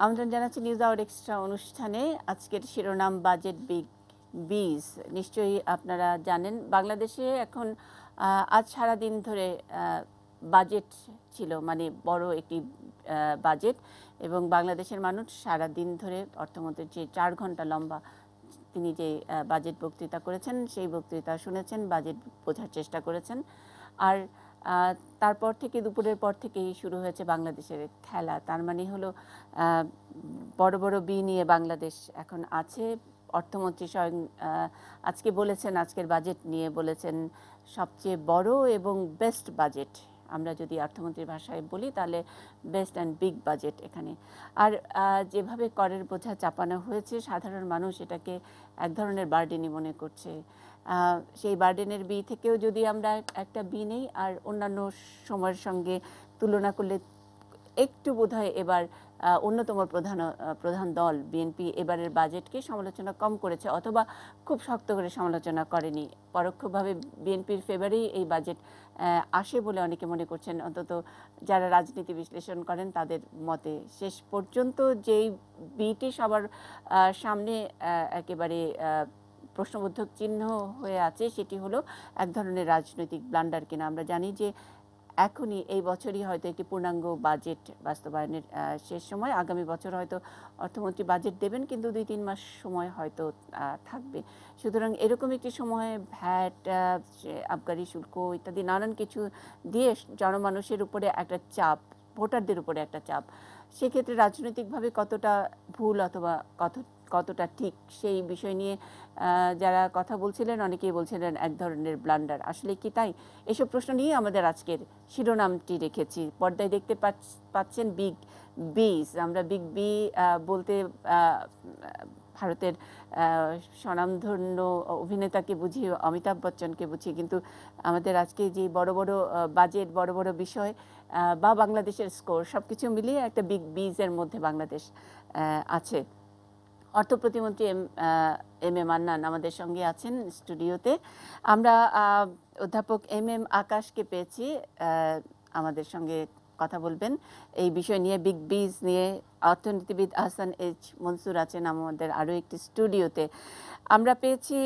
আমন্ত্রণ জানাচ্ছি news hour extra অনুষ্ঠানে। আজকের শিরোনাম বাজেট বিগ বিজ। নিশ্চয়ই আপনারা জানেন বাংলাদেশে এখন আজ সারাদিন ধরে বাজেট ছিল, মানে বড় একটি বাজেট, এবং বাংলাদেশের মানুষ সারাদিন ধরে অর্থমন্ত্রীর যে 4 ঘন্টা লম্বা তিনি যে বাজেট বক্তৃতা করেছেন সেই বক্তৃতা শুনেছেন, বাজেট বোঝার চেষ্টা করেছেন। আর তারপর থেকে দুপুরের পর থেকেই শুরু হয়েছে বাংলাদেশের খেলা। তার মানে হলো বড় বড় বি নিয়ে বাংলাদেশ এখন আছে। অর্থমন্ত্রী স্বয়ং আজকে বলেছেন, আজকের বাজেট নিয়ে বলেছেন সবচেয়ে বড় এবং বেস্ট বাজেট। আমরা যদি অর্থমন্ত্রীর ভাষায় বলি তাহলে বেস্ট অ্যান্ড বিগ বাজেট এখানে। আর যেভাবে করের বোঝা চাপানো হয়েছে, সাধারণ মানুষ এটাকে এক ধরনের বার্ডেনই মনে করছে। সেই বার্ডেনের বি থেকেও যদি আমরা একটা বি নেই, আর অন্যান্য সময়ের সঙ্গে তুলনা করলে একটু বোধহয় এবার অন্যতম প্রধান দল বিএনপি এবারের বাজেটকে সমালোচনা কম করেছে, অথবা খুব শক্ত করে সমালোচনা করেনি। পরোক্ষভাবে বিএনপির ফেভারেই এই বাজেট আসে বলে অনেকে মনে করছেন, অন্তত যারা রাজনীতি বিশ্লেষণ করেন তাদের মতে। শেষ পর্যন্ত যেই বিটি সবার সামনে একেবারে প্রশ্নবোধক চিহ্ন হয়ে আছে, সেটি হলো এক ধরনের রাজনৈতিক ব্লান্ডার কিনা। আমরা জানি যে এখনই এই বছরই হয়তো একটি পূর্ণাঙ্গ বাজেট বাস্তবায়নের শেষ সময়। আগামী বছর হয়তো অর্থমন্ত্রী বাজেট দেবেন, কিন্তু 2-3 মাস সময় হয়তো থাকবে। সুতরাং এরকম একটি সময়ে ভ্যাট, আবগারি শুল্ক ইত্যাদি নানান কিছু দিয়ে জনমানুষের উপরে একটা চাপ, ভোটারদের উপরে একটা চাপ, সেক্ষেত্রে রাজনৈতিকভাবে কতটা ভুল অথবা কতটা ঠিক সেই বিষয় নিয়ে যারা কথা বলছিলেন অনেকেই বলছিলেন এক ধরনের ব্লান্ডার। আসলে কি তাই? এসব প্রশ্ন নিয়ে আমাদের আজকের শিরোনামটি রেখেছি। পর্দায় দেখতে পাচ্ছেন বিগ বিজ। আমরা বিগ বি বলতে ভারতের স্বনামধন্য অভিনেতাকে বুঝি, অমিতাভ বচ্চনকে বুঝি, কিন্তু আমাদের আজকে যে বড় বড় বাজেট, বড় বড় বিষয় বা বাংলাদেশের স্কোর, সব কিছু মিলিয়ে একটা বিগ বিজের মধ্যে বাংলাদেশ আছে। অর্থ প্রতিমন্ত্রী এম এ মান্নান আমাদের সঙ্গে আছেন স্টুডিওতে। আমরা অধ্যাপক এম এম আকাশকে পেয়েছি আমাদের সঙ্গে কথা বলবেন এই বিষয় নিয়ে, বিগ বিজ নিয়ে। অর্থনীতিবিদ আহসান এইচ মনসুর আছেন আমাদের আরও একটি স্টুডিওতে। আমরা পেয়েছি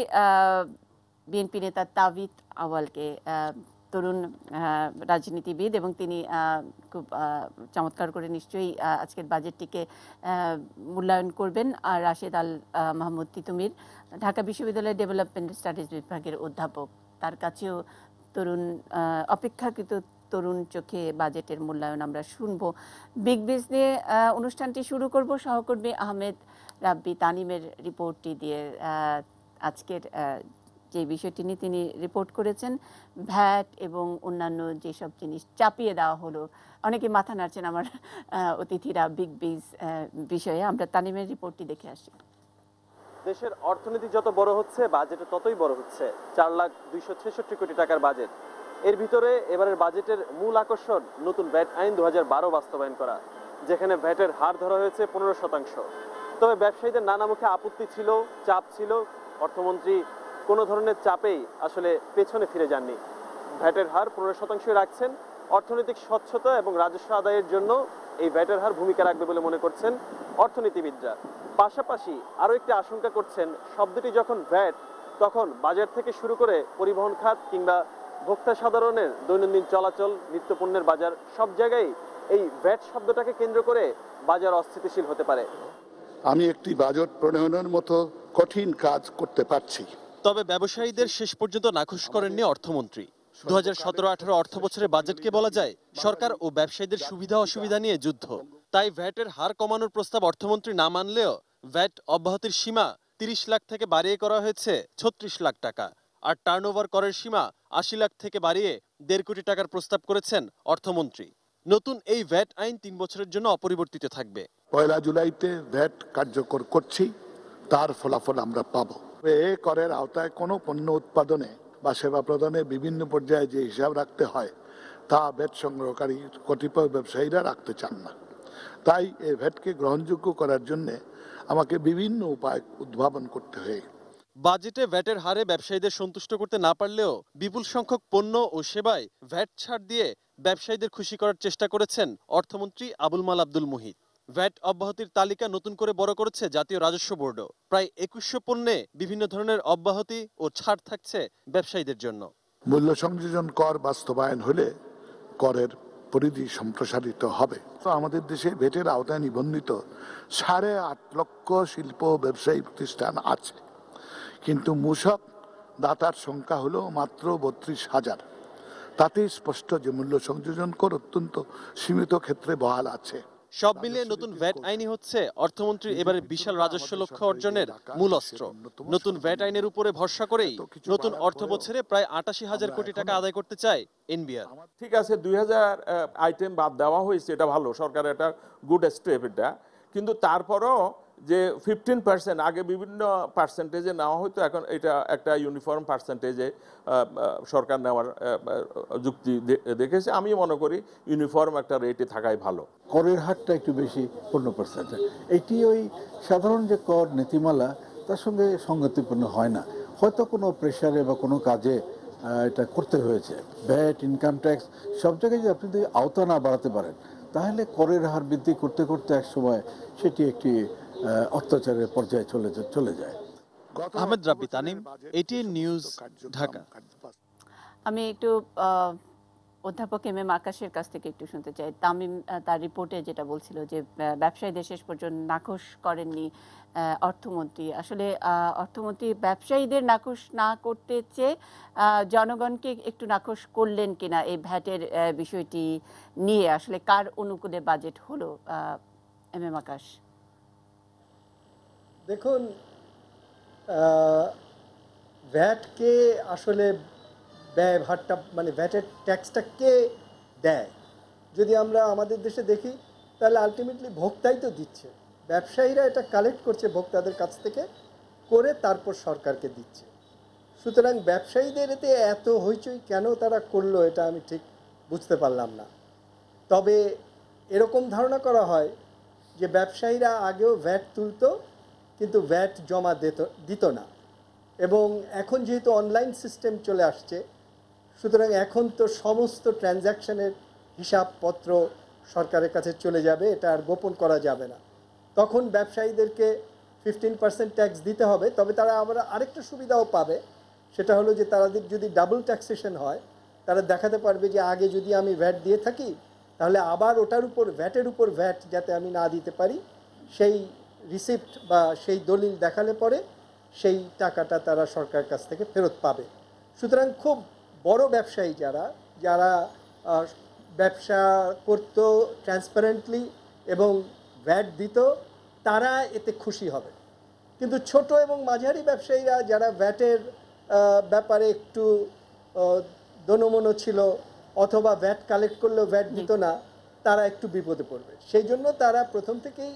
বিএনপি নেতা তাবিথ আউয়ালকে, তরুণ রাজনীতিবিদ, এবং তিনি খুব চমৎকার করে নিশ্চয়ই আজকের বাজেটটিকে মূল্যায়ন করবেন। আর রাশেদ আল মাহমুদ তিতুমির, ঢাকা বিশ্ববিদ্যালয়ের ডেভেলপমেন্ট স্টাডিজ বিভাগের অধ্যাপক, তার কাছেও তরুণ, অপেক্ষাকৃত তরুণ চোখে বাজেটের মূল্যায়ন আমরা শুনব। বিগ বিজ নিয়ে অনুষ্ঠানটি শুরু করব সহকর্মী আহমেদ রাব্বি তানিমের রিপোর্টটি দিয়ে। আজকের যে বিষয়টি নিয়ে তিনি রিপোর্ট করেছেন, ভ্যাট এবং অন্যান্য যেসব জিনিস চাপিয়ে দেওয়া হলো, অনেকে মাথা নাড়ছেন আমার অতিথিরা বিগ বিজ বিষয়ে। আমরা তানিমের রিপোর্টটি দেখে আসি। দেশের অর্থনীতি যত বড় হচ্ছে, বাজেট ততই বড় হচ্ছে। 4,266 কোটি টাকার বাজেট। এর ভিতরে এবারের বাজেটের মূল আকর্ষণ নতুন ভ্যাট আইন 2012 বাস্তবায়ন করা, যেখানে ভ্যাটের হার ধরা হয়েছে 15%। তবে ব্যবসায়ীদের নানা মুখে আপত্তি ছিল, চাপ ছিল। অর্থমন্ত্রী কোনো ধরনের চাপেই আসলে পেছনে ফিরে যাননি। ভ্যাটের হার 15% রাখছেন। অর্থনৈতিক স্বচ্ছতা এবং রাজস্ব আদায়ের জন্য এই ভ্যাটের হার ভূমিকা রাখবে বলে মনে করছেন অর্থনীতিবিদরা। পাশাপাশি আরও একটি আশঙ্কা করছেন, শব্দটি যখন ভ্যাট, তখন বাজার থেকে শুরু করে পরিবহন খাত কিংবা ভোক্তা সাধারণের দৈনন্দিন চলাচল, নিত্যপণ্যের বাজার, সব জায়গায় এই ভ্যাট শব্দটাকে কেন্দ্র করে বাজার অস্থিতিশীল হতে পারে। আমি একটি বাজেট প্রণয়নের মতো কঠিন কাজ করতে পারছি। তবে ব্যবসায়ীদের শেষ পর্যন্ত নাখুশ করেননি অর্থমন্ত্রী। 2017-18 অর্থ বছরের বাজেটকে বলা যায় সরকার ও ব্যবসায়ীদের সুবিধা অসুবিধা নিয়ে যুদ্ধ। তাই ভ্যাটের হার কমানোর প্রস্তাব অর্থমন্ত্রী না মানলেও ভ্যাট অব্যাহতির সীমা 30 লাখ থেকে বাড়িয়ে করা হয়েছে 36 লাখ টাকা। আর টার্নওভার করের সীমা 80 লাখ থেকে বাড়িয়ে 1.5 কোটি টাকার প্রস্তাব করেছেন অর্থমন্ত্রী। নতুন এই ভ্যাট আইন 3 বছরের জন্য অপরিবর্তিত থাকবে। 1 জুলাইতে ভ্যাট কার্যকর করছি, তার ফলাফল আমরা পাবো। এই করের আওতায় কোনো পণ্য উৎপাদনে বা সেবা প্রদানে বিভিন্ন পর্যায়ে যে হিসাব রাখতে হয়, তা ভ্যাট সংগ্রহকারী কতিপয় ব্যবসায়ীরা রাখতে চান না। তাই এই ভ্যাটকে গ্রহণযোগ্য করার জন্য আমাকে বিভিন্ন উপায় উদ্ভাবন করতে হয়। বাজেটে ভ্যাটের হারে ব্যবসায়ীদের সন্তুষ্ট করতে না পারলেও বিপুল সংখ্যক পণ্য ও সেবায় ভ্যাট ছাড় দিয়ে ব্যবসায়ীদের খুশি করার চেষ্টা করেছেন অর্থমন্ত্রী আবুল মাল আব্দুল মুহিত। ভ্যাট অব্যাহতির তালিকা নতুন করে বড় করেছে জাতীয় রাজস্ব বোর্ডও। প্রায় 2100 পণ্যে বিভিন্ন ধরনের অব্যাহতি ও ছাড় থাকছে ব্যবসায়ীদের জন্য। মূল্য সংযোজন কর বাস্তবায়ন হলে করের পরিধি সম্প্রসারিত হবে। তো আমাদের দেশে ভ্যাটের আওতায় নিবন্ধিত 8.5 লক্ষ শিল্প ব্যবসায়ী প্রতিষ্ঠান আছে, কিন্তু মূসক দাতার সংখ্যা হলো মাত্র 32,000। তাতে স্পষ্ট যে মূল্য সংযোজন কর অত্যন্ত সীমিত ক্ষেত্রে বহাল আছে। সব মিলিয়ে নতুন ভ্যাট আইনই হচ্ছে অর্থমন্ত্রীর এবারে বিশাল রাজস্ব লক্ষ্য অর্জনের মূল অস্ত্র। নতুন ভ্যাট আইনের উপরে ভরসা করেই নতুন অর্থ বছরে প্রায় 88,000 কোটি টাকা আদায় করতে চায় এনবিআর। ঠিক আছে, 2000 আইটেম বাদ দেওয়া হয়েছে, এটা ভালো, সরকারের একটা গুড স্টেপ এটা। কিন্তু তারপরও যে 15% আগে বিভিন্ন পার্সেন্টেজে নেওয়া হতো, এখন এটা একটা ইউনিফর্ম পার্সেন্টেজে সরকার নেওয়ার যুক্তি দেখেছে। আমি মনে করি ইউনিফর্ম একটা রেটে থাকাই ভালো। করের হারটা একটু বেশি, 15%। এটি ওই সাধারণ যে কর নীতিমালা তার সঙ্গে সঙ্গতিপূর্ণ হয় না, হয়তো কোনো প্রেশারে বা কোনো কাজে এটা করতে হয়েছে। ভ্যাট, ইনকাম ট্যাক্স সব জায়গায় যদি আপনি যদি আওতা না বাড়াতে পারেন, তাহলে করের হার বৃদ্ধি করতে করতে এক সময় সেটি একটি অত্যাচারের পর্যায়ে চলে যায়। আহমেদ রাব্বি, তানিম, এটিএন নিউজ, ঢাকা। আমি একটু অধ্যাপক এম এম আকাশের কাছ থেকে একটু শুনতে চাই। তামিম তার রিপোর্টে যেটা বলছিল যে ব্যবসায়ীদের শেষ পর্যন্ত নাকচ করেননি অর্থমন্ত্রী। আসলে অর্থমন্ত্রী ব্যবসায়ীদের নাকচ না করতে চেয়ে জনগণকে একটু নাকচ করলেন কিনা এই ভ্যাটের বিষয়টি নিয়ে, আসলে কার অনুকূলে বাজেট হলো? এম এম আকাশ। দেখুন, ভ্যাটকে আসলে ব্যয়ভারটা মানে ভ্যাটের ট্যাক্সটা কে দেয় যদি আমরা আমাদের দেশে দেখি, তাহলে আলটিমেটলি ভোক্তাই তো দিচ্ছে। ব্যবসায়ীরা এটা কালেক্ট করছে ভোক্তাদের কাছ থেকে, করে তারপর সরকারকে দিচ্ছে। সুতরাং ব্যবসায়ীদের এতে এত হইচই কেন তারা করলো, এটা আমি ঠিক বুঝতে পারলাম না। তবে এরকম ধারণা করা হয় যে ব্যবসায়ীরা আগেও ভ্যাট তুলতো, কিন্তু ভ্যাট জমা দিত না। এবং এখন যেহেতু অনলাইন সিস্টেম চলে আসছে, সুতরাং এখন তো সমস্ত ট্রানজ্যাকশনের হিসাবপত্র সরকারের কাছে চলে যাবে, এটা আর গোপন করা যাবে না। তখন ব্যবসায়ীদেরকে 15% ট্যাক্স দিতে হবে। তবে তারা আবার আরেকটা সুবিধাও পাবে, সেটা হলো যে তাদের যদি ডাবল ট্যাক্সেশন হয়, তারা দেখাতে পারবে যে আগে যদি আমি ভ্যাট দিয়ে থাকি, তাহলে আবার ওটার উপর ভ্যাটের উপর ভ্যাট যাতে আমি না দিতে পারি, সেই রিসিপ্ট বা সেই দলিল দেখালে পরে সেই টাকাটা তারা সরকারের কাছ থেকে ফেরত পাবে। সুতরাং খুব বড় ব্যবসায়ী যারা ব্যবসা করত ট্রান্সপারেন্টলি এবং ভ্যাট দিত, তারা এতে খুশি হবে। কিন্তু ছোট এবং মাঝারি ব্যবসায়ীরা যারা ভ্যাটের ব্যাপারে একটু দোনমনো ছিল, অথবা ভ্যাট কালেক্ট করলেও ভ্যাট দিত না, তারা একটু বিপদে পড়বে। সেই জন্য তারা প্রথম থেকেই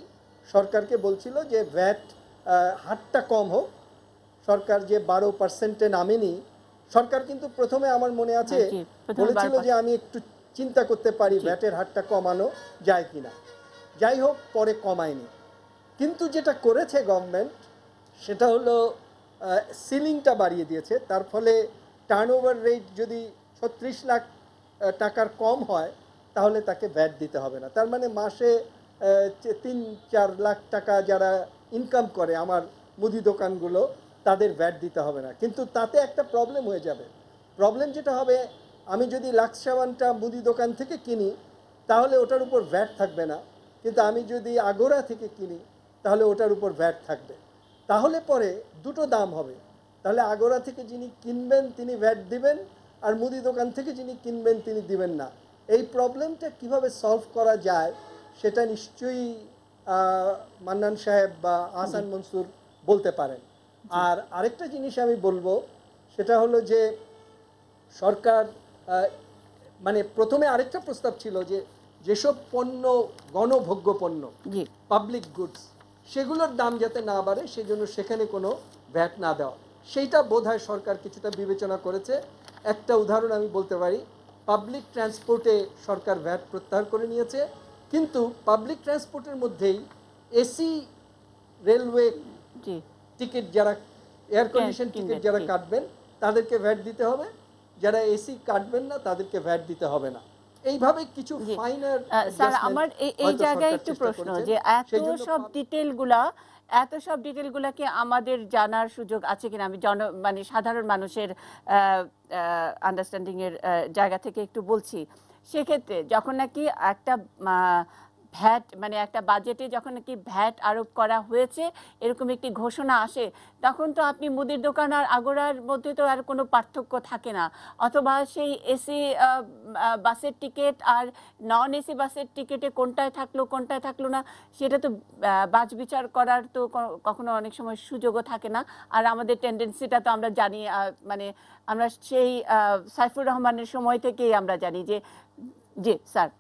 সরকারকে বলছিল যে ভ্যাট হারটা কম হোক। সরকার যে 12%-এ নামেনি, সরকার কিন্তু প্রথমে আমার মনে আছে বলেছিল যে আমি একটু চিন্তা করতে পারি ভ্যাটের হারটা কমানো যায় কিনা। যাই হোক, পরে কমায়নি। কিন্তু যেটা করেছে গভর্নমেন্ট, সেটা হলো সিলিংটা বাড়িয়ে দিয়েছে। তার ফলে টার্নওভার রেট যদি 36 লাখ টাকার কম হয়, তাহলে তাকে ভ্যাট দিতে হবে না। তার মানে মাসে 3-4 লাখ টাকা যারা ইনকাম করে, আমার মুদি দোকানগুলো, তাদের ভ্যাট দিতে হবে না। কিন্তু তাতে একটা প্রবলেম হয়ে যাবে। প্রবলেম যেটা হবে, আমি যদি লাক্স সাবানটা মুদি দোকান থেকে কিনি, তাহলে ওটার উপর ভ্যাট থাকবে না। কিন্তু আমি যদি আগোরা থেকে কিনি, তাহলে ওটার উপর ভ্যাট থাকবে। তাহলে পরে দুটো দাম হবে। তাহলে আগোরা থেকে যিনি কিনবেন তিনি ভ্যাট দিবেন, আর মুদি দোকান থেকে যিনি কিনবেন তিনি দিবেন না। এই প্রবলেমটা কিভাবে সলভ করা যায়, সেটা নিশ্চয়ই মান্নান সাহেব বা আহসান মনসুর বলতে পারেন। আর আরেকটা জিনিস আমি বলবো, সেটা হলো যে সরকার মানে প্রথমে আরেকটা প্রস্তাব ছিল যে যেসব পণ্য গণভোগ্য পণ্য, পাবলিক গুডস, সেগুলোর দাম যাতে না বাড়ে, সেজন্য সেখানে কোনো ভ্যাট না দেওয়া। সেইটা বোধহয় সরকার কিছুটা বিবেচনা করেছে। একটা উদাহরণ আমি বলতে পারি, পাবলিক ট্রান্সপোর্টে সরকার ভ্যাট প্রত্যাহার করে নিয়েছে, কিন্তু পাবলিক ট্রান্সপোর্টের মধ্যেই এসি রেলওয়ে টিকিট, যারা এয়ার কন্ডিশন টিকিট যারা কাটবেন, তাদেরকে ভ্যাট দিতে হবে। যারা এসি কাটবেন না, তাদেরকে ভ্যাট দিতে হবে না। এইভাবে কিছু জি। ফাইনার স্যার আমার এই জায়গায় একটু প্রশ্ন যে এত সব ডিটেলগুলা কি আমাদের জানার সুযোগ আছে কিনা? আমি মানে সাধারণ মানুষের আন্ডারস্ট্যান্ডিং এর জায়গা থেকে একটু বলছি। সেক্ষেত্রে যখন নাকি একটা ভ্যাট মানে একটা বাজেটে যখন নাকি ভ্যাট আরোপ করা হয়েছে এরকম একটি ঘোষণা আসে, তখন তো আপনি মুদির দোকান আর আগোড়ার মধ্যে তো আর কোনো পার্থক্য থাকে না, অথবা সেই এসি বাসের টিকিট আর নন এসি বাসের টিকিটে কোনটায় থাকলো না সেটা তো বাছ বিচার করার তো কখনো অনেক সময় সুযোগও থাকে না। আর আমাদের টেন্ডেন্সিটা তো আমরা জানি, মানে আমরা সেই সাইফুর রহমানের সময় থেকেই আমরা জানি যে জি স্যার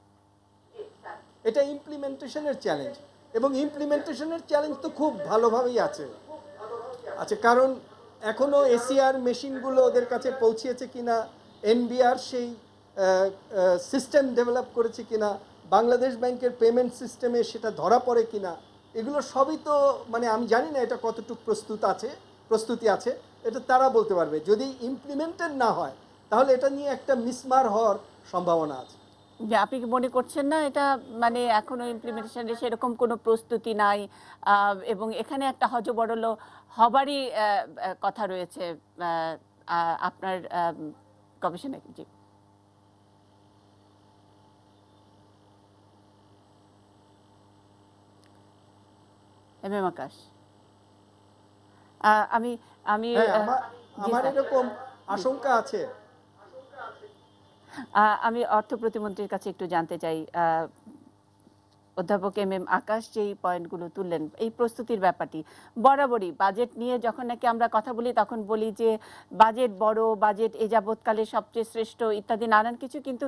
এটা ইমপ্লিমেন্টেশনের চ্যালেঞ্জ, এবং ইমপ্লিমেন্টেশনের চ্যালেঞ্জ তো খুব ভালোভাবেই আছে। আচ্ছা, কারণ এখনও এসিআর মেশিনগুলো ওদের কাছে পৌঁছিয়েছে কিনা, এনবিআর সেই সিস্টেম ডেভেলপ করেছে কিনা, বাংলাদেশ ব্যাংকের পেমেন্ট সিস্টেমে সেটা ধরা পড়ে কিনা, এগুলো সবই তো মানে আমি জানি না এটা কতটুকু প্রস্তুতি আছে, এটা তারা বলতে পারবে। যদি ইমপ্লিমেন্টেড না হয় তাহলে এটা নিয়ে একটা মিসমার হওয়ার সম্ভাবনা আছে। যে আপনি কি মনে করছেন না এটা মানে এখনো ইমপ্লিমেন্টেশনের সেরকম কোনো প্রস্তুতি নাই, এবং এখানে একটা হযবরল হবারই কথা রয়েছে আপনার গবেষণা? জি এম এম আকাশ, আমি আমি হ্যাঁ, জি আমার স্যার। এরকম আশঙ্কা আছে। আমি অর্থ প্রতিমন্ত্রীর কাছে একটু জানতে চাই, অধ্যাপক এম এম আকাশ যেই পয়েন্টগুলো তুললেন এই প্রস্তুতির ব্যাপারটি, বরাবরই বাজেট নিয়ে যখন নাকি আমরা কথা বলি তখন বলি যে বাজেট বড়, বাজেট এ যাবৎকালে সবচেয়ে শ্রেষ্ঠ ইত্যাদি নানান কিছু, কিন্তু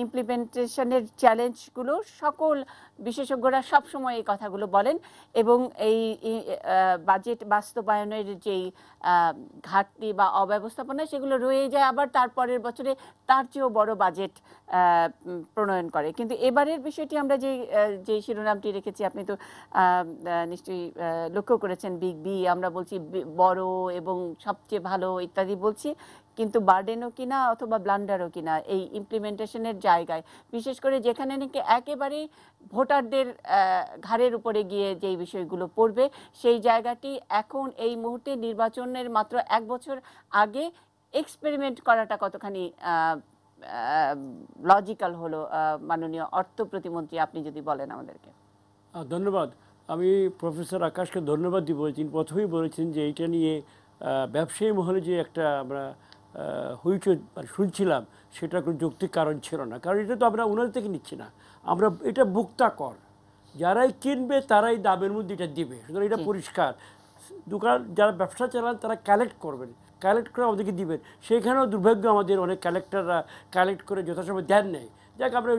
ইমপ্লিমেন্টেশনের চ্যালেঞ্জগুলো সকল বিশেষজ্ঞরা সবসময় এই কথাগুলো বলেন, এবং এই বাজেট বাস্তবায়নের যেই ঘাটতি বা অব্যবস্থাপনা সেগুলো রয়ে যায়, আবার তারপরের বছরে তার চেয়েও বড় বাজেট প্রণয়ন করে। কিন্তু এবারের বিষয়টি আমরা যে শিরোনামটি রেখেছি আপনি তো নিশ্চয়ই লক্ষ্য করেছেন, বিগ বি আমরা বলছি, বড় এবং সবচেয়ে ভালো ইত্যাদি বলছি, কিন্তু বার্ডেনও কিনা অথবা ব্লান্ডারও কিনা এই ইমপ্লিমেন্টেশনের জায়গায়, বিশেষ করে যেখানে নাকি একেবারেই ভোটারদের ঘাড়ের উপরে গিয়ে যেই বিষয়গুলো পড়বে সেই জায়গাটি এখন এই মুহূর্তে নির্বাচনের মাত্র 1 বছর আগে এক্সপেরিমেন্ট করাটা কতখানি লজিক্যাল হলো? মাননীয় অর্থ প্রতিমন্ত্রী, আপনি যদি বলেন আমাদেরকে। ধন্যবাদ। আমি প্রফেসর আকাশকে ধন্যবাদ দিব। তিনি প্রথমেই বলেছেন যে এইটা নিয়ে ব্যবসায়ী মহলে যে একটা আমরা হইচই শুনছিলাম সেটা কোনো যৌক্তিক কারণ ছিল না, কারণ এটা তো আমরা ওনাদের থেকে নিচ্ছি না, আমরা এটা ভোক্তা কর, যারাই কিনবে তারাই দামের মধ্যে এটা দিবে, সুতরাং এটা পরিষ্কার। দোকান যারা ব্যবসা চালান তারা কালেক্ট করবেন, কালেক্ট করে আমাদেরকে দিবেন। সেখানেও দুর্ভাগ্য আমাদের অনেক কালেক্টররা কালেক্ট করে যথাসময় দেন নেই। যাক, আমরা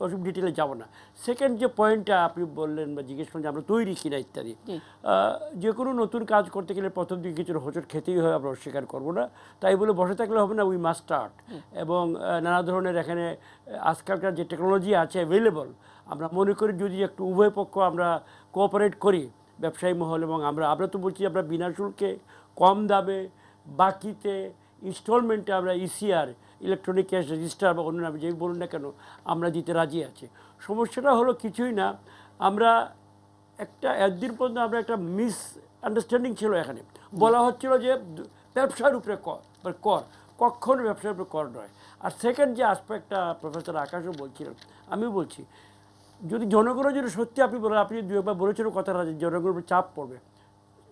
ওসব ডিটেলে যাব না। সেকেন্ড যে পয়েন্টটা আপনি বললেন বা জিজ্ঞেস করলেন যে আমরা তৈরি কিনা ইত্যাদি, যে কোনো নতুন কাজ করতে গেলে প্রথম দিকে কিছু হোঁচট খেতেই হয়, আমরা অস্বীকার করবো না। তাই বলে বসে থাকলে হবে না, উই মাস্ট স্টার্ট। এবং নানা ধরনের এখানে আজকালকার যে টেকনোলজি আছে অ্যাভেলেবল, আমরা মনে করি যদি একটু উভয় পক্ষ আমরা কোঅপারেট করি, ব্যবসায়ী মহল এবং আমরা তো বলছি আমরা বিনা শুল্কে কম দামে বাকিতে ইনস্টলমেন্টে আমরা ইসিআর ইলেকট্রনিক ক্যাশ রেজিস্টার বা অন্য নামে যেই বলুন না কেন আমরা দিতে রাজি আছি। সমস্যাটা হলো কিছুই না, আমরা একটা একদিন পর্যন্ত আমরা একটা মিস আন্ডারস্ট্যান্ডিং ছিল, এখানে বলা হচ্ছিল যে ব্যবসার উপরে কর, কখনো ব্যবসার উপরে কর নয়। আর সেকেন্ড যে আসপেক্টটা প্রফেসর আকাশও বলছিলেন, আমিও বলছি, যদি জনগণের জন্য সত্যি আপনি বলেন, আপনি দু একবার বলেছেন কথাটা যে জনগণের উপর চাপ পড়বে,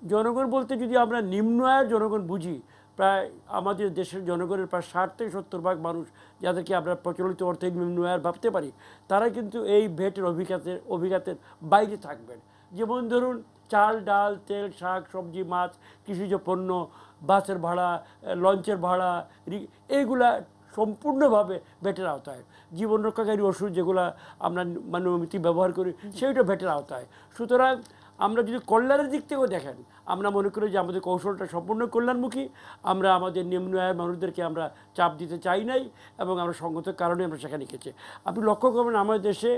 জনগণ বলতে যদি আমরা নিম্ন আয়ের জনগণ বুঝি, প্রায় আমাদের দেশের জনগণের প্রায় 60 থেকে 70% মানুষ, যাদেরকে আমরা প্রচলিত অর্থে নিম্ন আয়ের ভাবতে পারি, তারা কিন্তু এই ভ্যাটের অভিজ্ঞতার বাইরে থাকবেন। যেমন ধরুন চাল, ডাল, তেল, শাক, সবজি, মাছ, কৃষিজ পণ্য, বাসের ভাড়া, লঞ্চের ভাড়া, এইগুলা সম্পূর্ণভাবে ভ্যাটের আওতায়। জীবন রক্ষাকারী ওষুধ যেগুলো আমরা মানবমিতি ব্যবহার করি সেইটা ভ্যাটের আওতায়। সুতরাং আমরা যদি কল্যাণের দিক থেকেও দেখেন, আমরা মনে করি যে আমাদের কৌশলটা সম্পূর্ণ কল্যাণমুখী। আমরা আমাদের নিম্ন আয়ের মানুষদেরকে আমরা চাপ দিতে চাই নাই, এবং আমরা সঙ্গত কারণে আমরা সেখানে লিখেছি। আপনি লক্ষ্য করবেন আমাদের দেশে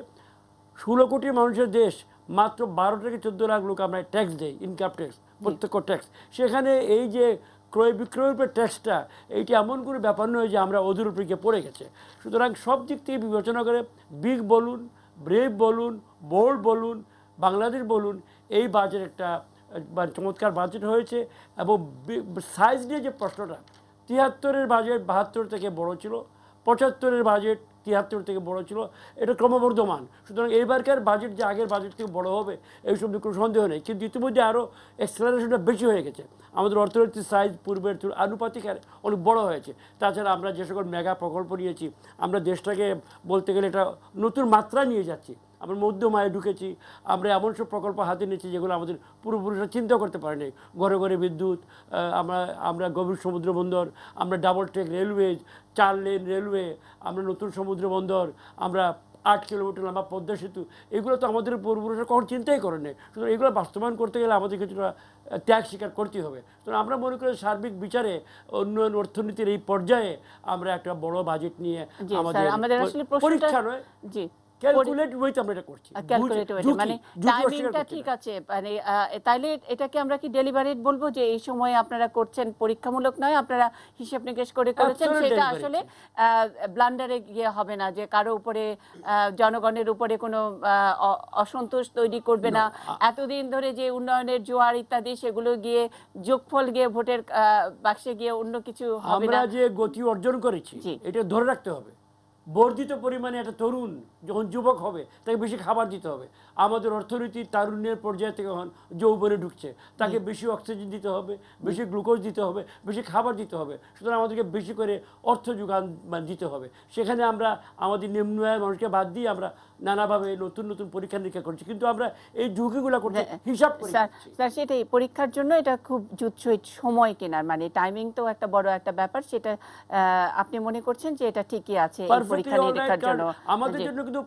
16 কোটি মানুষের দেশ, মাত্র 12 থেকে 14 লাখ লোক আমরা ট্যাক্স দেই, ইনকাম ট্যাক্স, প্রত্যক্ষ ট্যাক্স। সেখানে এই যে ক্রয় বিক্রয়ের উপরে ট্যাক্সটা এইটি এমন কোনো ব্যাপার নয় যে আমরা ওদের উপরে গিয়ে পড়ে গেছে। সুতরাং সব দিক থেকে বিবেচনা করে বিগ বলুন, ব্রেভ বলুন, বোল্ড বলুন, বাংলাদেশ বলুন, এই বাজেট একটা চমৎকার বাজেট হয়েছে। এবং সাইজ নিয়ে যে প্রশ্নটা, ৭৩-এর বাজেট ৭২ থেকে বড় ছিল, ৭৫-এর বাজেট ৭৩ থেকে বড় ছিল, এটা ক্রমবর্ধমান। সুতরাং এইবারকার বাজেট যে আগের বাজেট থেকে বড় হবে এই সব কোনো সন্দেহ নেই, কিন্তু ইতিমধ্যে আরও এক্সেলারেশনটা বেশি হয়ে গেছে। আমাদের অর্থনীতির সাইজ পূর্বের আনুপাতিক অনেক বড় হয়েছে। তাছাড়া আমরা যে সকল মেগা প্রকল্প নিয়েছি, আমরা দেশটাকে বলতে গেলে এটা নতুন মাত্রা নিয়ে যাচ্ছি। আমরা মধ্যম আয়ে ঢুকেছি, আমরা এমন সব প্রকল্প হাতে নিয়েছি যেগুলো আমাদের পূর্বপুরুষরা চিন্তা করতে পারেনি। ঘরে ঘরে বিদ্যুৎ, আমরা গভীর সমুদ্র বন্দর, আমরা double track railway, 4 lane railway, আমরা নতুন সমুদ্র বন্দর, আমরা 8 কিলোমিটার লম্বা পদ্মা সেতু, এগুলো তো আমাদের পূর্বপুরুষরা কখনো চিন্তাই করেনি। সুতরাং এগুলো বাস্তবায়ন করতে গেলে আমাদের কিছুটা ত্যাগ স্বীকার করতে হবে। সুতরাং আমরা মনে করি সার্বিক বিচারে উন্নয়ন অর্থনীতির এই পর্যায়ে আমরা একটা বড় বাজেট নিয়ে আমাদের পরীক্ষা নয়, জি ক্যালকুলেট ওয়েট আমরা এটা করছি, ক্যালকুলেট ওয়েট, মানে টাইমিংটা ঠিক আছে। মানে তাইলে এটাকে আমরা কি ডেলিভারেট বলবো যে এই সময়ে আপনারা করছেন, পরীক্ষামূলক নয়, আপনারা হিসাব নিকেশ করে করেছেন, সেটা আসলে ব্লান্ডারে গিয়ে হবে না, যে কারো উপরে জনগণের উপরে কোনো অসন্তোষ তৈরি করবে না। এতদিন ধরে যে উন্নয়নের জোয়ার ইত্যাদি সেগুলো গিয়ে যোগফল গিয়ে ভোটের বাক্সে গিয়ে অন্য কিছু হবে না। আমরা যে গতি অর্জন করেছি এটা ধরে রাখতে হবে। বর্ধিত পরিমাণে একটা তরুণ যখন যুবক হবে তাকে বেশি খাবার দিতে হবে। আমাদের অর্থনীতি তারুণ্যের পর্যায়ে থেকে যখন যৌবনে ঢুকছে, তাকে বেশি অক্সিজেন দিতে হবে, বেশি গ্লুকোজ দিতে হবে, বেশি খাবার দিতে হবে। সুতরাং আমাদেরকে বেশি করে অর্থ যোগান দিতে হবে। সেখানে আমরা আমাদের নিম্ন আয়ের মানুষকে বাদ দিয়ে আমরা নানাভাবে নতুন নতুন পরীক্ষা নিরীক্ষা করছি, কিন্তু আমরা এই ঝুঁকিগুলো করতে হিসাব করি। স্যার সেটাই, পরীক্ষার জন্য এটা খুব জুৎসই সময় কেনার, মানে টাইমিং তো একটা বড় একটা ব্যাপার। সেটা আপনি মনে করছেন যে এটা ঠিকই আছে পরীক্ষা নিরীক্ষার জন্য আমাদের জন্য। কিন্তু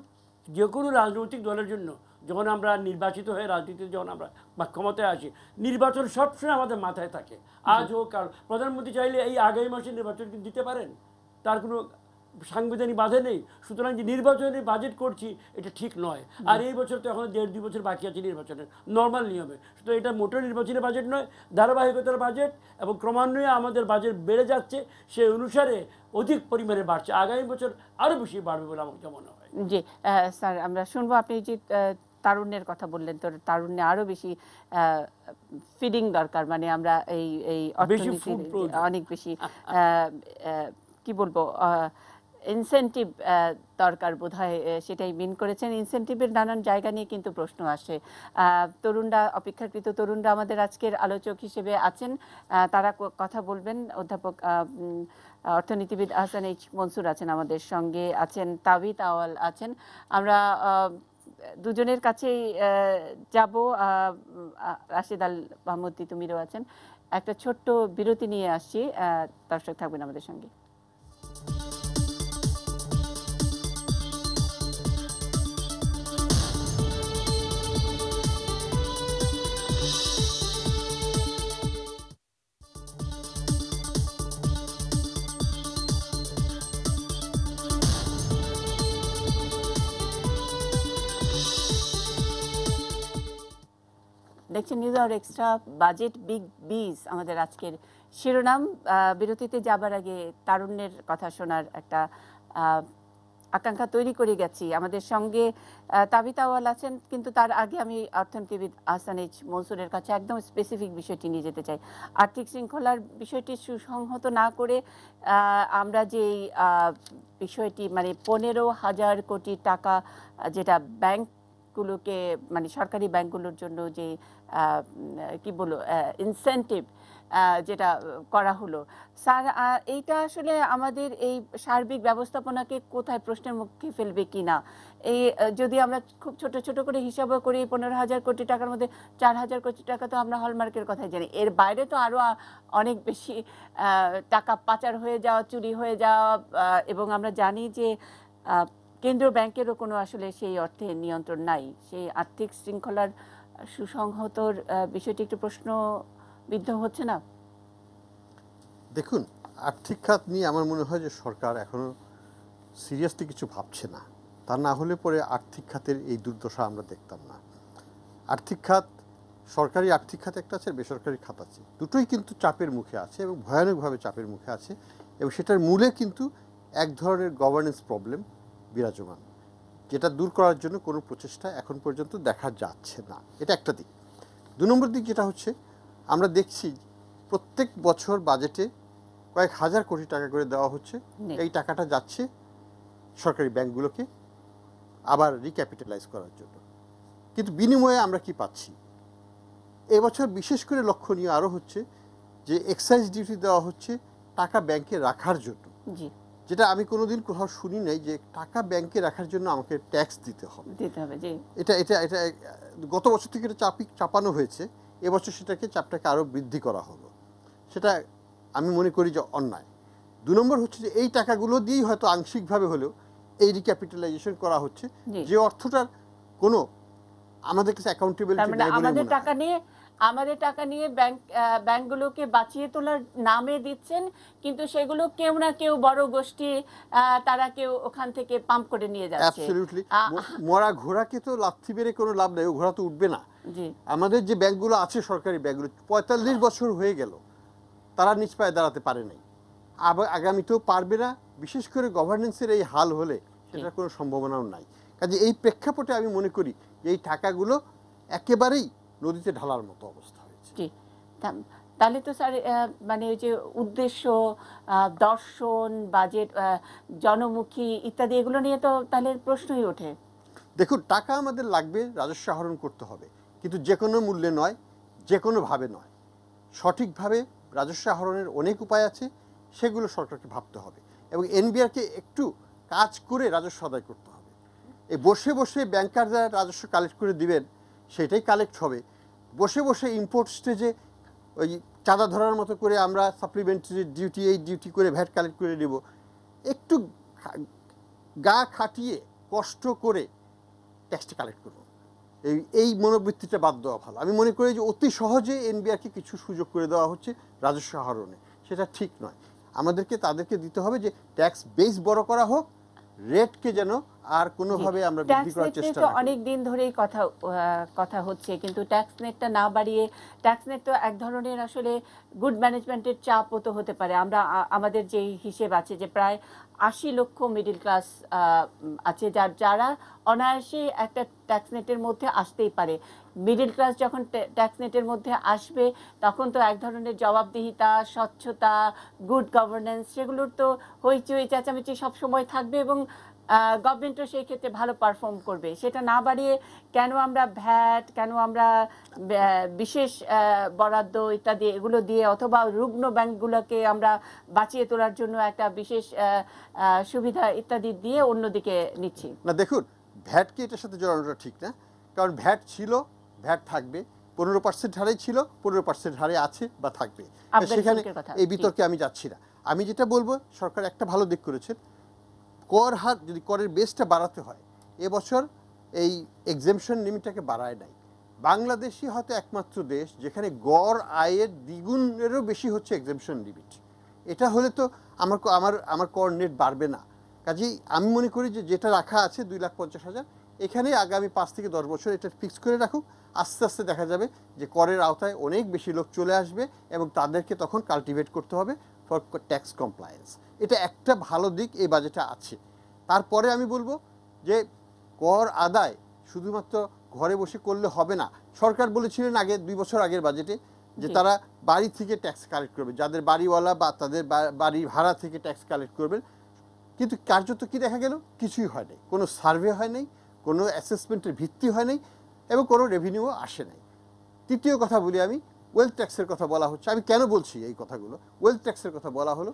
যে কোনো রাজনৈতিক দলের জন্য যখন আমরা নির্বাচিত হয়ে রাজনীতিতে যখন আমরা ক্ষমতায় আসি, নির্বাচন সবসময় আমাদের মাথায় থাকে। আজ হোক কাল, প্রধানমন্ত্রী চাইলে এই আগামী মাসে নির্বাচন কিন্তু দিতে পারেন, তার কোনো সাংবিধানিক বাধা নেই। সুতরাং যে নির্বাচনের বাজেট করছি এটা ঠিক নয়। আর এই বছর তো এখন 1.5-2 বছর বাকি আছে নির্বাচনের নর্মাল নিয়মে। সুতরাং এটা মোটেও নির্বাচনের বাজেট নয়, ধারাবাহিকতার বাজেট, এবং ক্রমান্বয়ে আমাদের বাজেট বেড়ে যাচ্ছে, সেই অনুসারে অধিক পরিমাণে বাড়ছে। আগামী বছর আরও বেশি বাড়বে বলে আমার মনে হয়। জি স্যার, আমরা শুনবো। আপনি যে তারুণ্যের কথা বললেন, তো তারুণ্যে আরও বেশি ফিডিং দরকার, মানে আমরা এই অর্থনীতির অনেক বেশি কি বলবো ইনসেন্টিভ দরকার বোধহয়, সেটাই মিন করেছেন। ইনসেন্টিভের নানান জায়গা নিয়ে কিন্তু প্রশ্ন আসে। তরুণরা, অপেক্ষাকৃত তরুণরা আমাদের আজকের আলোচক হিসেবে আছেন, তারা কথা বলবেন। অধ্যাপক অর্থনীতিবিদ আহসান এইচ মনসুর আছেন আমাদের সঙ্গে, আছেন তাবিত আওয়াল আছেন। আমরা দুজনের কাছেই যাব। রাশেদ আল মাহমুদ তিতুমিরও আছেন। একটা ছোট্ট বিরতি নিয়ে আসছি, দর্শক থাকবেন আমাদের সঙ্গে। দেখছেন news hour extra, budget big biz আমাদের আজকের শিরোনাম। বিরতিতে যাবার আগে তারুণ্যের কথা শোনার একটা আকাঙ্ক্ষা তৈরি করে গেছি। আমাদের সঙ্গে তাবিত আওয়াল আছেন, কিন্তু তার আগে আমি অর্থনীতিবিদ আহসান এইচ মনসুরের কাছে একদম স্পেসিফিক বিষয়টি নিয়ে যেতে চাই। আর্থিক শৃঙ্খলার বিষয়টি সুসংহত না করে আমরা যে বিষয়টি, মানে 15,000 কোটি টাকা যেটা ব্যাংকগুলোকে, মানে সরকারি ব্যাংকগুলোর জন্য যে কি বলবো ইনসেন্টিভ যেটা করা হলো, স্যার এইটা আসলে আমাদের এই সার্বিক ব্যবস্থাপনাকে কোথায় প্রশ্নের মুখে ফেলবে কি না? এই যদি আমরা খুব ছোট ছোট করে হিসাব করি, 15,000 কোটি টাকার মধ্যে 4,000 কোটি টাকা তো আমরা হলমার্কের কথাই জানি, এর বাইরে তো আরও অনেক বেশি টাকা পাচার হয়ে যাওয়া, চুরি হয়ে যাওয়া, এবং আমরা জানি যে কেন্দ্রীয় ব্যাংকেরও কোনো আসলে সেই অর্থে নিয়ন্ত্রণ নাই। সেই আর্থিক শৃঙ্খলার সুসংহতর বিষয়টি একটু প্রশ্নবিদ্ধ হচ্ছে না? দেখুন, আর্থিক খাত নিয়ে আমার মনে হয় যে সরকার এখনো সিরিয়াসলি কিছু ভাবছে না। তা না হলে পরে আর্থিক খাতের এই দুর্দশা আমরা দেখতাম না। আর্থিক খাত সরকারি আর্থিক খাত একটা আছে, বেসরকারি খাত আছে, দুটোই কিন্তু চাপের মুখে আছে এবং ভয়ানকভাবে চাপের মুখে আছে, এবং সেটার মূলে কিন্তু এক ধরনের গভর্নেন্স প্রবলেম বিরাজমান, যেটা দূর করার জন্য কোনো প্রচেষ্টা এখন পর্যন্ত দেখা যাচ্ছে না। এটা একটা দিক। 2 নম্বর দিক যেটা হচ্ছে, আমরা দেখছি প্রত্যেক বছর বাজেটে কয়েক হাজার কোটি টাকা করে দেওয়া হচ্ছে। এই টাকাটা যাচ্ছে সরকারি ব্যাংকগুলোকে আবার রিক্যাপিটালাইজ করার জন্য, কিন্তু বিনিময়ে আমরা কি পাচ্ছি? এবছর বিশেষ করে লক্ষণীয় আরও হচ্ছে যে এক্সাইজ ডিউটি দেওয়া হচ্ছে টাকা ব্যাংকে রাখার জন্য, যেটা আমি কোনোদিন কোথাও শুনি নাই যে টাকা ব্যাংকে রাখার জন্য আমাকে ট্যাক্স দিতে হবে। এটা এটা এটা গত বছর থেকে এটা চাপানো হয়েছে, এবছর চাপটাকে আরও বৃদ্ধি করা হলো। সেটা আমি মনে করি যে অন্যায়। 2 নম্বর হচ্ছে যে এই টাকাগুলো দিয়েই হয়তো আংশিকভাবে হলেও এই রিক্যাপিটালাইজেশন করা হচ্ছে, যে অর্থটার কোনো আমাদের কাছে অ্যাকাউন্টেবিলিটি নেই। আমাদের টাকা নিয়ে ব্যাংকগুলোকে বাঁচিয়ে তোলার নামে দিচ্ছেন, কিন্তু সেগুলো কেউ না কেউ বড় গোষ্ঠী তারা কেউ ওখান থেকে পাম্প করে নিয়ে যাচ্ছে। অ্যাবসলিউটলি। মরা ঘোড়াকে তো লাথি মেরে কোনো লাভ নেই, ও ঘোড়া তো উঠবে না। আমাদের যে ব্যাংকগুলো আছে, সরকারি ব্যাংকগুলো 45 বছর হয়ে গেল, তারা নিজ পায়ে দাঁড়াতে পারে নাই, আগামীতেও পারবে না। বিশেষ করে গভর্নেন্সের এই হাল হলে সেটার কোনো সম্ভাবনাও নাই। কাজে এই প্রেক্ষাপটে আমি মনে করি যে এই টাকাগুলো একেবারেই নদীতে ঢালার মতো অবস্থা হয়েছে। তাহলে তো স্যার মানে ওই যে উদ্দেশ্য, দর্শন, বাজেট, জনমুখী ইত্যাদি এগুলো নিয়ে তো তাহলে প্রশ্নই ওঠে। দেখুন, টাকা আমাদের লাগবে, রাজস্ব আহরণ করতে হবে, কিন্তু যে কোনো মূল্যে নয়, যে কোনোভাবে নয়। সঠিকভাবে রাজস্ব আহরণের অনেক উপায় আছে, সেগুলো সরকারকে ভাবতে হবে, এবং এনবিআরকে একটু কাজ করে রাজস্ব আদায় করতে হবে। এই বসে বসে ব্যাংকাররা রাজস্ব কালেক্ট করে দিবেন, সেটাই কালেক্ট হবে। বসে বসে ইম্পোর্ট স্টেজে ওই চাঁদা ধরার মতো করে আমরা সাপ্লিমেন্টারি ডিউটি, এই ডিউটি করে ভ্যাট কালেক্ট করে নেব, একটু গা খাটিয়ে কষ্ট করে ট্যাক্সটা কালেক্ট করব, এই মনোবৃত্তিটা বাদ দেওয়া ভালো। আমি মনে করি যে অতি সহজে এনবিআরকে কিছু সুযোগ করে দেওয়া হচ্ছে রাজস্ব আহরণে, সেটা ঠিক নয়। আমাদেরকে তাদেরকে দিতে হবে যে ট্যাক্স বেস বড় করা হোক, রেটকে যেন আর কোনোভাবে আমরা বৃদ্ধি করার চেষ্টা করি। অনেক দিন ধরেই কথা হচ্ছে, কিন্তু ট্যাক্স নেটটা না বাড়িয়ে, ট্যাক্স নেট তো এক ধরনের আসলে গুড ম্যানেজমেন্টের চাপও তো হতে পারে। আমাদের যেই হিসেব আছে যে প্রায় 80 লক্ষ মিডল ক্লাস আছে, যারা অনায়াসে একটা ট্যাক্স নেটের মধ্যে আসতেই পারে। মিডল ক্লাস যখন ট্যাক্স নেটের মধ্যে আসবে, তখন তো এক ধরনের জবাবদিহিতা, স্বচ্ছতা, গুড গভর্নেন্স, সেগুলোর তো হইচই চেঁচামেচি সবসময় থাকবে, এবং গভর্নমেন্টও সেই ক্ষেত্রে ভালো পারফর্ম করবে। সেটা না বাড়িয়ে কেন আমরা ভ্যাট, কেন আমরা বিশেষ বরাদ্দ ইত্যাদি এগুলো দিয়ে, অথবা রুগ্ন ব্যাংকগুলোকে আমরা বাঁচিয়ে তোলার জন্য একটা বিশেষ সুবিধা ইত্যাদি দিয়ে অন্যদিকে নিচ্ছি? না, দেখুন, ভ্যাটকে এটার সাথে জড়ানোটা ঠিক না, কারণ ভ্যাট ছিল, ভ্যাট থাকবে, 15% হারে ছিল, 15% হারে আছে বা থাকবে, সেখানে এই বিতর্কে আমি যাচ্ছি না। আমি যেটা বলবো, সরকার একটা ভালো দিক করেছেন, কর হার যদি করের বেসটা বাড়াতে হয়, এবছর এই এক্সেমশন লিমিটটাকে বাড়ায় নাই। বাংলাদেশই হয়তো একমাত্র দেশ যেখানে গড় আয়ের দ্বিগুণেরও বেশি হচ্ছে এক্সেমশন লিমিট। এটা হলে তো আমার কর নেট বাড়বে না। কাজেই আমি মনে করি যে যেটা রাখা আছে 2,50,000, এখানে আগামী 5 থেকে 10 বছর এটা ফিক্স করে রাখুক। আস্তে আস্তে দেখা যাবে যে করের আওতায় অনেক বেশি লোক চলে আসবে, এবং তাদেরকে তখন কাল্টিভেট করতে হবে ফর ট্যাক্স কমপ্লায়েন্স। এটা একটা ভালো দিক এই বাজেটে আছে। তারপরে আমি বলবো যে কর আদায় শুধুমাত্র ঘরে বসে করলে হবে না। সরকার বলেছিলেন আগে 2 বছর আগের বাজেটে যে তারা বাড়ি থেকে ট্যাক্স কালেক্ট করবে, যাদের বাড়িওয়ালা বা তাদের বাড়ি ভাড়া থেকে ট্যাক্স কালেক্ট করবেন, কিন্তু কার্যত কি দেখা গেল? কিছুই হয় নাই, কোনো সার্ভে হয় নাই, কোনো অ্যাসেসমেন্টের ভিত্তি হয় নাই, এবং কোনো রেভিনিউও আসে নাই। তৃতীয় কথা বলি, আমি ওয়েলথ ট্যাক্সের কথা বলা হচ্ছে। আমি কেন বলছি এই কথাগুলো? ওয়েলথ ট্যাক্সের কথা বলা হলো,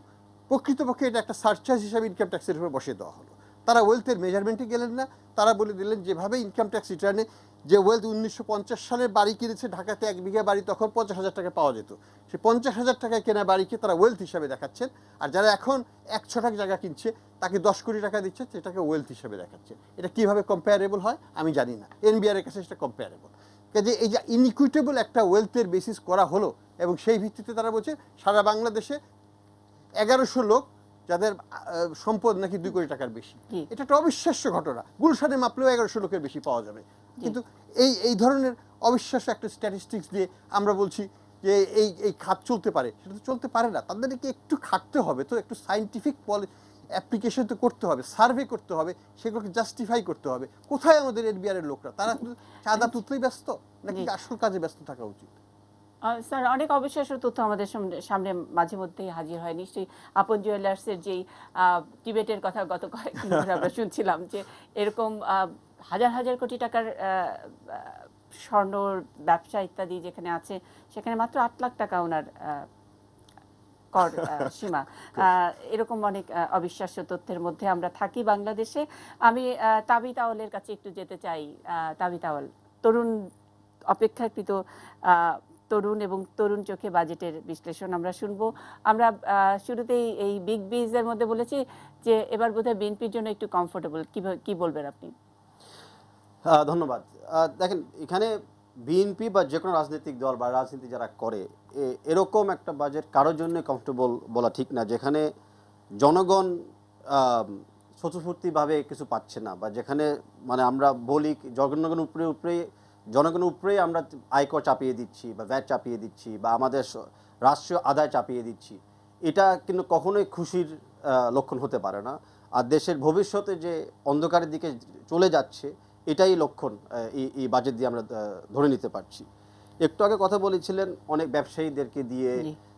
প্রকৃতপক্ষে এটা একটা সারচার্জ হিসাবে ইনকাম ট্যাক্সের উপর বসিয়ে দেওয়া হলো। তারা ওয়েলথের মেজারমেন্টে গেলেন না, তারা বলে দিলেন যেভাবে ইনকাম ট্যাক্স রিটার্নে যে ওয়েলথ 1950 সালে বাড়ি কিনেছে ঢাকাতে 1 বিঘা বাড়ি, তখন 50,000 টাকা পাওয়া যেত, সে 50,000 টাকায় কেনা বাড়িকে তারা ওয়েলথ হিসাবে দেখাচ্ছেন। আর যারা এখন 1 ছটাক জায়গা কিনছে তাকে 10 কোটি টাকা দিচ্ছে, সেটাকে ওয়েলথ হিসাবে দেখাচ্ছে। এটা কিভাবে কম্পেয়ারেবল হয় আমি জানি না, এনবিআর-এর কাছে সেটা কম্পেয়ারেবল। কাজে এই যে ইনইকুইটেবল একটা ওয়েলথের বেসিস করা হলো, এবং সেই ভিত্তিতে তারা বলছে সারা বাংলাদেশে 1100 লোক যাদের সম্পদ নাকি 2 কোটি টাকার বেশি। এটা একটা অবিশ্বাস্য ঘটনা। গুলশানে মাপলেও 1100 লোকের বেশি পাওয়া যাবে। কিন্তু এই ধরনের অবিশ্বাস্য একটা স্ট্যাটিস্টিক্স দিয়ে আমরা বলছি যে এই খাত চলতে পারে, সেটা তো চলতে পারে না। তাদেরকে একটু খাটতে হবে, তো একটু সায়েন্টিফিক অ্যাপ্লিকেশন তো করতে হবে, সার্ভে করতে হবে, সেগুলোকে জাস্টিফাই করতে হবে। কোথায় আমাদের এনবিআর এর লোকরা? তারা চাঁদা তুলতেই ব্যস্ত, নাকি আসল কাজে ব্যস্ত থাকা উচিত? স্যার, অনেক অবিশ্বাস্য তথ্য আমাদের সামনে মাঝে মধ্যেই হাজির হয়। নিশ্চয়ই আপন জুয়েলার্সের যেই ডিবেটের কথা গত কয়েকদিন ধরে আমরা শুনছিলাম, যে এরকম হাজার হাজার কোটি টাকার স্বর্ণ ব্যবসা ইত্যাদি যেখানে আছে, সেখানে মাত্র 8 লাখ টাকা ওনার কর সীমা। এরকম অনেক অবিশ্বাস্য তথ্যের মধ্যে আমরা থাকি বাংলাদেশে। আমি তাবিত আওয়ালের কাছে একটু যেতে চাই। তাবিত আওয়াল, তরুণ, অপেক্ষাকৃত তরুণ এবং তরুণ চোখে বাজেটের বিশ্লেষণ আমরা শুনবো। আমরা শুরুতেই এই বিগ বিজের মধ্যে বলেছি যে এবার বোধহয় বিএনপির জন্য একটু কমফোর্টেবল। কি বলবেন আপনি? ধন্যবাদ। দেখেন, এখানে বিএনপি বা যে কোনো রাজনৈতিক দল বা রাজনীতি যারা করে, এরকম একটা বাজেট কারোর জন্য কমফোর্টেবল বলা ঠিক না, যেখানে জনগণ স্বতঃস্ফূর্তিভাবে কিছু পাচ্ছে না, বা যেখানে মানে আমরা বলি জনগণের উপরেই আমরা আয়কর চাপিয়ে দিচ্ছি বা ভ্যাট চাপিয়ে দিচ্ছি বা আমাদের রাষ্ট্রীয় আদায় চাপিয়ে দিচ্ছি। এটা কিন্তু কখনোই খুশির লক্ষণ হতে পারে না। আর দেশের ভবিষ্যতে যে অন্ধকারের দিকে চলে যাচ্ছে, এটাই লক্ষণ এই বাজেট দিয়ে আমরা ধরে নিতে পারছি। একটু আগে কথা বলেছিলেন অনেক ব্যবসায়ীদেরকে দিয়ে,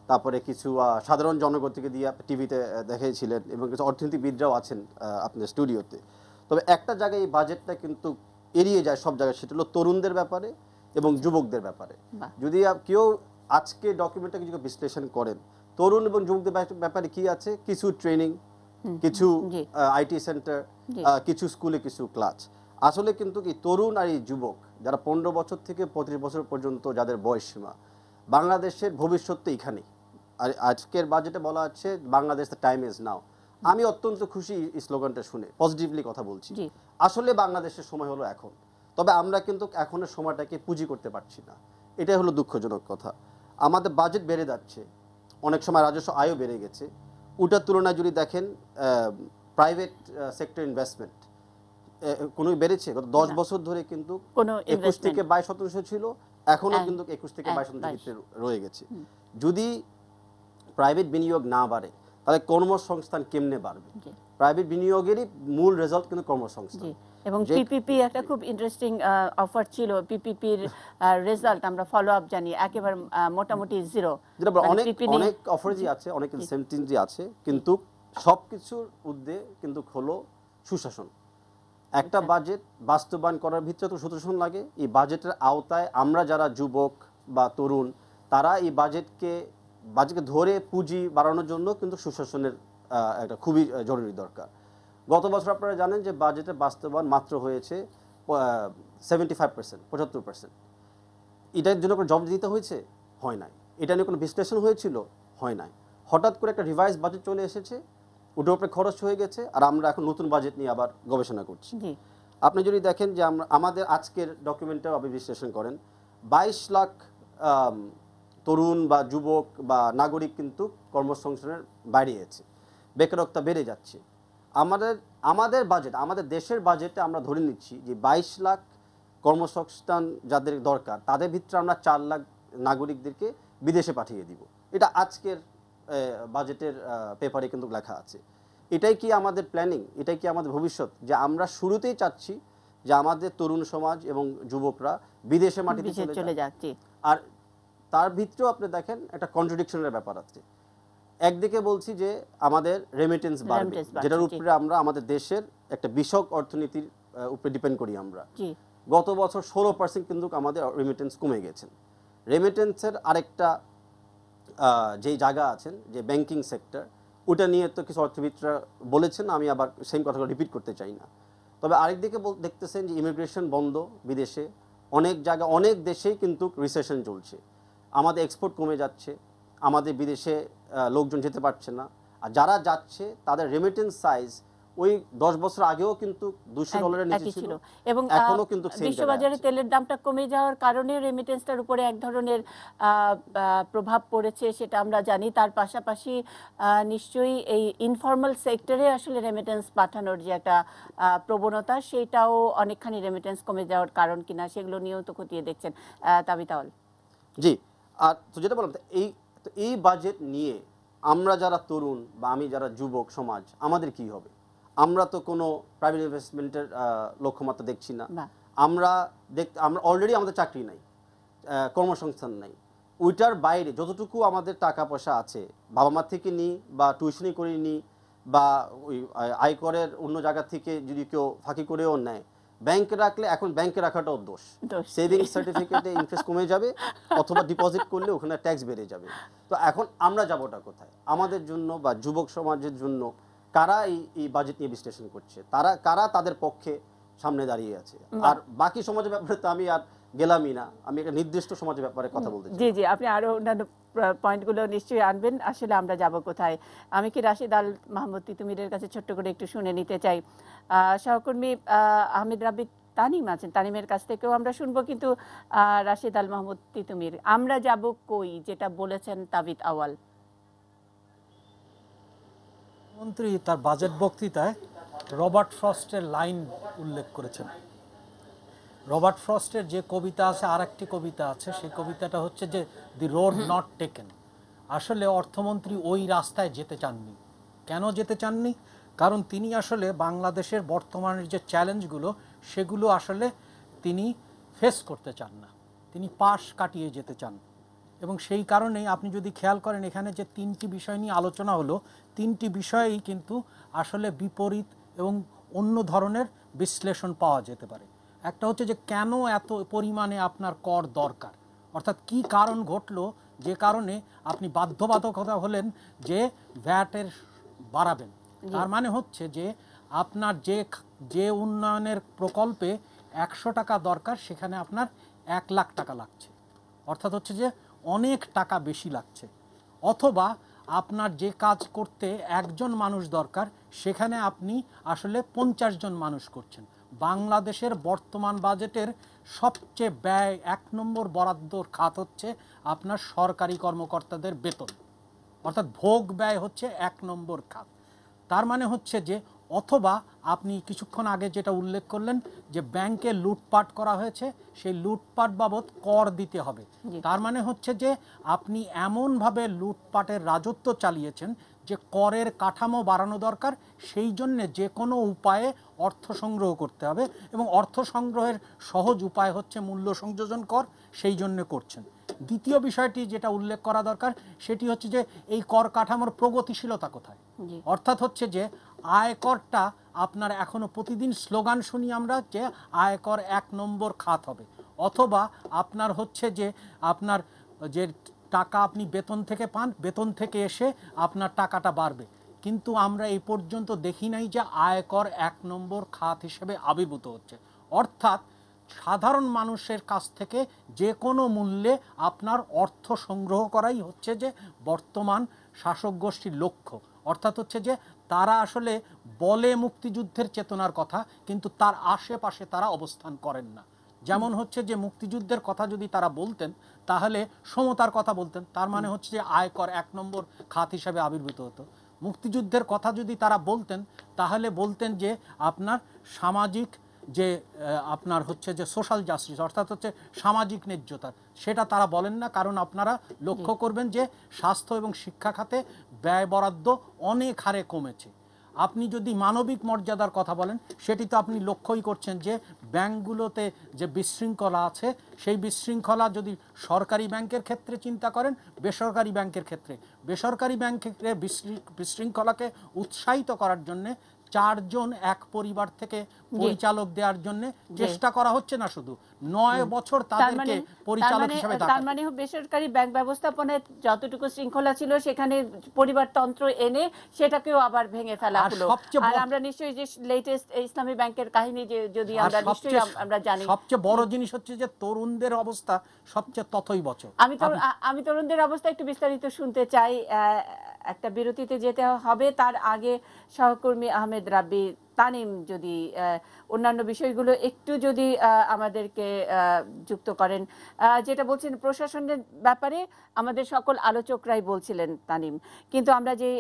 তারপরে কিছু সাধারণ জনগণকে দিয়ে টিভিতে দেখিয়েছিলেন, এবং কিছু অর্থনীতিবিদরাও আছেন আপনার স্টুডিওতে। তবে একটা জায়গায় এই বাজেটটা কিন্তু এড়িয়ে যায় সব জায়গায়, সেটা হলো তরুণদের ব্যাপারে এবং যুবকদের ব্যাপারে। যদি কেউ আজকে ডকুমেন্টটাকে যদি বিশ্লেষণ করেন, তরুণ এবং যুবকদের ব্যাপারে কি আছে, কিছু ট্রেনিং, কিছু আইটি সেন্টার, কিছু স্কুলে কিছু ক্লাস। আসলে কিন্তু কি তরুণ আর এই যুবক যারা 15 বছর থেকে 35 বছর পর্যন্ত যাদের বয়স সীমা, বাংলাদেশের ভবিষ্যৎ তো এখানেই। আর আজকের বাজেটে বলা হচ্ছে Bangladesh the time is now. আমি অত্যন্ত খুশি এই স্লোগানটা শুনে, পজিটিভলি কথা বলছি। আসলে বাংলাদেশের সময় হলো এখন, তবে আমরা কিন্তু এখনের সময়টাকে পুঁজি করতে পারছি না, এটাই হলো দুঃখজনক কথা। আমাদের বাজেট বেড়ে যাচ্ছে, অনেক সময় রাজস্ব আয়ও বেড়ে গেছে। ওটার তুলনায় যদি দেখেন প্রাইভেট সেক্টর ইনভেস্টমেন্ট কোনো বেড়েছে? গত 10 বছর ধরে কিন্তু 21 থেকে 22% ছিল, এখনো কিন্তু 21 থেকে 22% রয়ে গেছে। যদি প্রাইভেট বিনিয়োগ না বাড়ে, তাহলে কর্মসংস্থান কেমনে বাড়বে? প্রাইভেট বিনিয়োগেরই মূল রেজাল্ট কিন্তু কর্মসংস্থান। এবং পিপিপি একটা খুব ইন্টারেস্টিং অফার ছিল। পিপিপির রেজাল্ট আমরা ফলো আপ জানি, একেবারে মোটামুটি জিরো। অনেক অফারই আছে, অনেক ইনসেন্টিভই আছে, কিন্তু সবকিছুর ঊর্ধ্বে কিন্তু হলো সুশাসন। একটা বাজেট বাস্তবায়ন করার ভিতরে তো সুশাসন লাগে। এই বাজেটের আওতায় আমরা যারা যুবক বা তরুণ, তারা এই বাজেটকে ধরে পুঁজি বাড়ানোর জন্য কিন্তু সুশাসনের একটা খুবই জরুরি দরকার। গত বছর আপনারা জানেন যে বাজেটের বাস্তবায়ন মাত্র হয়েছে 75%, 75%। এটার জন্য কোনো জবাব দিতে হয়েছে? হয় নাই। এটা নিয়ে কোনো বিশ্লেষণ হয়েছিল? হয় নাই। হঠাৎ করে একটা রিভাইজ বাজেট চলে এসেছে, ওটার উপরে খরচ হয়ে গেছে, আর আমরা এখন নতুন বাজেট নিয়ে আবার গবেষণা করছি। আপনি যদি দেখেন যে আমাদের আজকের ডকুমেন্টেও আপনি বিশ্লেষণ করেন, 22 লাখ তরুণ বা যুবক বা নাগরিক কিন্তু কর্মসংস্থানের বাইরে আছে, বেকারত্ব বেড়ে যাচ্ছে। আমাদের বাজেট, আমাদের দেশের বাজেটে আমরা ধরে নিচ্ছি যে 22 লাখ কর্মসংস্থান যাদের দরকার, তাদের ভিতরে আমরা 4 লাখ নাগরিকদেরকে বিদেশে পাঠিয়ে দিব। এটা আজকের বাজেটের পেপারে কিন্তু লেখা আছে। এটাই কি আমাদের প্ল্যানিং? এটাই কি আমাদের ভবিষ্যৎ? যে আমরা শুরুতেই চাচ্ছি যে আমাদের তরুণ সমাজ এবং যুবকরা বিদেশে মাটিতে চলে যাচ্ছে। আর তার ভিতরেও আপনি দেখেন একটা কন্ট্রাডিকশনের ব্যাপার আছে। একদিকে বলছি যে আমাদের রেমিটেন্স বাড়বে, যেটার উপরে আমরা আমাদের দেশের একটা বিশক অর্থনীতির উপরে ডিপেন্ড করি আমরা। গত বছর 16% কিন্তু আমাদের রেমিটেন্স কমে গেছে। রেমিটেন্সের আরেকটা যেই জায়গা আছেন যে ব্যাংকিং সেক্টর, ওটা নিয়ে তো কিছু অর্থবিদরা বলেছেন, আমি আবার সেই কথাগুলো রিপিট করতে চাই না। তবে আরেকদিকে দেখতেছেন যে ইমিগ্রেশন বন্ধ বিদেশে, অনেক জায়গা অনেক দেশেই কিন্তু রিসেশন চলছে, আমাদের এক্সপোর্ট কমে যাচ্ছে, আমাদের বিদেশে লোকজন যেতে পারছে না, আর যারা যাচ্ছে তাদের রেমিটেন্স সাইজ ওই 10 বছর আগেও কিন্তু $200 নিচে একই ছিল এবং এখনো কিন্তু same বিশ্ববাজারে জায়গায় আছে। তেলের দামটা কমে যাওয়ার কারণে রেমিটেন্সটার উপরে এক ধরনের প্রভাব পড়েছে, সেটা আমরা জানি। তার পাশাপাশি নিশ্চয়ই এই ইনফর্মাল সেক্টরে আসলে রেমিটেন্স পাঠানোর যে একটা প্রবণতা, সেটাও অনেকখানি রেমিটেন্স কমে যাওয়ার কারণ কিনা, সেগুলো নিয়েও তো খতিয়ে দেখছেন তাবিথ আউয়াল। জি, আর তো যেটা বললাম, এই বাজেট নিয়ে আমরা যারা তরুণ বা আমি যারা যুবক সমাজ, আমাদের কি হবে? আমরা তো কোনো প্রাইভেট ইনভেস্টমেন্টের লক্ষ্যমাত্রা দেখছি না। আমরা অলরেডি আমাদের চাকরি নাই, কর্মসংস্থান নাই। ওইটার বাইরে যতটুকু আমাদের টাকা পয়সা আছে, বাবা মা থেকে নিই বা টিউশনি করে নিই বা ওই আয়করের অন্য জায়গা থেকে যদি কেউ ফাঁকি করেও নেয়, ব্যাংকে রাখলে এখন ব্যাংকে রাখাটাও দোষ। সেভিংস সার্টিফিকেটে ইন্টারেস্ট কমে যাবে, অথবা ডিপোজিট করলে ওখানে ট্যাক্স বেড়ে যাবে। তো এখন আমরা যাবোটা কোথায়? আমাদের জন্য বা যুবক সমাজের জন্য কারা এই বাজেট নিয়ে বিশ্লেষণ করছে, কারা তাদের পক্ষে সামনে দাঁড়িয়ে আছে? আর বাকি সমাজের ব্যাপারে তো আমি আর গেলামই না, আমি একটা নির্দিষ্ট সমাজের ব্যাপারে কথা বলতে চাই। জি জি, আপনি আরো অন্যান্য পয়েন্টগুলো নিশ্চয়ই আনবেন। আসলে আমরা যাব কোথায়? আমি কি রাশেদ আল মাহমুদ তিতুমিরের কাছে ছোট্ট করে একটু শুনে নিতে চাই। সহকর্মী আহমেদ রাব্বি তানিম আছেন, তানিমের কাছ থেকেও আমরা শুনবো, কিন্তু রাশেদ আল মাহমুদ তিতুমির, আমরা যাব কই, যেটা বলেছেন তাবিথ আউয়াল। মন্ত্রী তার বাজেট বক্তৃতায় রবার্ট ফ্রস্টের লাইন উল্লেখ করেছেন। রবার্ট ফ্রস্টের যে কবিতা আছে, আর একটি কবিতা আছে, সেই কবিতাটা হচ্ছে যে দি রোড নট টেকেন। আসলে অর্থমন্ত্রী ওই রাস্তায় যেতে চাননি। কেন যেতে চাননি? কারণ তিনি আসলে বাংলাদেশের বর্তমানের যে চ্যালেঞ্জগুলো, সেগুলো আসলে তিনি ফেস করতে চান না, তিনি পাশ কাটিয়ে যেতে চান। এবং সেই কারণেই আপনি যদি খেয়াল করেন, এখানে যে 3টি বিষয় নিয়ে আলোচনা হলো, 3টি বিষয়েই কিন্তু আসলে বিপরীত এবং অন্য ধরনের বিশ্লেষণ পাওয়া যেতে পারে। একটা হচ্ছে যে কেন এত পরিমাণে আপনার কর দরকার, অর্থাৎ কি কারণ ঘটলো যে কারণে আপনি বাধ্যবাধকতা হলেন যে ভ্যাটের বাড়াবেন। তার মানে হচ্ছে যে আপনার যে উন্নয়নের প্রকল্পে 100 টাকা দরকার, সেখানে আপনার 1 লাখ টাকা লাগছে, অর্থাৎ হচ্ছে যে অনেক টাকা বেশি লাগছে। অথবা আপনার যে কাজ করতে একজন মানুষ দরকার, সেখানে আপনি আসলে 50 জন মানুষ করছেন। বাংলাদেশের বর্তমান বাজেটের সবচেয়ে ব্যয় 1 নম্বর বরাদ্দর খাত হচ্ছে আপনার সরকারি কর্মকর্তাদের বেতন, অর্থাৎ ভোগ ব্যয় হচ্ছে 1 নম্বর খাত। তার মানে হচ্ছে যে অথবা আপনি কিছুক্ষণ আগে যেটা উল্লেখ করলেন যে ব্যাংকে লুটপাট করা হয়েছে, সেই লুটপাট বাবদ কর দিতে হবে। তার মানে হচ্ছে যে আপনি এমনভাবে লুটপাটের রাজত্ব চালিয়েছেন যে করের কাঠামো বাড়ানো দরকার, সেই জন্যে যে কোনো উপায়ে অর্থ সংগ্রহ করতে হবে, এবং অর্থ সংগ্রহের সহজ উপায় হচ্ছে মূল্য সংযোজন কর, সেই জন্যে করছেন। দ্বিতীয় বিষয়টি যেটা উল্লেখ করা দরকার, সেটি হচ্ছে যে এই কর কাঠামোর প্রগতিশীলতা কোথায়। অর্থাৎ হচ্ছে যে আয়করটা আপনার এখনো প্রতিদিন স্লোগান শুনি আমরা যে আয়কর 1 নম্বর খাত হবে, অথবা আপনার হচ্ছে যে আপনার যে টাকা আপনি বেতন থেকে পান, বেতন থেকে এসে আপনার টাকাটা বাড়বে। কিন্তু আমরা এই পর্যন্ত দেখি নাই যে আয়কর 1 নম্বর খাত হিসেবে আবির্ভূত হচ্ছে। অর্থাৎ সাধারণ মানুষের কাছ থেকে যে কোনো মূল্যে আপনার অর্থ সংগ্রহ করাই হচ্ছে যে বর্তমান শাসক গোষ্ঠীর লক্ষ্য। অর্থাৎ হচ্ছে যে তারা আসলে বলে মুক্তিযুদ্ধের চেতনার কথা, কিন্তু তার আশেপাশে তারা অবস্থান করেন না। যেমন হচ্ছে যে মুক্তিযুদ্ধের কথা যদি তারা বলতেন, তাহলে সমতার কথা বলতেন, তার মানে হচ্ছে যে আয়কর 1 নম্বর খাত হিসাবে আবির্ভূত হতো। মুক্তিযুদ্ধের কথা যদি তারা বলতেন, তাহলে বলতেন যে আপনার সামাজিক যে আপনার হচ্ছে যে সোশ্যাল জাস্টিস, অর্থাৎ হচ্ছে সামাজিক ন্যায্যতা, সেটা তারা বলেন না। কারণ আপনারা লক্ষ্য করবেন যে স্বাস্থ্য এবং শিক্ষা খাতে ব্যয় বরাদ্দ অনেক হারে কমেছে। আপনি যদি মানবিক মর্যাদার কথা বলেন, সেটি তো আপনি লক্ষ্যই করছেন যে ব্যাংকগুলোতে যে বিশৃঙ্খলা আছে, সেই বিশৃঙ্খলা যদি সরকারি ব্যাংকের ক্ষেত্রে চিন্তা করেন, বেসরকারি ব্যাংকের ক্ষেত্রে, বেসরকারি ব্যাংকের বিশৃঙ্খলাকে উৎসাহিত করার জন্যে 4 জন এক পরিবার থেকে পরিচালক দেওয়ার জন্য চেষ্টা করা হচ্ছে না, শুধু 9 বছর তাদেরকে পরিচালক হিসেবে দেখা। তার মানে বেসরকারি ব্যাংক ব্যবস্থাপনায় যতটুকু শৃঙ্খলা ছিল, সেখানে পরিবারতন্ত্র এনে সেটাকেও আবার ভেঙে ফেলা হলো। আর আমরা নিশ্চয়ই যে লেটেস্ট ইসলামী ব্যাংকের কাহিনী যে যদি আমরা নিশ্চয়ই আমরা জানি, সবচেয়ে বড় জিনিস হচ্ছে যে তরুণদের অবস্থা সবচেয়ে তথৈবচ। আমি তরুণদের অবস্থা একটু বিস্তারিত শুনতে চাই। একটা বিরতিতে যেতে হবে। তার আগে সহকর্মী আহমেদ রাব্বি তানিম যদি অন্যান্য বিষয়গুলো একটু যদি আমাদেরকে যুক্ত করেন। যেটা বলছেন প্রশাসনের ব্যাপারে আমাদের সকল আলোচকরাই বলছিলেন তানিম, কিন্তু আমরা যে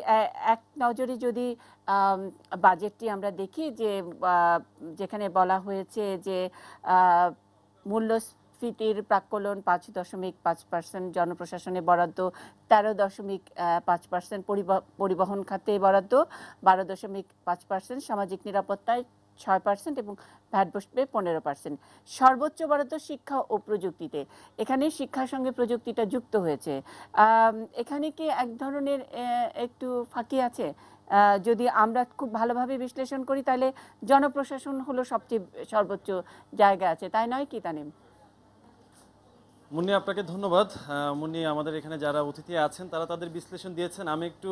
এক নজরে যদি বাজেটটি আমরা দেখি যে যেখানে বলা হয়েছে যে মূল্যস্ফীতির প্রাক্কলন 5.5%, জনপ্রশাসনে বরাদ্দ 13.5%, পরিবহন খাতে বরাদ্দ 12.5%, সামাজিক নিরাপত্তায় 6% এবং ভ্যাট বসবে 15%। সর্বোচ্চ বরাদ্দ শিক্ষা ও প্রযুক্তিতে, এখানে শিক্ষার সঙ্গে প্রযুক্তিটা যুক্ত হয়েছে। এখানে কি এক ধরনের একটু ফাঁকি আছে? যদি আমরা খুব ভালোভাবে বিশ্লেষণ করি তাহলে জনপ্রশাসন হলো সবচেয়ে সর্বোচ্চ জায়গা আছে, তাই নয় কি তানিম? মুন্নি, আপনাকে ধন্যবাদ। মুন্নি, আমাদের এখানে যারা অতিথি আছেন তারা তাদের বিশ্লেষণ দিয়েছেন। আমি একটু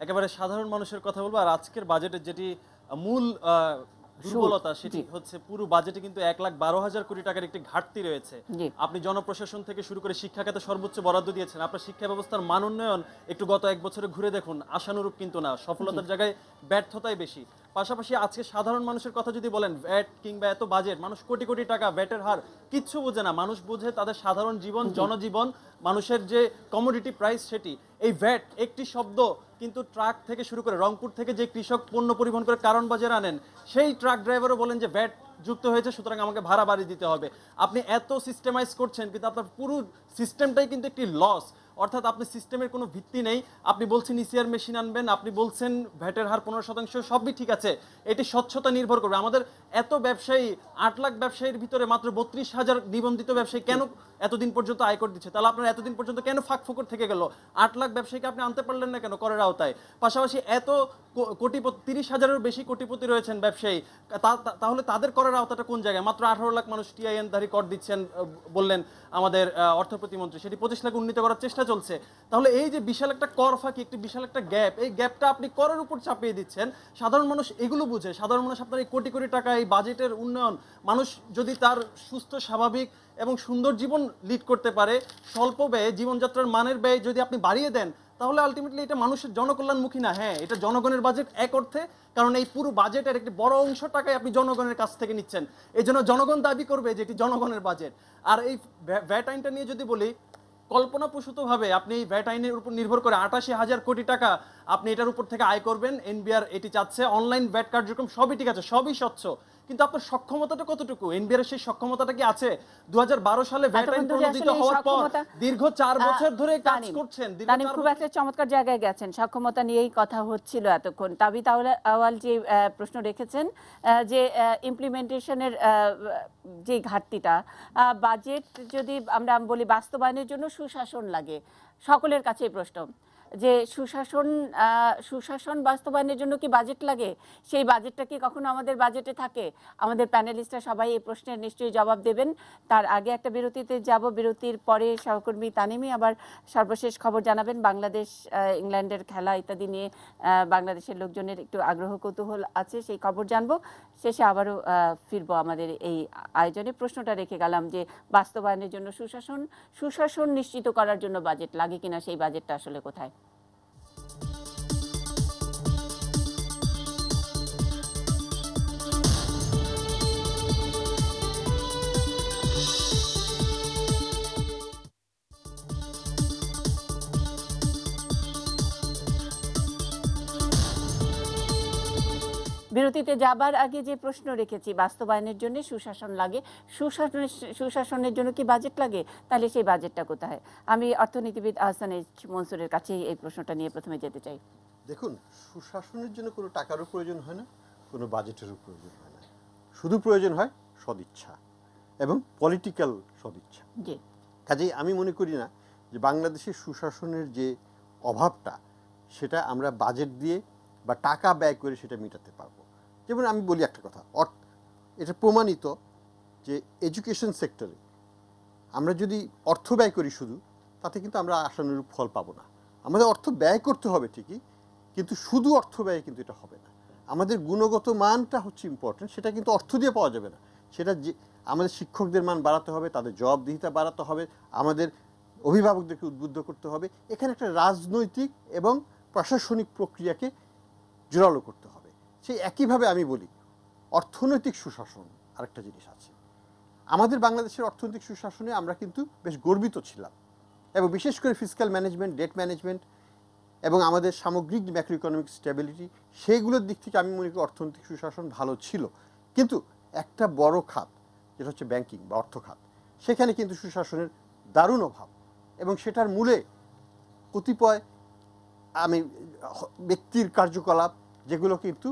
একেবারে সাধারণ মানুষের কথা বলবো। আর আজকের বাজেটের যেটি মূল দুর্বলতা সেটি হচ্ছে পুরো বাজেটে কিন্তু 1,12,000 কোটি টাকার একটি ঘাটতি রয়েছে। আপনি জনপ্রশাসন থেকে শুরু করে শিক্ষা খাতে সর্বোচ্চ বরাদ্দ দিয়েছেন। আপনার শিক্ষা ব্যবস্থার মান উন্নয়ন একটু গত 1 বছরে ঘুরে দেখুন, আশানুরূপ কিন্তু না, সফলতার জায়গায় ব্যর্থতাই বেশি। পাশাপাশি আজকে সাধারণ মানুষের কথা যদি বলেন, ভ্যাট কিংবা এত বাজেট, মানুষ কোটি কোটি টাকা ভ্যাটের হার কিচ্ছু বোঝে না। মানুষ বোঝে তাদের সাধারণ জীবন, জনজীবন, মানুষের যে কমোডিটি প্রাইস সেটি। এই ভ্যাট একটি শব্দ, কিন্তু ট্রাক থেকে শুরু করে রংপুর থেকে যে কৃষক পণ্য পরিবহন করে কারণ বাজারে আনেন, সেই ট্রাক ড্রাইভারও বলেন যে ভ্যাট যুক্ত হয়েছে, সুতরাং আমাকে ভাড়া বাড়ি দিতে হবে। আপনি এত সিস্টেমাইজ করছেন, কিন্তু আপনার পুরো সিস্টেমটাই কিন্তু একটি লস। অর্থাৎ আপনি সিস্টেমের কোনো ভিত্তি নেই। আপনি বলছেন ইসিআর মেশিন আনবেন, আপনি বলছেন ভ্যাটের হার 15%, সবই ঠিক আছে, এটি স্বচ্ছতা নির্ভর করবে। আমাদের এত ব্যবসায়ী, 8 লাখ ব্যবসায়ীর ভিতরে মাত্র 32,000 নিবন্ধিত ব্যবসায়ী কেন এতদিন পর্যন্ত আয়কর দিচ্ছে? তাহলে আপনার এতদিন পর্যন্ত কেন ফাঁক ফোকর থেকে গেল? 8 লাখ ব্যবসায়ীকে আপনি আনতে পারলেন না কেন করের আওতায়? পাশাপাশি এত কোটিপতি, 30,000-এরও বেশি কোটিপতি রয়েছেন ব্যবসায়ী, তাহলে তাদের করের আওতাটা কোন জায়গায়? মাত্র 18 লাখ মানুষ টিআইএন ধারী কর দিচ্ছেন বললেন আমাদের অর্থ প্রতিমন্ত্রী, সেটি 25 লাখ উন্নীত করার চেষ্টা চলছে। তাহলে এই যে বিশাল একটা কর ফাঁকি, একটি বিশাল একটা গ্যাপ, এই গ্যাপটা আপনি করের উপর চাপিয়ে দিচ্ছেন। সাধারণ মানুষ এগুলো বুঝে। সাধারণ মানুষ আপনার এই কোটি কোটি টাকা, এই বাজেটের উন্নয়ন, মানুষ যদি তার সুস্থ, স্বাভাবিক এবং সুন্দর জীবন লিড করতে পারে, স্বল্প ব্যয়ে জীবনযাত্রার মানের ব্যয় যদি আপনি বাড়িয়ে দেন, তাহলে আলটিমেটলি এটা মানুষের জনকল্যাণমুখী না। হ্যাঁ, এটা জনগণের বাজেট এক অর্থে, কারণ এই পুরো বাজেটের একটি বড় অংশ টাকায় আপনি জনগণের কাছ থেকে নিচ্ছেন। এই জন্য জনগণ দাবি করবে যে এটি জনগণের বাজেট। আর এই ভ্যাট আইনটা নিয়ে যদি বলি, কল্পনাপ্রসূতভাবে আপনি এই ভ্যাট আইনের উপর নির্ভর করে 88,000 কোটি টাকা আপনি এটার উপর থেকে আয় করবেন। এনবিআর এটি চাচ্ছে। অনলাইন ভ্যাট কার্যক্রম সবই ঠিক আছে, সবই স্বচ্ছ, কিন্তু আপনার সক্ষমতাটা কতটুকু? এনবিআর এর সেই সক্ষমতাটা কি আছে? 2012 সালে ভ্যাট আইন প্রণোদিত হওয়ার পর দীর্ঘ 4 বছর ধরে কাজ করছেন। তানিম খুব একটা চমৎকার জায়গায় গেছেন, সক্ষমতা নিয়েই কথা হচ্ছিল এতক্ষণ। তাবিথ আউয়াল যে প্রশ্ন রেখেছেন যে ইমপ্লিমেন্টেশনের যে ঘাটতিটা, বাজেট যদি আমরা বলি বাস্তবায়নের জন্য সুশাসন লাগে, সকলের কাছেই প্রশ্ন যে সুশাসন বাস্তবায়নের জন্য কি বাজেট লাগে? সেই বাজেটটা কি কখনো আমাদের বাজেটে থাকে? আমাদের প্যানেলিস্টরা সবাই এই প্রশ্নের নিশ্চয়ই জবাব দেবেন। তার আগে একটা বিরতিতে যাব, বিরতির পরে সহকর্মী তানিমি আবার সর্বশেষ খবর জানাবেন। বাংলাদেশ ইংল্যান্ডের খেলা ইত্যাদি নিয়ে বাংলাদেশের লোকজনের একটু আগ্রহ কৌতূহল আছে, সেই খবর জানবো। শেষে আবারও ফিরবো আমাদের এই আয়োজনে। প্রশ্নটা রেখে গেলাম যে বাস্তবায়নের জন্য সুশাসন নিশ্চিত করার জন্য বাজেট লাগে কিনা, সেই বাজেটটা আসলে কোথায়? বিরতিতে যাবার আগে যে প্রশ্ন রেখেছি, বাস্তবায়নের জন্য সুশাসন লাগে, সুশাসনের জন্য কি বাজেট লাগে, তাহলে সেই বাজেটটা কোথায়? আমি অর্থনীতিবিদ আহসান মনসুরের কাছেই এই প্রশ্নটা নিয়ে প্রথমে যেতে চাই। দেখুন, সুশাসনের জন্য কোনো টাকারও প্রয়োজন হয় না, কোনো বাজেটেরও প্রয়োজন হয় না, শুধু প্রয়োজন হয় সদিচ্ছা এবং পলিটিক্যাল সদিচ্ছা। কাজেই আমি মনে করি না যে বাংলাদেশের সুশাসনের যে অভাবটা, সেটা আমরা বাজেট দিয়ে বা টাকা ব্যয় করে সেটা মেটাতে পারবো। যেমন আমি বলি একটা কথা, এটা প্রমাণিত যে এডুকেশন সেক্টরে আমরা যদি অর্থ ব্যয় করি শুধু, তাতে কিন্তু আমরা আশানুরূপ ফল পাবো না। আমাদের অর্থ ব্যয় করতে হবে ঠিকই, কিন্তু শুধু অর্থ ব্যয় কিন্তু এটা হবে না। আমাদের গুণগত মানটা হচ্ছে ইম্পর্টেন্ট, সেটা কিন্তু অর্থ দিয়ে পাওয়া যাবে না। সেটা যে আমাদের শিক্ষকদের মান বাড়াতে হবে, তাদের জবাবদিহিতা বাড়াতে হবে, আমাদের অভিভাবকদেরকে উদ্বুদ্ধ করতে হবে। এখানে একটা রাজনৈতিক এবং প্রশাসনিক প্রক্রিয়াকে জোরালো করতে হবে। সেই একইভাবে আমি বলি অর্থনৈতিক সুশাসন আরেকটা জিনিস আছে। আমাদের বাংলাদেশের অর্থনৈতিক সুশাসনে আমরা কিন্তু বেশ গর্বিত ছিলাম, এবং বিশেষ করে ফিসক্যাল ম্যানেজমেন্ট, ডেট ম্যানেজমেন্ট এবং আমাদের সামগ্রিক ম্যাক্রো ইকোনমিক স্টেবিলিটি, সেইগুলোর দিক থেকে আমি মনে করি অর্থনৈতিক সুশাসন ভালো ছিল। কিন্তু একটা বড় খাত যেটা হচ্ছে ব্যাংকিং বা অর্থ খাত, সেখানে কিন্তু সুশাসনের দারুণ অভাব, এবং সেটার মূলে কতিপয় ব্যক্তির কার্যকলাপ যেগুলো কিন্তু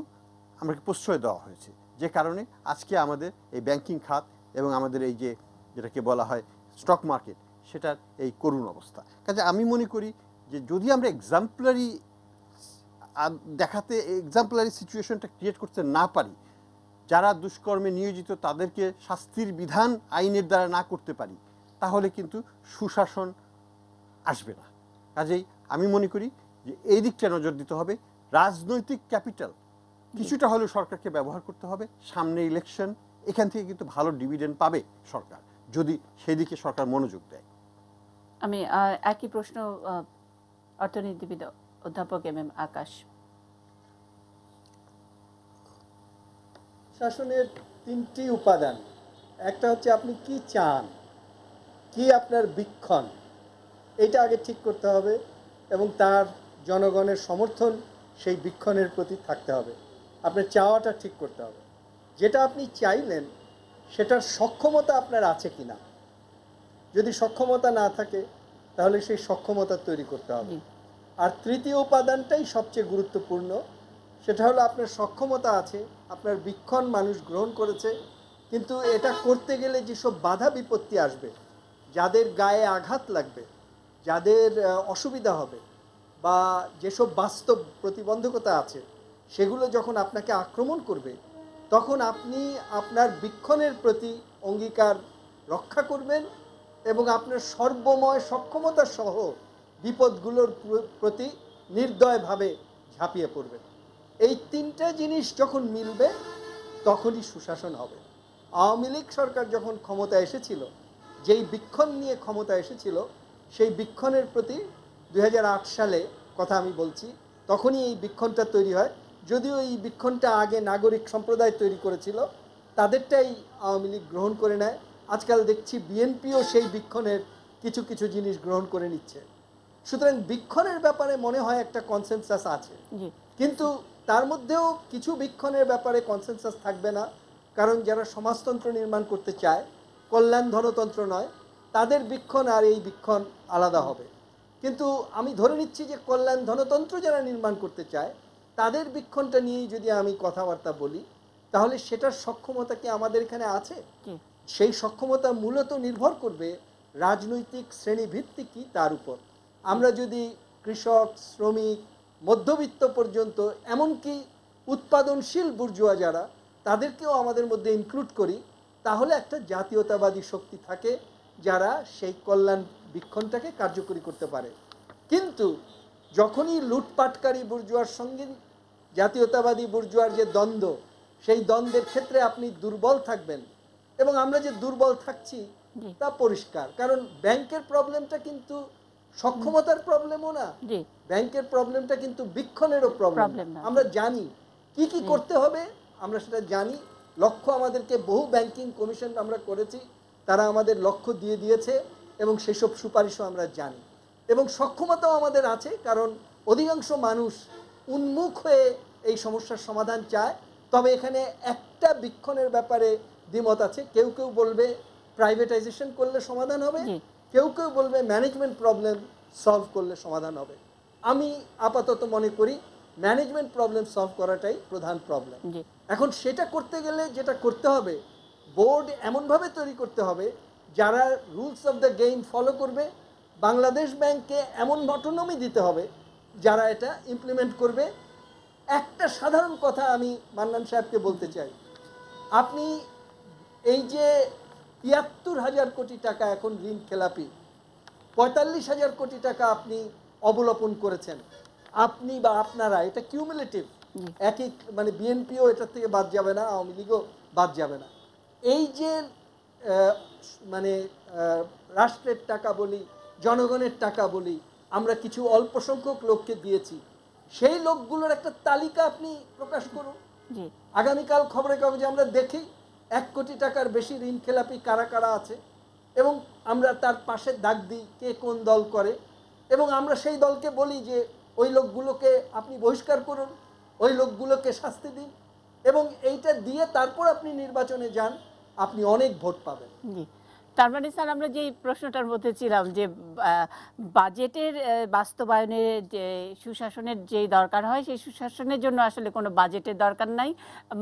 আমাকে প্রশ্রয় দেওয়া হয়েছে, যে কারণে আজকে আমাদের এই ব্যাংকিং খাত এবং আমাদের এই যে যেটাকে বলা হয় স্টক মার্কেট, সেটার এই করুণ অবস্থা। কাজে আমি মনে করি যে যদি আমরা এক্সাম্পলারি দেখাতে, এক্সাম্পলারি সিচুয়েশনটা ক্রিয়েট করতে না পারি, যারা দুষ্কর্মে নিয়োজিত তাদেরকে শাস্তির বিধান আইনের দ্বারা না করতে পারি, তাহলে কিন্তু সুশাসন আসবে না। কাজেই আমি মনে করি যে এই দিকটা নজর দিতে হবে। রাজনৈতিক ক্যাপিটাল কিছুটা হলেও সরকারকে ব্যবহার করতে হবে। সামনে ইলেকশন, এখান থেকে কিন্তু ভালো ডিভিডেন্ড পাবে সরকার যদি সেদিকে সরকার মনোযোগ দেয়। আমি একই প্রশ্ন অর্থনীতিবিদ অধ্যাপক এম আকাশ। শাসনের তিনটি উপাদান, একটা হচ্ছে আপনি কি চান, কি আপনার বীক্ষণ, এটা আগে ঠিক করতে হবে, এবং তার জনগণের সমর্থন সেই বীক্ষণের প্রতি থাকতে হবে। আপনার চাওয়াটা ঠিক করতে হবে, যেটা আপনি চাইলেন সেটার সক্ষমতা আপনার আছে কি না। যদি সক্ষমতা না থাকে তাহলে সেই সক্ষমতা তৈরি করতে হবে। আর তৃতীয় উপাদানটাই সবচেয়ে গুরুত্বপূর্ণ, সেটা হলো আপনার সক্ষমতা আছে, আপনার বীক্ষণ মানুষ গ্রহণ করেছে, কিন্তু এটা করতে গেলে যেসব বাধা বিপত্তি আসবে, যাদের গায়ে আঘাত লাগবে, যাদের অসুবিধা হবে, বা যেসব বাস্তব প্রতিবন্ধকতা আছে, সেগুলো যখন আপনাকে আক্রমণ করবে, তখন আপনি আপনার বীক্ষণের প্রতি অঙ্গীকার রক্ষা করবেন এবং আপনার সর্বময় সক্ষমতা সহ বিপদগুলোর প্রতি নির্দয়ভাবে ঝাঁপিয়ে পড়বেন। এই তিনটা জিনিস যখন মিলবে তখনই সুশাসন হবে। আওয়ামী লীগ সরকার যখন ক্ষমতা এসেছিল, যেই বীক্ষণ নিয়ে ক্ষমতা এসেছিল, সেই বীক্ষণের প্রতি 2008 সালে কথা আমি বলছি, তখনই এই বীক্ষণটা তৈরি হয়। যদিও এই বীক্ষণটা আগে নাগরিক সম্প্রদায় তৈরি করেছিল, তাদেরটাই আওয়ামী লীগ গ্রহণ করে নেয়। আজকাল দেখছি বিএনপিও সেই বীক্ষণের কিছু কিছু জিনিস গ্রহণ করে নিচ্ছে। সুতরাং বীক্ষণের ব্যাপারে মনে হয় একটা কনসেনসাস আছে, কিন্তু তার মধ্যেও কিছু বীক্ষণের ব্যাপারে কনসেনসাস থাকবে না, কারণ যারা সমাজতন্ত্র নির্মাণ করতে চায়, কল্যাণ ধনতন্ত্র নয়, তাদের বীক্ষণ আর এই বীক্ষণ আলাদা হবে। কিন্তু আমি ধরে নিচ্ছি যে কল্যাণ ধনতন্ত্র যারা নির্মাণ করতে চায়, তাদের বীক্ষণটা নিয়েই যদি আমি কথাবার্তা বলি, তাহলে সেটার সক্ষমতা কি আমাদের এখানে আছে? সেই সক্ষমতা মূলত নির্ভর করবে রাজনৈতিক শ্রেণীভিত্তিক কি তার উপর। আমরা যদি কৃষক, শ্রমিক, মধ্যবিত্ত পর্যন্ত, এমনকি উৎপাদনশীল বুর্জোয়া যারা, তাদেরকেও আমাদের মধ্যে ইনক্লুড করি, তাহলে একটা জাতীয়তাবাদী শক্তি থাকে যারা সেই কল্যাণ বীক্ষণটাকে কার্যকরী করতে পারে। কিন্তু যখনই লুটপাটকারী বুর্জোয়ার সঙ্গে জাতীয়তাবাদী বুর্জোয়ার যে দ্বন্দ্ব, সেই দ্বন্দ্বের ক্ষেত্রে আপনি দুর্বল থাকবেন, এবং আমরা যে দুর্বল থাকছি তা পরিষ্কার। কারণ ব্যাংকের প্রবলেমটা কিন্তু সক্ষমতার প্রবলেমও না, ব্যাংকের প্রবলেমটা কিন্তু বীক্ষণেরও প্রবলেম। আমরা জানি কি কি করতে হবে, আমরা সেটা জানি। লক্ষ্য আমাদেরকে বহু ব্যাংকিং কমিশন আমরা করেছি, তারা আমাদের লক্ষ্য দিয়ে দিয়েছে, এবং সেসব সুপারিশও আমরা জানি, এবং সক্ষমতাও আমাদের আছে। কারণ অধিকাংশ মানুষ উন্মুখ হয়ে এই সমস্যার সমাধান চায়। তবে এখানে একটা বীক্ষণের ব্যাপারে দ্বিমত আছে। কেউ কেউ বলবে প্রাইভেটাইজেশন করলে সমাধান হবে, কেউ কেউ বলবে ম্যানেজমেন্ট প্রবলেম সলভ করলে সমাধান হবে। আমি আপাতত মনে করি ম্যানেজমেন্ট প্রবলেম সলভ করাটাই প্রধান প্রবলেম। এখন সেটা করতে গেলে যেটা করতে হবে, বোর্ড এমনভাবে তৈরি করতে হবে যারা rules of the game follow করবে। বাংলাদেশ ব্যাংককে এমন অটোনমি দিতে হবে যারা এটা ইমপ্লিমেন্ট করবে। একটা সাধারণ কথা আমি মান্নান সাহেবকে বলতে চাই, আপনি এই যে ৭৩,০০০ কোটি টাকা এখন ঋণ খেলাপি, ৪৫,০০০ কোটি টাকা আপনি অবলোপন করেছেন, আপনি বা আপনারা, এটা কিউমুলেটিভ, একই, মানে বিএনপিও এটার থেকে বাদ যাবে না, আওয়ামী লীগও বাদ যাবে না। এই যে মানে রাষ্ট্রের টাকা বলি, জনগণের টাকা বলি, আমরা কিছু অল্প সংখ্যক লোককে দিয়েছি, সেই লোকগুলোর একটা তালিকা আপনি প্রকাশ করুন। জি আগামীকাল খবরের কাগজে আমরা দেখি 1 কোটি টাকার বেশি ঋণ খেলাপি কারা কারা আছে, এবং আমরা তার পাশে দাগ দিই কে কোন দল করে, এবং আমরা সেই দলকে বলি যে ওই লোকগুলোকে আপনি বহিষ্কার করুন, ওই লোকগুলোকে শাস্তি দিন, এবং এইটা দিয়ে তারপর আপনি নির্বাচনে যান, আপনি অনেক ভোট পাবেন। জি তার মানে স্যার আমরা যে প্রশ্নটার মধ্যে ছিলাম যে বাজেটের বাস্তবায়নের যে সুশাসনের যেই দরকার হয় সেই সুশাসনের জন্য আসলে কোনো বাজেটের দরকার নাই,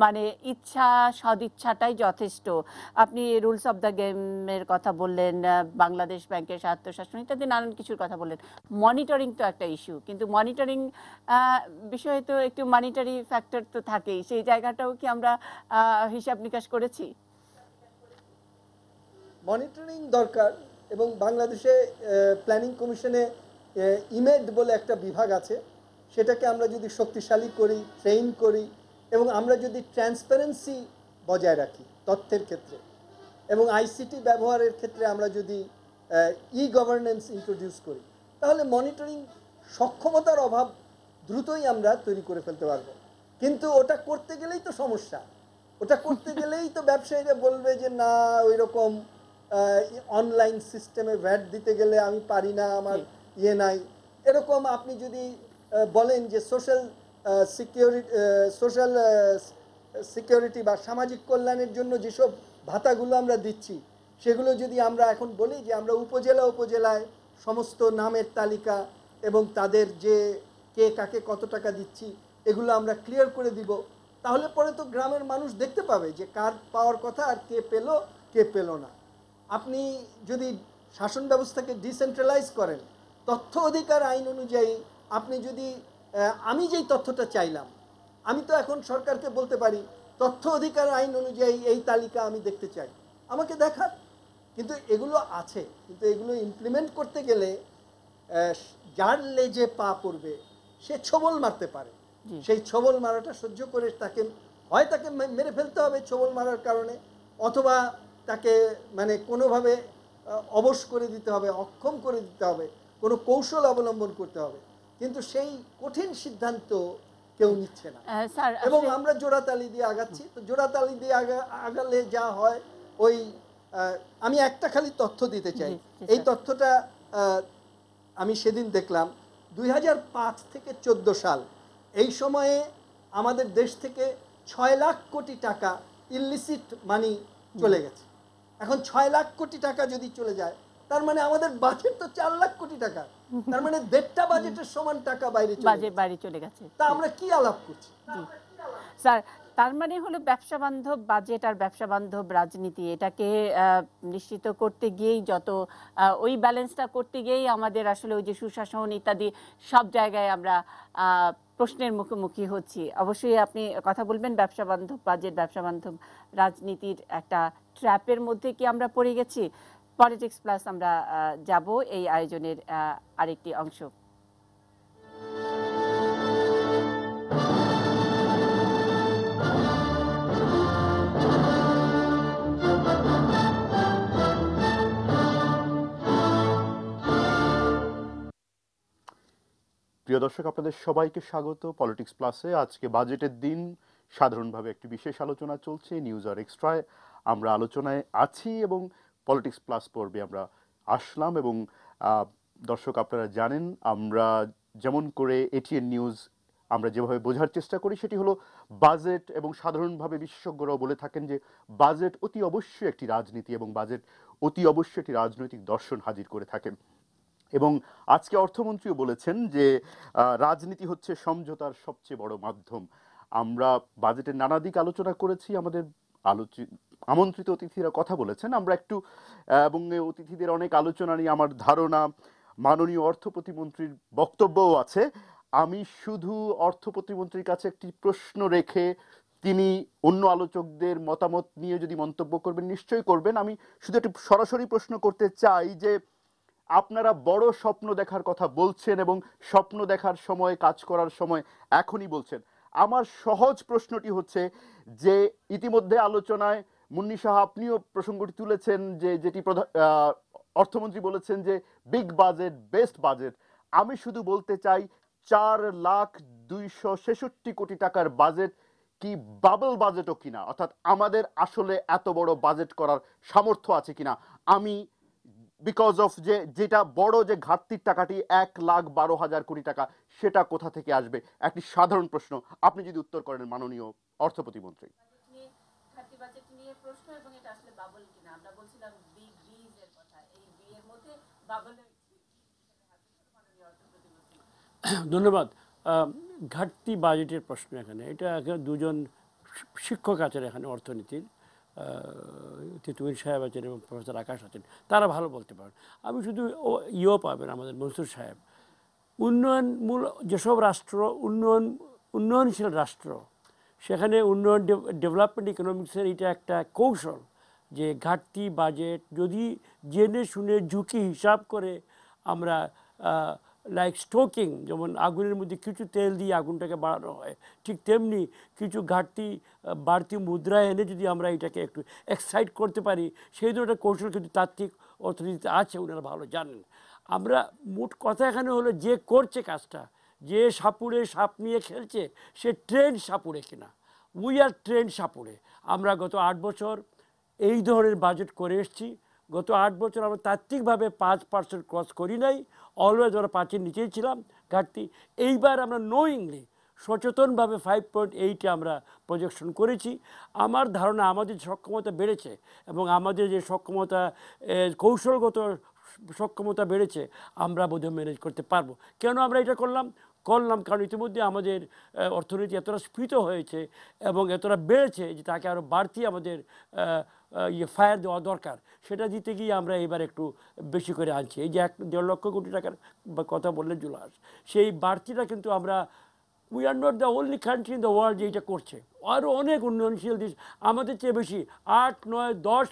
মানে ইচ্ছা সদিচ্ছাটাই যথেষ্ট। আপনি রুলস অফ দ্য গেমের কথা বললেন, বাংলাদেশ ব্যাংকের স্বায়ত্তশাসন ইত্যাদি নানান কিছুর কথা বললেন। মনিটরিং তো একটা ইস্যু, কিন্তু মনিটরিং বিষয়ে তো একটু মনিটারি ফ্যাক্টর তো থাকেই, সেই জায়গাটাও কি আমরা হিসাব নিকাশ করেছি? মনিটরিং দরকার, এবং বাংলাদেশে প্ল্যানিং কমিশনে ইমেড বলে একটা বিভাগ আছে, সেটাকে আমরা যদি শক্তিশালী করি, ট্রেন করি, এবং আমরা যদি ট্রান্সপারেন্সি বজায় রাখি তথ্যের ক্ষেত্রে, এবং আইসিটি ব্যবহারের ক্ষেত্রে আমরা যদি ই গভর্নেন্স ইন্ট্রোডিউস করি, তাহলে মনিটরিং সক্ষমতার অভাব দ্রুতই আমরা তৈরি করে ফেলতে পারবো। কিন্তু ওটা করতে গেলেই তো সমস্যা, ওটা করতে গেলেই তো ব্যবসায়ীরা বলবে যে না ওই রকম অনলাইন সিস্টেমে ভ্যাট দিতে গেলে আমি পারি না, আমার ইয়ে নাই। এরকম আপনি যদি বলেন যে সোশ্যাল সিকিউরিটি বা সামাজিক কল্যাণের জন্য যেসব ভাতাগুলো আমরা দিচ্ছি, সেগুলো যদি আমরা এখন বলি যে আমরা উপজেলায় সমস্ত নামের তালিকা এবং তাদের যে কে কাকে কত টাকা দিচ্ছি এগুলো আমরা ক্লিয়ার করে দিব, তাহলে পরে তো গ্রামের মানুষ দেখতে পাবে যে কার পাওয়ার কথা আর কে পেলো কে পেলো না। আপনি যদি শাসন ব্যবস্থাকে ডিসেন্ট্রালাইজ করেন, তথ্য অধিকার আইন অনুযায়ী আপনি যদি আমি যেই তথ্যটা চাইলাম, আমি তো এখন সরকারকে বলতে পারি তথ্য অধিকার আইন অনুযায়ী এই তালিকা আমি দেখতে চাই, আমাকে দেখান। কিন্তু এগুলো আছে, কিন্তু এগুলো ইমপ্লিমেন্ট করতে গেলে যার লেজে পা পড়বে সে ছবল মারতে পারে, সেই ছবল মারাটা সহ্য করে তাকে হয় তাকে মেরে ফেলতে হবে ছবল মারার কারণে, অথবা তাকে মানে কোনোভাবে অবশ করে দিতে হবে, অক্ষম করে দিতে হবে, কোনো কৌশল অবলম্বন করতে হবে। কিন্তু সেই কঠিন সিদ্ধান্ত কেউ নিচ্ছে না, এবং আমরা জোড়াতালি দিয়ে আগাচ্ছি। তো জোড়াতালি দিয়ে আগালে যা হয়, ওই আমি একটা খালি তথ্য দিতে চাই। এই তথ্যটা আমি সেদিন দেখলাম 2005 থেকে 14 সাল এই সময়ে আমাদের দেশ থেকে 6 লাখ কোটি টাকা ইলিসিট মানি চলে গেছে। এখন 6 লাখ কোটি টাকা যদি চলে যায়, তার মানে আমাদের বাজেট তো 4 লাখ কোটি টাকা, তার মানে 1.5টা বাজেটের সমান টাকা বাইরে চলে গেছে। তা আমরা কি আলাপ করছি স্যার? তার মানে হলো ব্যবসা বান্ধব বাজেট আর ব্যবসা বান্ধব রাজনীতি, এটাকে নিশ্চিত করতে গিয়েই ওই ব্যালেন্সটা করতে গিয়েই আমাদের আসলে ওই যে সুশাসন ইত্যাদি সব জায়গায় আমরা প্রশ্নের মুখোমুখি হচ্ছি। অবশ্যই আপনি কথা বলবেন ব্যবসা বান্ধব বাজেট, ব্যবসা বান্ধব রাজনীতির একটা ট্র্যাপের মধ্যে কি আমরা পড়ে গেছি? পলিটিক্স প্লাস আমরা যাব এই আয়োজনের আরেকটি অংশ। প্রিয় দর্শক, আপনাদের সবাইকে স্বাগত পলিটিক্স প্লাসে। আজকে বাজেটের দিন, সাধারণভাবে একটি বিশেষ আলোচনা চলছে নিউজ আর এক্সট্রায়। আমরা আলোচনায় আছি এবং পলিটিক্স প্লাস পর্বে আমরা আসলাম। এবং দর্শক আপনারা জানেন, আমরা যেমন করে এটিএন নিউজ আমরা যেভাবে বোঝার চেষ্টা করি সেটি হলো বাজেট, এবং সাধারণভাবে বিশেষজ্ঞরাও বলে থাকেন যে বাজেট অতি অবশ্যই একটি রাজনীতি এবং বাজেট অতি অবশ্যই একটি রাজনৈতিক দর্শন হাজির করে থাকেন। এবং আজকে অর্থমন্ত্রীও বলেছেন যে রাজনীতি হচ্ছে সমঝোতার সবচেয়ে বড় মাধ্যম। আমরা বাজেটের নানা দিক আলোচনা করেছি, আমাদের আমন্ত্রিত অতিথিরা কথা বলেছেন, আমরা একটু এবং অতিথিদের অনেক আলোচনা নিয়ে আমার ধারণা মাননীয় অর্থ প্রতিমন্ত্রীর বক্তব্যও আছে। আমি শুধু অর্থ প্রতিমন্ত্রীর কাছে একটি প্রশ্ন রেখে তিনি অন্য আলোচকদের মতামত নিয়ে যদি মন্তব্য করবেন নিশ্চয়ই করবেন। আমি শুধু একটি সরাসরি প্রশ্ন করতে চাই যে আপনারা বড় স্বপ্ন দেখার কথা বলছেন এবং স্বপ্ন দেখার সময়, কাজ করার সময় এখনই বলছেন। আমার সহজ প্রশ্নটি হচ্ছে যে ইতিমধ্যে আলোচনায় মুন্নি সাহা আপনিও প্রসঙ্গটি তুলেছেন যে যেটি অর্থমন্ত্রী বলেছেন যে বিগ বাজেট বেস্ট বাজেট। আমি শুধু বলতে চাই 266 কোটি টাকার বাজেট কি বাবল বাজেটও কিনা, অর্থাৎ আমাদের আসলে এত বড় বাজেট করার সামর্থ্য আছে কিনা। আমি বিকজ অফ যেটা বড় যে ঘাটতির টাকাটি 1,12,000 কোটি টাকা, সেটা কোথা থেকে আসবে, একটি সাধারণ প্রশ্ন, আপনি যদি উত্তর করেন মাননীয় অর্থ প্রতিমন্ত্রী। ধন্যবাদ। ঘাটতি বাজেটের প্রশ্ন এখানে, এটা দুজন শিক্ষক আছেন এখানে অর্থনীতির, তিতুমির সাহেব আছেন এবং প্রফেসর আকাশ আছেন, তারা ভালো বলতে পারেন। আমি শুধু পাবেন আমাদের মনসুর সাহেব, যেসব রাষ্ট্র উন্নয়নশীল রাষ্ট্র, সেখানে ডেভেলপমেন্ট ইকোনমিক্সের এটা একটা কৌশল যে ঘাটতি বাজেট যদি জেনে শুনে ঝুঁকি হিসাব করে আমরা লাইক স্টোকিং, যেমন আগুনের মধ্যে কিছু তেল দিয়ে আগুনটাকে বাড়ানো হয়, ঠিক তেমনি কিছু বাড়তি মুদ্রা এনে যদি আমরা এটাকে একটু এক্সাইট করতে পারি, সেই ধরনের কৌশল কিন্তু তাত্ত্বিক অর্থনীতিতে আছে, ওনারা ভালো জানেন। আমরা মোট কথা এখানে হলো যে করছে কাজটা, যে সাপুড়ে সাপ নিয়ে খেলছে, সে ট্রেন্ড সাপুড়ে কিনা। উই আর ট্রেন্ড সাপুড়ে। আমরা গত 8 বছর এই ধরনের বাজেট করে এসেছি। গত 8 বছর আমরা তাত্ত্বিকভাবে 5% ক্রস করি নাই, অলওয়েজ আমরা 5-এর নিচেই ছিলাম ঘাটতি। এইবার আমরা নোয়িংলি সচেতনভাবে 5.8 আমরা প্রজেকশন করেছি। আমার ধারণা আমাদের সক্ষমতা বেড়েছে এবং আমাদের যে সক্ষমতা, কৌশলগত সক্ষমতা বেড়েছে, আমরা বোধহয় ম্যানেজ করতে পারবো। কেন আমরা এটা করলাম কারণ ইতিমধ্যে আমাদের অর্থনীতি এতটা স্ফীত হয়েছে এবং এতটা বেড়েছে যে তাকে আরও বাড়তি আমাদের ফায়ার দেওয়া দরকার। সেটা দিতে গিয়ে আমরা এবার একটু বেশি করে আনছি। এই যে 1.5 লক্ষ কোটি টাকার কথা বললেন জুলাস, সেই বাড়তিটা কিন্তু আমরা we are not the only country in the world যে এটা করছে। আরও অনেক উন্নয়নশীল দেশ আমাদের চেয়ে বেশি 8, 9, 10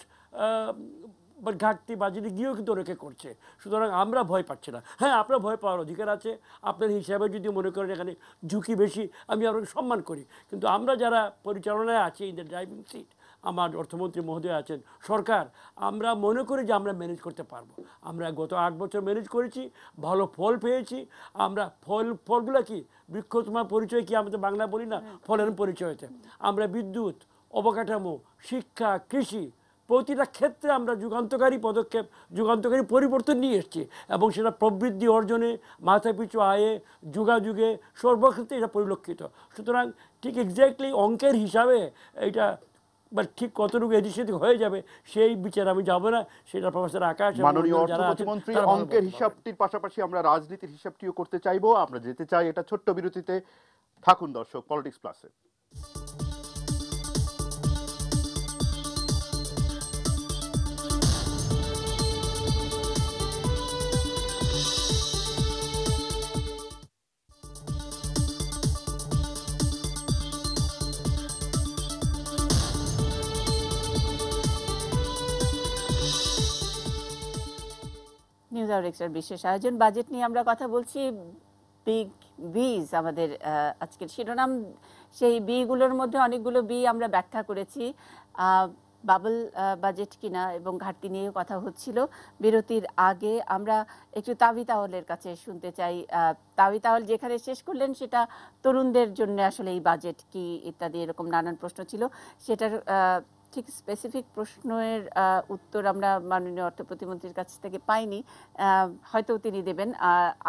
ঘাটতি বাজেটে গিয়েও কিন্তু অনেকে করছে। সুতরাং আমরা ভয় পাচ্ছি না। হ্যাঁ, আপনার ভয় পাওয়ার অধিকার আছে, আপনার হিসাবে যদি মনে করেন এখানে ঝুঁকি বেশি, আমি আপনাকে সম্মান করি। কিন্তু আমরা যারা পরিচালনায় আছি, ইন দ্য ড্রাইভিং সিট, আমার অর্থমন্ত্রী মহোদয় আছেন, সরকার, আমরা মনে করি যে আমরা ম্যানেজ করতে পারবো। আমরা গত 8 বছর ম্যানেজ করেছি, ভালো ফল পেয়েছি। আমরা ফলগুলো কি, বৃক্ষ তোমার পরিচয় কি, আমরা তো বাংলা বলি না, ফলের পরিচয়তে আমরা বিদ্যুৎ, অবকাঠামো, শিক্ষা, কৃষি, প্রতিটা ক্ষেত্রে আমরা যুগান্তকারী পদক্ষেপ, যুগান্তকারী পরিবর্তন নিয়ে এসেছি এবং সেটা প্রবৃদ্ধি অর্জনে, মাথাপিছু আয়ে, যুগাযুগে সর্বক্ষেত্রে এটা পরিলক্ষিত। সুতরাং ঠিক এক্স্যাক্টলি অঙ্কের হিসাবে এটা ঠিক কতটুকু এদিক সেদিক হয়ে যাবে সেই বিচার আমি যাব না, সেটা প্রফেসর আকাশ মাননীয় অর্থ প্রতিমন্ত্রী, অঙ্কের হিসাবটির পাশাপাশি আমরা রাজনীতির হিসাবটিও করতে চাইবো। আমরা যেতে চাই এটা ছোট্ট বিরতিতে। থাকুন দর্শক পলিটিক্স প্লাসে। নিউজ আওয়ার এক্সট্রার বিশেষ আয়োজন বাজেট নিয়ে আমরা কথা বলছি। বিগ বিজ আমাদের আজকের শিরোনাম। সেই বিগুলোর মধ্যে অনেকগুলো বি আমরা ব্যাখ্যা করেছি। বাবল বাজেট কিনা এবং ঘাটতি নিয়ে কথা হচ্ছিল। বিরতির আগে আমরা একটু তাওহি তাওয়ালের কাছে শুনতে চাই। তাওহি তাওয়াল যেখানে শেষ করলেন সেটা তরুণদের জন্য আসলে এই বাজেট কি ইত্যাদি এরকম নানান প্রশ্ন ছিল। সেটার ঠিক স্পেসিফিক প্রশ্নের উত্তর আমরা মাননীয় অর্থ প্রতিমন্ত্রীর কাছ থেকে পাইনি, হয়তো তিনি দেবেন।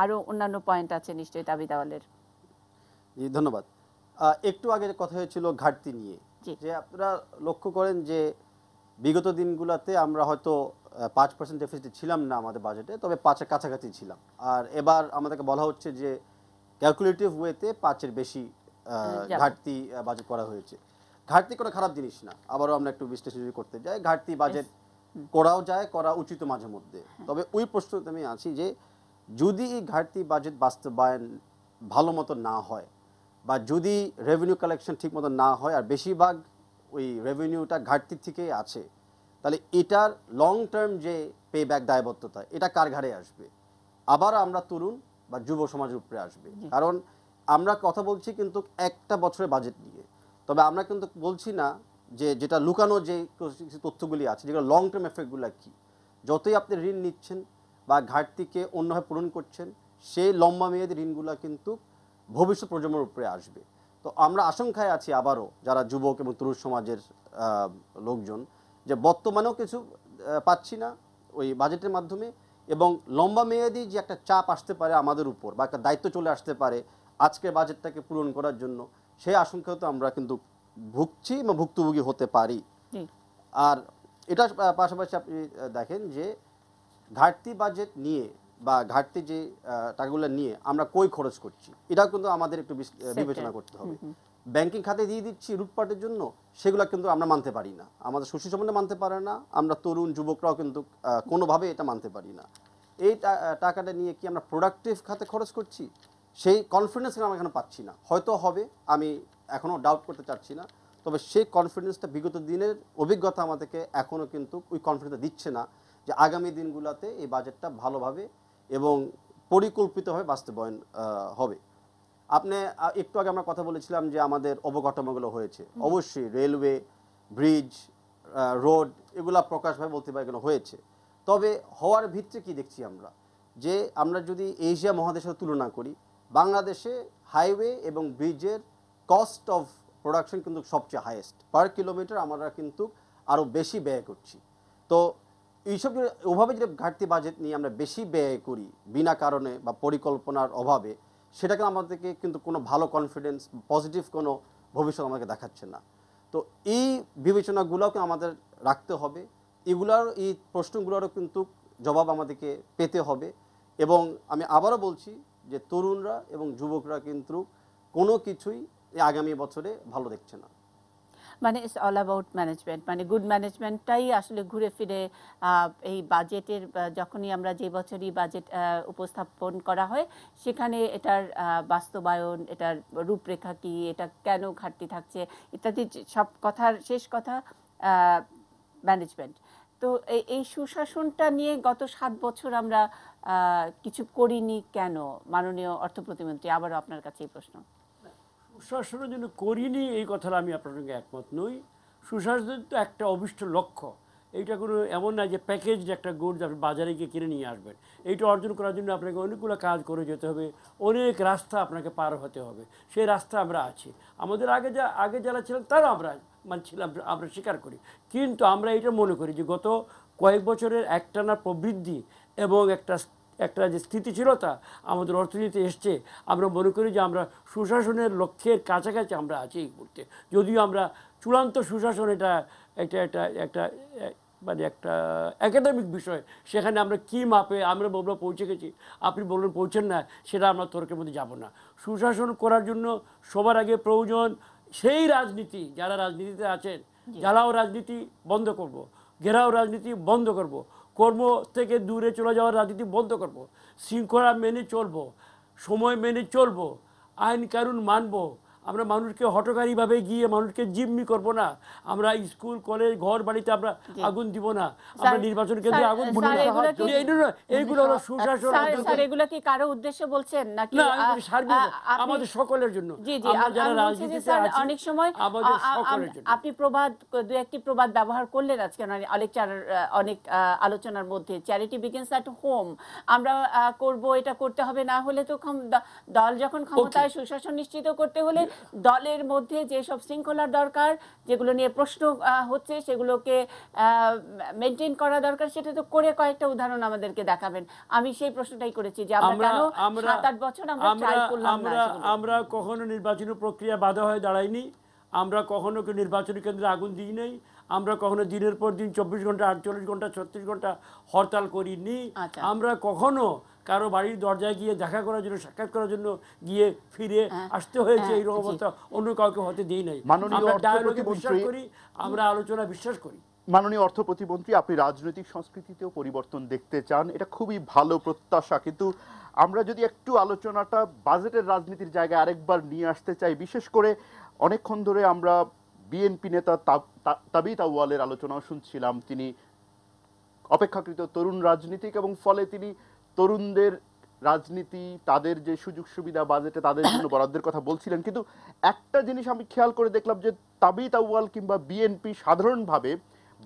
আরও অন্যান্য পয়েন্ট আছে নিশ্চয়ই তাওহি তাওয়ালের। জি, ধন্যবাদ। একটু আগে কথা হয়েছিল ঘাটতি নিয়ে, যে আপনারা লক্ষ্য করেন যে বিগত দিনগুলোতে আমরা হয়তো 5% ডেফিসিট ছিলাম না আমাদের বাজেটে, তবে 5-এর কাছাকাছি ছিলাম। আর এবার আমাদেরকে বলা হচ্ছে যে ক্যালকুলেটিভ ওয়েতে 5-এর বেশি ঘাটতি বাজেট করা হয়েছে। ঘাটতি কোনো খারাপ জিনিস না, আবারও আমরা একটু বিশ্লেষণ করতে যাই। ঘাটতি বাজেট করাও যায়, করা উচিত মাঝে মধ্যে। তবে ওই প্রশ্নতে আমি আছি যে যদি এই ঘাটতি বাজেট বাস্তবায়ন ভালো মতো না হয়, বা যদি রেভিনিউ কালেকশন ঠিক মতো না হয়, আর বেশিরভাগ ওই রেভিনিউটা ঘাটতি থেকেই আছে, তাহলে এটার লং টার্ম যে পে ব্যাক দায়বদ্ধতা, এটা কার ঘাড়ে আসবে? আবার আমরা তরুণ বা যুব সমাজের উপরে আসবে। কারণ আমরা কথা বলছি কিন্তু একটা বছরের বাজেট নিয়ে, তবে আমরা কিন্তু বলছি না যে যেটা লুকানো যে তথ্যগুলি আছে, যেগুলো লং টার্ম এফেক্টগুলো কী। যতই আপনি ঋণ নিচ্ছেন বা ঘাটতিকে অন্যভাবে পূরণ করছেন, সেই লম্বা মেয়াদী ঋণগুলো কিন্তু ভবিষ্যৎ প্রজন্মের উপরে আসবে। তো আমরা আশঙ্কায় আছি আবারও যারা যুবক এবং তরুণ সমাজের লোকজন, যে বর্তমানেও কিছু পাচ্ছি না ওই বাজেটের মাধ্যমে, এবং লম্বা মেয়াদী যে একটা চাপ আসতে পারে আমাদের উপর বা একটা দায়িত্ব চলে আসতে পারে আজকের বাজেটটাকে পূরণ করার জন্য, সেই আশঙ্কাও তো আমরা কিন্তু ভুগছি বা ভুক্তভোগী হতে পারি। আর এটার পাশাপাশি আপনি দেখেন যে ঘাটতি বাজেট নিয়ে বা ঘাটতি যে টাকাগুলো নিয়ে আমরা কই খরচ করছি, এটাও কিন্তু আমাদের একটু বিবেচনা করতে হবে। ব্যাংকিং খাতে দিয়ে দিচ্ছি লুটপাটের জন্য, সেগুলো কিন্তু আমরা মানতে পারি না, আমাদের সুশীল সম্বন্ধে মানতে পারে না, আমরা তরুণ যুবকরাও কিন্তু কোনোভাবে এটা মানতে পারি না। এই টাকাটা নিয়ে কি আমরা প্রোডাক্টিভ খাতে খরচ করছি, সেই কনফিডেন্স আমরা এখানে পাচ্ছি না। হয়তো হবে, আমি এখনও ডাউট করতে চাচ্ছি না, তবে সেই কনফিডেন্সটা বিগত দিনের অভিজ্ঞতা আমাদেরকে এখনও কিন্তু ওই কনফিডেন্সটা দিচ্ছে না যে আগামী দিনগুলোতে এই বাজেটটা ভালোভাবে এবং পরিকল্পিতভাবে বাস্তবায়ন হবে। আপনি একটু আগে আমরা কথা বলেছিলাম যে আমাদের অবকাঠামোগুলো হয়েছে, অবশ্যই রেলওয়ে, ব্রিজ, রোড, এগুলা প্রকাশভাবে বলতে পারি এগুলো হয়েছে। তবে হওয়ার ভিত্তিতে কি দেখছি আমরা, যে আমরা যদি এশিয়া মহাদেশের তুলনা করি, বাংলাদেশে হাইওয়ে এবং ব্রিজের কস্ট অফ প্রোডাকশন কিন্তু সবচেয়ে হাইয়েস্ট, পার কিলোমিটার আমরা কিন্তু আরও বেশি ব্যয় করছি। তো এইসব ওভাবে যদি ঘাটতি বাজেট নিয়ে আমরা বেশি ব্যয় করি বিনা কারণে বা পরিকল্পনার অভাবে, সেটাকে আমাদেরকে কিন্তু কোনো ভালো কনফিডেন্স, পজিটিভ কোনো ভবিষ্যৎ আমাকে দেখাচ্ছে না। তো এই বিবেচনাগুলোকে আমাদের রাখতে হবে, এগুলার এই প্রশ্নগুলোরও কিন্তু জবাব আমাদেরকে পেতে হবে। এবং আমি আবারও বলছি যে তরুণরা এবং যুবকরা কিন্তু কোনো কিছুই এই আগামী বছরে ভালো দেখছে না। মানে ইটস অল অ্যাবাউট ম্যানেজমেন্ট, মানে গুড ম্যানেজমেন্টটাই আসলে ঘুরে ফিরে এই বাজেটের, যখনই আমরা যে বছরই বাজেট উপস্থাপন করা হয় সেখানে এটার বাস্তবায়ন, এটার রূপরেখা কি, এটা কেন ঘাটতি থাকছে ইত্যাদি সব কথার শেষ কথা ম্যানেজমেন্ট। তো এই সুশাসনটা নিয়ে গত 7 বছর আমরা কিছু করিনি কেন, মাননীয় অর্থ প্রতিমন্ত্রী? আবারও আপনার কাছে এই প্রশ্ন। সুশাসনের জন্য করিনি এই কথাটা আমি আপনার সঙ্গে একমত নই। সুশাসনের তো একটা অভিষ্ট লক্ষ্য, এইটা কোনো এমন না যে প্যাকেজ একটা গুডস আপনি বাজারে গিয়ে কিনে নিয়ে আসবেন। এইটা অর্জন করার জন্য আপনাকে অনেকগুলো কাজ করে যেতে হবে, অনেক রাস্তা আপনাকে পার হতে হবে। সেই রাস্তা আমরা আছি, আমাদের আগে যারা ছিলেন তারাও আমরা ছিলাম, আমরা স্বীকার করি। কিন্তু আমরা এটা মনে করি যে গত কয়েক বছরের একটানা প্রবৃদ্ধি এবং একটা যে স্থিতিশীলতা আমাদের অর্থনীতিতে এসছে, আমরা মনে করি যে আমরা সুশাসনের লক্ষ্যের কাছাকাছি আমরা আছি এই মুহূর্তে। যদিও আমরা চূড়ান্ত সুশাসন এটা মানে একটা একাডেমিক বিষয়, সেখানে আমরা কি মাপে আমরা বলবো পৌঁছে গেছি, আপনি বলবেন পৌঁছেন না, সেটা আমরা তর্কের মধ্যে যাব না। সুশাসন করার জন্য সবার আগে প্রয়োজন সেই রাজনীতি, যারা রাজনীতিতে আছেন, জ্বালাও রাজনীতি বন্ধ করব, ঘেরাও রাজনীতি বন্ধ করব, কর্ম থেকে দূরে চলে যাওয়ার রাজনীতি বন্ধ করব, শৃঙ্খলা মেনে চলবো, সময় মেনে চলবো, আইন কানুন মানবো। আমরা মানুষকে হঠকারীভাবে গিয়ে মানুষকে জিম্মি করব না, আমরা স্কুল কলেজ ঘর বাড়িতে আমরা আগুন দিব না, আমরা নির্বাচন কেন্দ্রে আগুন দিব না। এইগুলো হলো সুশাসন। স্যার এগুলো কি কারো উদ্দেশ্যে বলছেন নাকি আমাদের সকলের জন্য? জি জি, যারা রাজনীতিতে আছি অনেক সময় আমাদের সকলের জন্য। আপনি দু একটি প্রবাদ ব্যবহার করলেন আজকে অনেক আলোচনার মধ্যে, চ্যারিটি বিগিনস অ্যাট হোম। আমরা করব, এটা করতে হবে, না হলে তো দল যখন ক্ষমতায়, সুশাসন নিশ্চিত করতে হলে দলের মধ্যে যেসব শৃঙ্খলার দরকার, যেগুলো নিয়ে প্রশ্ন হচ্ছে সেগুলোকে মেনটেন করা দরকার, সেটা তো করে কয়েকটা উদাহরণ আমাদেরকে দেখাবেন। আমি সেই প্রশ্নটাই করেছি যে আমরা কেন 7-8 বছর আমরা ট্রাই করলাম না। আমরা কখনো নির্বাচনী প্রক্রিয়া বাধা হয়ে দাঁড়াইনি, আমরা কখনো নির্বাচনী কেন্দ্রে আগুন দিই নাই, আমরা কখনো দিনের পর দিন 24 ঘন্টা 48 ঘন্টা 36 ঘন্টা হরতাল করিনি, আমরা কখনো কারো বাড়ির দরজায় গিয়ে দেখা করার জন্য, সাক্ষাৎ করার জন্য গিয়ে ফিরে আসতে হয়েছে এই অবস্থা অন্য কাউকে হতে দিই নাই। আমরা ডায়ালগে বিশ্বাস করি, আমরা আলোচনা বিশ্বাস করি। মাননীয় অর্থ প্রতিমন্ত্রী, আপনি রাজনৈতিক সংস্কৃতিতেও পরিবর্তন দেখতে চান, এটা খুবই ভালো প্রত্যাশা। কিন্তু আমরা যদি একটু আলোচনাটা বাজেটের রাজনীতির জায়গায় আরেকবার নিয়ে আসতে চাই, বিশেষ করে অনেকক্ষণ ধরে আমরা বিএনপি নেতা তাবিথ আউয়ালের আলোচনাও শুনছিলাম। তিনি অপেক্ষাকৃত তরুণ রাজনীতিক এবং ফলে তিনি তরুণদের রাজনীতি, তাদের যে সুযোগ সুবিধা বাজেটে তাদের জন্য বরাদ্দের কথা বলছিলেন। কিন্তু একটা জিনিস আমি খেয়াল করে দেখলাম যে তাবিথ আউয়াল কিংবা বিএনপি সাধারণভাবে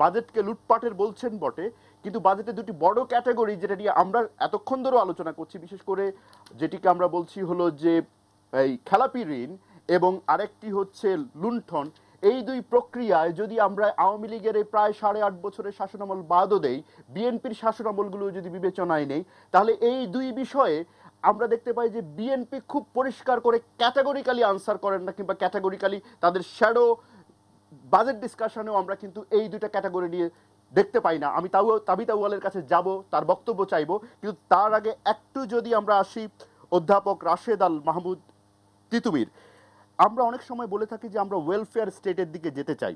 বাজেটকে লুটপাটের বলছেন বটে, কিন্তু বাজেটে দুটি বড় ক্যাটাগরি যেটা নিয়ে আমরা এতক্ষণ ধরেও আলোচনা করছি, বিশেষ করে যেটিকে আমরা বলছি হলো যে এই খেলাপি ঋণ এবং আরেকটি হচ্ছে লুণ্ঠন, এই দুই প্রক্রিয়ায় যদি আমরা আওয়ামী লীগের এই প্রায় 8.5 বছরের শাসনামল বাদও দেই, বিএনপির শাসনামলগুলো যদি বিবেচনায় নেই, তাহলে এই দুই বিষয়ে আমরা দেখতে পাই যে বিএনপি খুব পরিষ্কার করে ক্যাটাগরিক্যালি আনসার করেন না, কিংবা ক্যাটাগরিক্যালি তাদের শ্যাডো বাজেট ডিসকাশনেও আমরা কিন্তু এই দুইটা ক্যাটাগরি নিয়ে দেখতে পাই না। আমি তাবিত আউয়ালের কাছে যাব, তার বক্তব্য চাইব, কিন্তু তার আগে একটু যদি আমরা আসি অধ্যাপক রাশেদ আল মাহমুদ তিতুমির, আমরা অনেক সময় বলে থাকি যে আমরা ওয়েলফেয়ার স্টেটের দিকে যেতে চাই।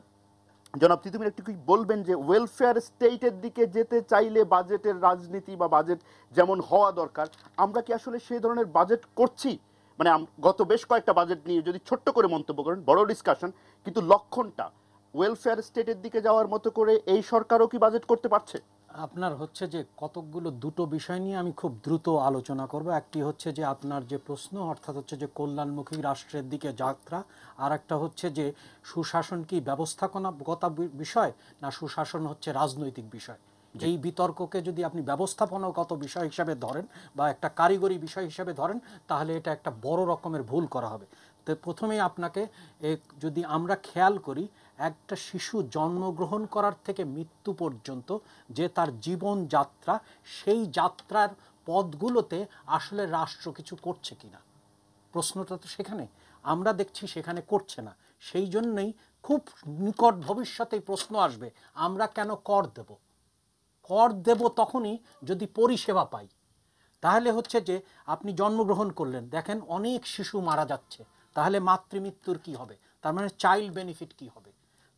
জনাব তিতুমির একটু কি বলবেন যে ওয়েলফেয়ার স্টেটের দিকে যেতে চাইলে বাজেটের রাজনীতি বা বাজেট যেমন হওয়া দরকার, আমরা কি আসলে সেই ধরনের বাজেট করছি? মানে গত বেশ কয়েকটা বাজেট নিয়ে যদি ছোট্ট করে মন্তব্য করেন, বড় ডিসকাশন, কিন্তু লক্ষণটা ওয়েলফেয়ার স্টেটের দিকে যাওয়ার মতো করে এই সরকারও কি বাজেট করতে পারছে? আপনার হচ্ছে যে কতকগুলো দুটো বিষয় নিয়ে আমি খুব দ্রুত আলোচনা করব। একটি হচ্ছে যে আপনার যে প্রশ্ন, অর্থাৎ হচ্ছে যে কল্যাণমুখী রাষ্ট্রের দিকে যাত্রা, আর একটা হচ্ছে যে সুশাসন কি ব্যবস্থাপনাগত বিষয় না সুশাসন হচ্ছে রাজনৈতিক বিষয়। এই বিতর্ককে যদি আপনি ব্যবস্থাপনাগত বিষয় হিসাবে ধরেন বা একটা কারিগরি বিষয় হিসাবে ধরেন, তাহলে এটা একটা বড় রকমের ভুল করা হবে। তো প্রথমেই আপনাকে যদি আমরা খেয়াল করি, একটা শিশু জন্মগ্রহণ করার থেকে মৃত্যু পর্যন্ত যে তার জীবন যাত্রা, সেই যাত্রার পথগুলোতে আসলে রাষ্ট্র কিছু করছে কিনা, প্রশ্নটা তো সেখানে। আমরা দেখছি সেখানে করছে না। সেই জন্যই খুব নিকট ভবিষ্যতেই প্রশ্ন আসবে, আমরা কেন কর দেব? কর দেব তখনই যদি পরিষেবা পাই। তাহলে হচ্ছে যে আপনি জন্মগ্রহণ করলেন, দেখেন অনেক শিশু মারা যাচ্ছে, তাহলে মাতৃমৃত্যুর কি হবে? তার মানে চাইল্ড বেনিফিট কি হবে?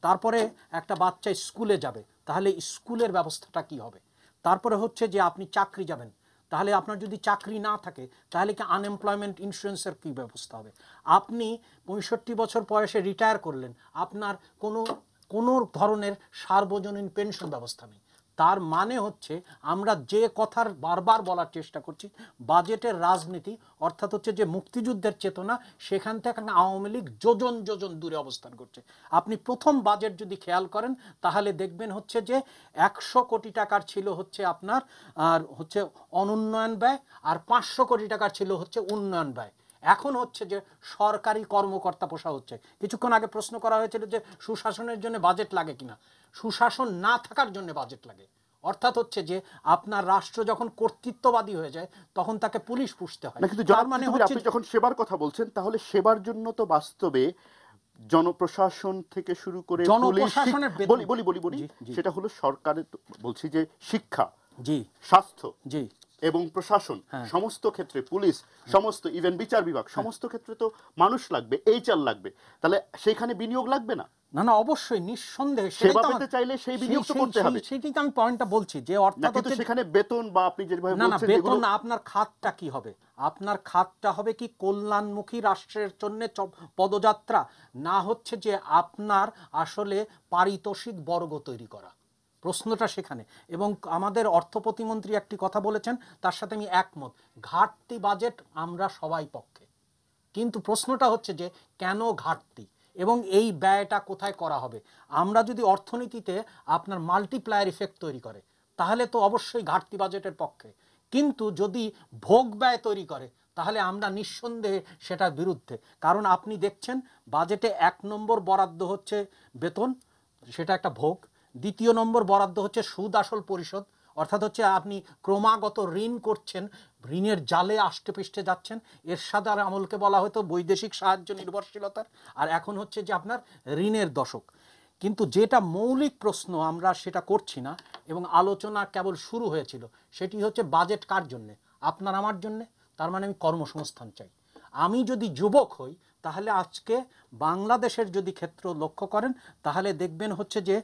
তারপরে একটা বাচ্চা স্কুলে যাবে, তাহলে স্কুলের ব্যবস্থাটা কি হবে? তারপরে হচ্ছে যে আপনি চাকরি যাবেন, তাহলে আপনার যদি চাকরি না থাকে তাহলে কি আনএমপ্লয়মেন্ট ইন্স্যুরেন্সের কী ব্যবস্থা হবে? আপনি 65 বছর বয়সে রিটায়ার করলেন, আপনার কোনো ধরনের সার্বজনীন পেনশন ব্যবস্থা নেই। তার মানে হচ্ছে আমরা যে কথার বারবার বলার চেষ্টা করছি, বাজেটের রাজনীতি অর্থাৎ হচ্ছে যে মুক্তিযুদ্ধের চেতনা, সেখান থেকে আওয়ামী লীগ যোজন যোজন দূরে অবস্থান করছে। আপনি প্রথম বাজেট যদি খেয়াল করেন তাহলে দেখবেন হচ্ছে যে 100 কোটি টাকার ছিল হচ্ছে আপনার আর হচ্ছে অনুন্নয়ন ব্যয়, আর 500 কোটি টাকার ছিল হচ্ছে উন্নয়ন ব্যয়। এখন হচ্ছে যে সরকারি কর্মকর্তা পোষা হচ্ছে। কিছুক্ষণ আগে প্রশ্ন করা হয়েছিল যে সুশাসনের জন্য বাজেট লাগে কিনা। সুশাসন না থাকার জন্য বাজেট লাগে। অর্থাৎ হচ্ছে যে আপনার রাষ্ট্র যখন কর্তৃত্ববাদী হয়ে যায় তখন তাকে পুলিশ পুষতে হয়। তার মানে আপনি যখন সেবার কথা বলছেন, তাহলে সেবার জন্য তো বাস্তবে জনপ্রশাসন থেকে শুরু করে বলি সেটা হলো সরকারের, বলছি যে শিক্ষা, স্বাস্থ্য এবং প্রশাসন, সমস্ত ক্ষেত্রে পুলিশ, সমস্ত ইভেন বিচার বিভাগ, সমস্ত ক্ষেত্রে তো মানুষ লাগবে, এইচআর লাগবে। তাহলে সেখানে বিনিয়োগ লাগবে না? না না, অবশ্যই নিঃসন্দেহে সেবা পেতে চাইলে সেই বিনিয়োগ তো করতে হবে। সেটাই তো আমি পয়েন্টটা বলছি যে অর্থাৎ সেখানে বেতন বা আপনি যেভাবে বলছেন, না না বেতন না, আপনার খাতটা কি হবে? আপনার খাতটা হবে কি কল্যাণমুখী রাষ্ট্রের জন্য পদযাত্রা, না হচ্ছে যে আপনার আসলে পারিতোষিক বর্গ তৈরি করা? প্রশ্নটা সেখানে। এবং আমাদের অর্থ প্রতিমন্ত্রী একটি কথা বলেছেন, তার সাথে আমি একমত, ঘাটতি বাজেট আমরা সবাই পক্ষে, কিন্তু প্রশ্নটা হচ্ছে যে কেন ঘাটতি এবং এই ব্যয়টা কোথায় করা হবে? আমরা যদি অর্থনীতিতে আপনার মাল্টিপ্লায়ার ইফেক্ট তৈরি করে তাহলে তো অবশ্যই ঘাটতি বাজেটের পক্ষে, কিন্তু যদি ভোগ ব্যয় তৈরি করে তাহলে আমরা নিঃসন্দেহে সেটার বিরুদ্ধে। কারণ আপনি দেখছেন বাজেটে 1 নম্বর বরাদ্দ হচ্ছে বেতন, সেটা একটা ভোগ। 2 নম্বর বরাদ্দ হচ্ছে সুদ আসল পরিশোধ, অর্থাৎ হচ্ছে আপনি ক্রমাগত ঋণ করছেন, ঋণের জালে আষ্টে পৃষ্ঠে যাচ্ছেন। এরশাদ আর আমলকে বলা হতো বৈদেশিক সাহায্য নির্ভরশীলতার, আর এখন হচ্ছে যে আপনার ঋণের দশক। কিন্তু যেটা মৌলিক প্রশ্ন আমরা সেটা করছি না, এবং আলোচনা কেবল শুরু হয়েছিল, সেটি হচ্ছে বাজেট কার জন্যে? আপনার আমার জন্যে। তার মানে আমি কর্মসংস্থান চাই। আমি যদি যুবক হই তাহলে আজকে বাংলাদেশের যদি ক্ষেত্র লক্ষ্য করেন তাহলে দেখবেন হচ্ছে যে